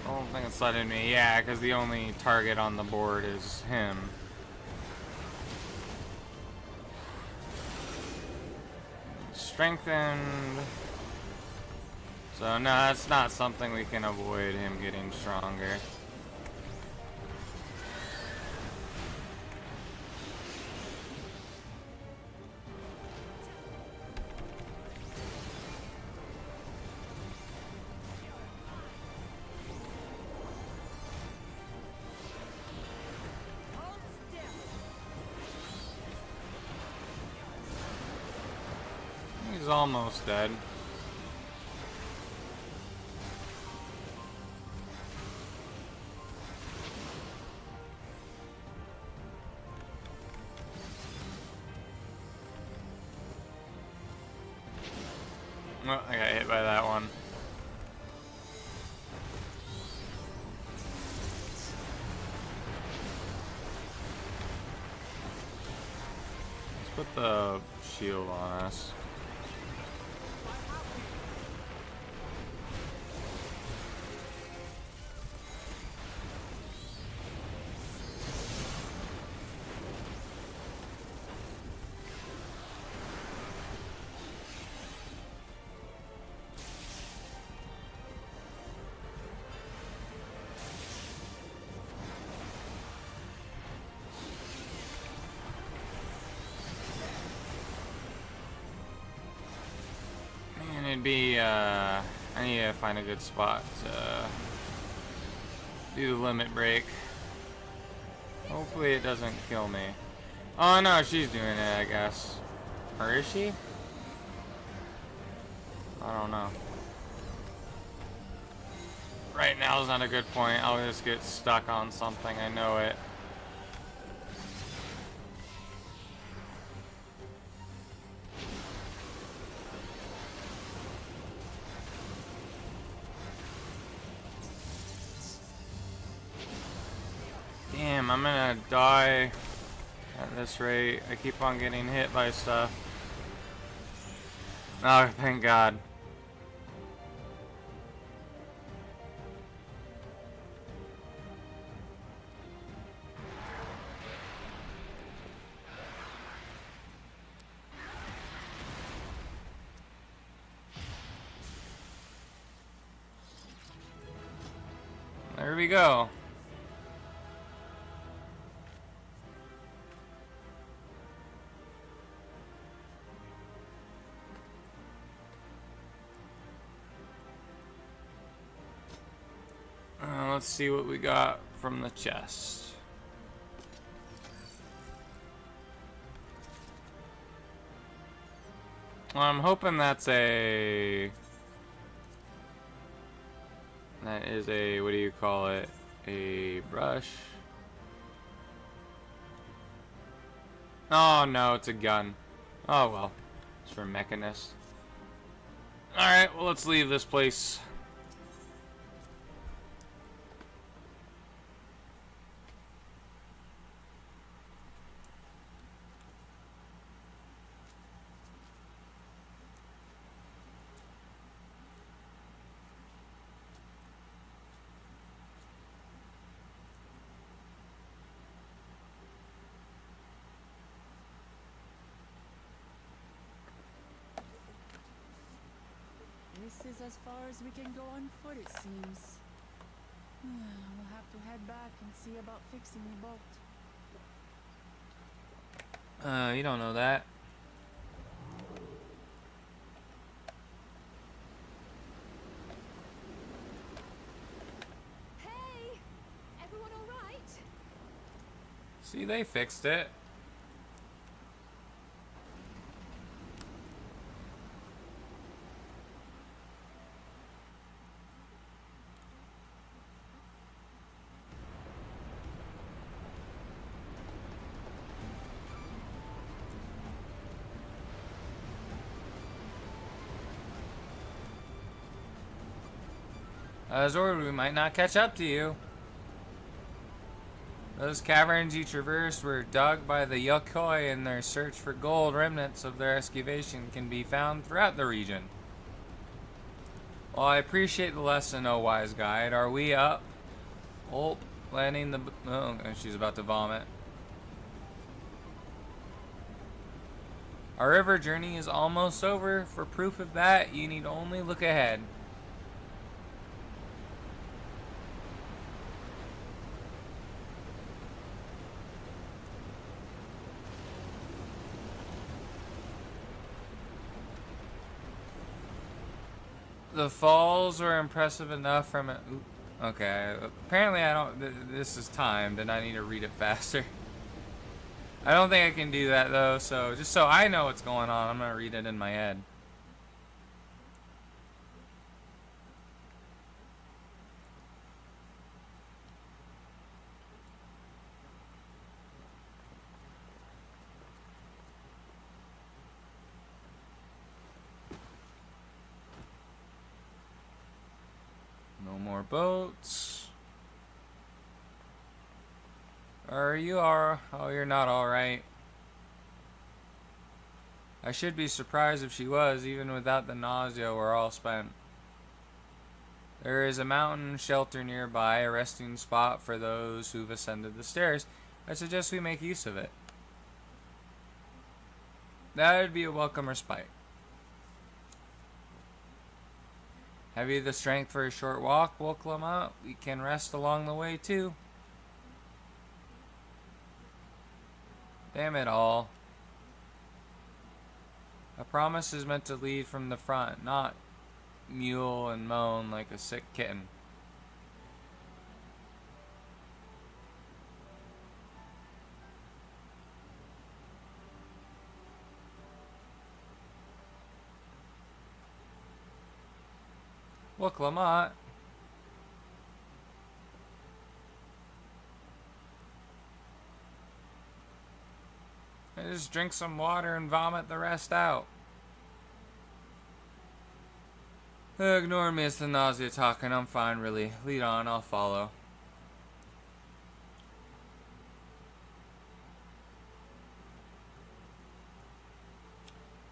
I don't think it's letting me. Yeah, because the only target on the board is him. Strengthened. So no, that's not something we can avoid, him getting stronger. He's almost dead. Oh, I got hit by that one. Let's put the shield on us. It'd be, I need to find a good spot to do the limit break. Hopefully it doesn't kill me. Oh no, she's doing it, I guess. Or is she? I don't know. Right now is not a good point. I'll just get stuck on something, I know it. Damn, I'm gonna die at this rate. I keep on getting hit by stuff. Oh, thank God. There we go. Let's see what we got from the chest. Well, I'm hoping that's a... That is a, what do you call it? A brush. Oh no, it's a gun. Oh well. It's for mechanist. Alright, well let's leave this place. This is as far as we can go on foot, it seems. We'll have to head back and see about fixing the boat. You don't know that. Hey! Everyone all right? See, they fixed it. Zord, we might not catch up to you. Those caverns you traversed were dug by the Yokoi in their search for gold. Remnants of their excavation can be found throughout the region. Well, I appreciate the lesson, oh wise guide. Are we up? Oh, landing the... Oh, she's about to vomit. Our river journey is almost over. For proof of that, you need only look ahead. The falls were impressive enough from it. Okay, apparently I don't. This is timed, and I need to read it faster. I don't think I can do that though. So just so I know what's going on, I'm gonna read it in my head. No more boats. Are you all? Oh, you're not all right. I should be surprised if she was. Even without the nausea, we're all spent. There is a mountain shelter nearby, a resting spot for those who've ascended the stairs. I suggest we make use of it. That would be a welcome respite. Have you the strength for a short walk, Woklama? We can rest along the way too. Damn it all. A promise is meant to lead from the front, not mewl and moan like a sick kitten. Woklama. I just drink some water and vomit the rest out. Ignore me, it's the nausea talking. I'm fine, really. Lead on, I'll follow.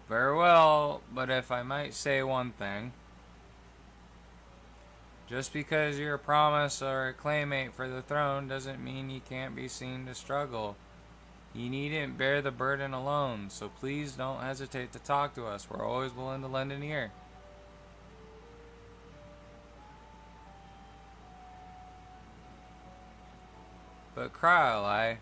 Very well, but if I might say one thing. Just because you're a promise or a claymate for the throne doesn't mean you can't be seen to struggle. You needn't bear the burden alone, so please don't hesitate to talk to us. We're always willing to lend an ear. But Kryl,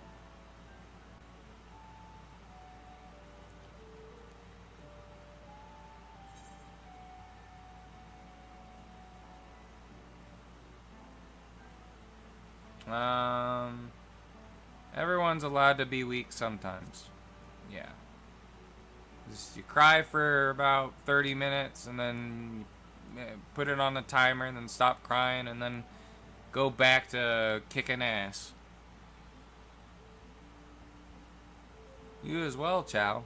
everyone's allowed to be weak sometimes. Yeah. Just you cry for about 30 minutes and then put it on a timer and then stop crying and then go back to kicking ass. You as well, Chow.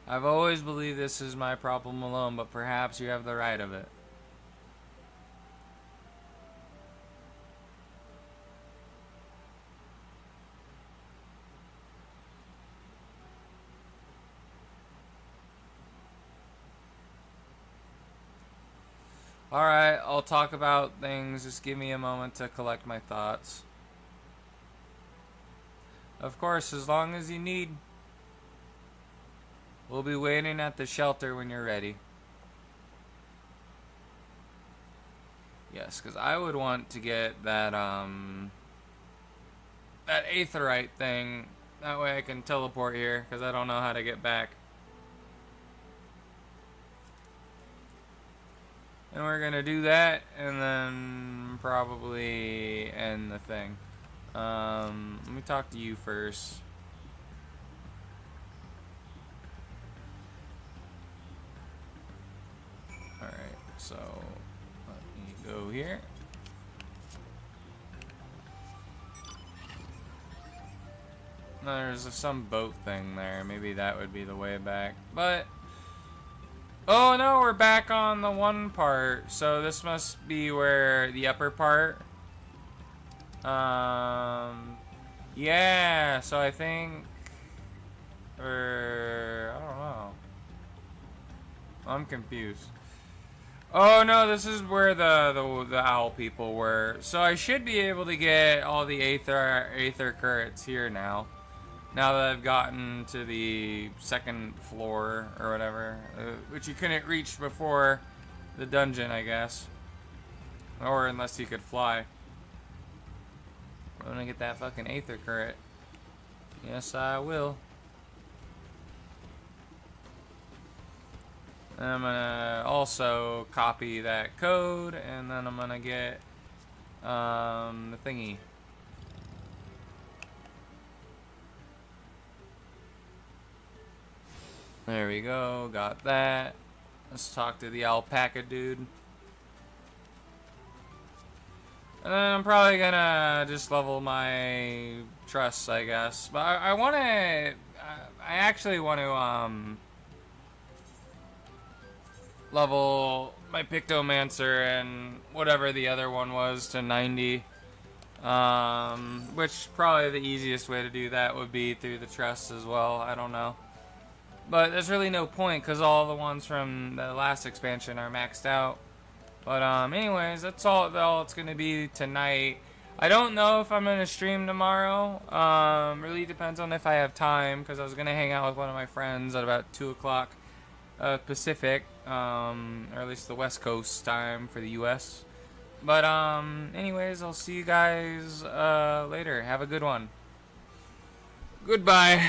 I've always believed this is my problem alone, but perhaps you have the right of it. Alright, I'll talk about things. Just give me a moment to collect my thoughts. Of course, as long as you need. We'll be waiting at the shelter when you're ready. Yes, because I would want to get that, that aetherite thing. That way I can teleport here, because I don't know how to get back. And we're gonna do that, and then probably end the thing. Let me talk to you first. Alright, so let me go here. There's some boat thing there. Maybe that would be the way back. But Oh no, we're back on the one part. So this must be where the upper part. Yeah, so I think, or I don't know. I'm confused. Oh no, this is where the owl people were. So I should be able to get all the aether currents here now. Now that I've gotten to the second floor or whatever, which you couldn't reach before the dungeon, I guess. Or unless you could fly. I'm gonna get that fucking aether current. Yes, I will. And I'm gonna also copy that code, and then I'm gonna get the thingy. There we go, got that. Let's talk to the alpaca dude. And then I'm probably gonna just level my trusts, I guess. But I wanna, I actually want to, level my Pictomancer and whatever the other one was to 90. Which probably the easiest way to do that would be through the trusts as well. I don't know. But there's really no point because all the ones from the last expansion are maxed out. But anyways, that's all it's gonna be tonight. I don't know if I'm gonna stream tomorrow. Really depends on if I have time because I was gonna hang out with one of my friends at about 2 o'clock Pacific, or at least the West Coast time for the US. But anyways, I'll see you guys later. Have a good one. Goodbye.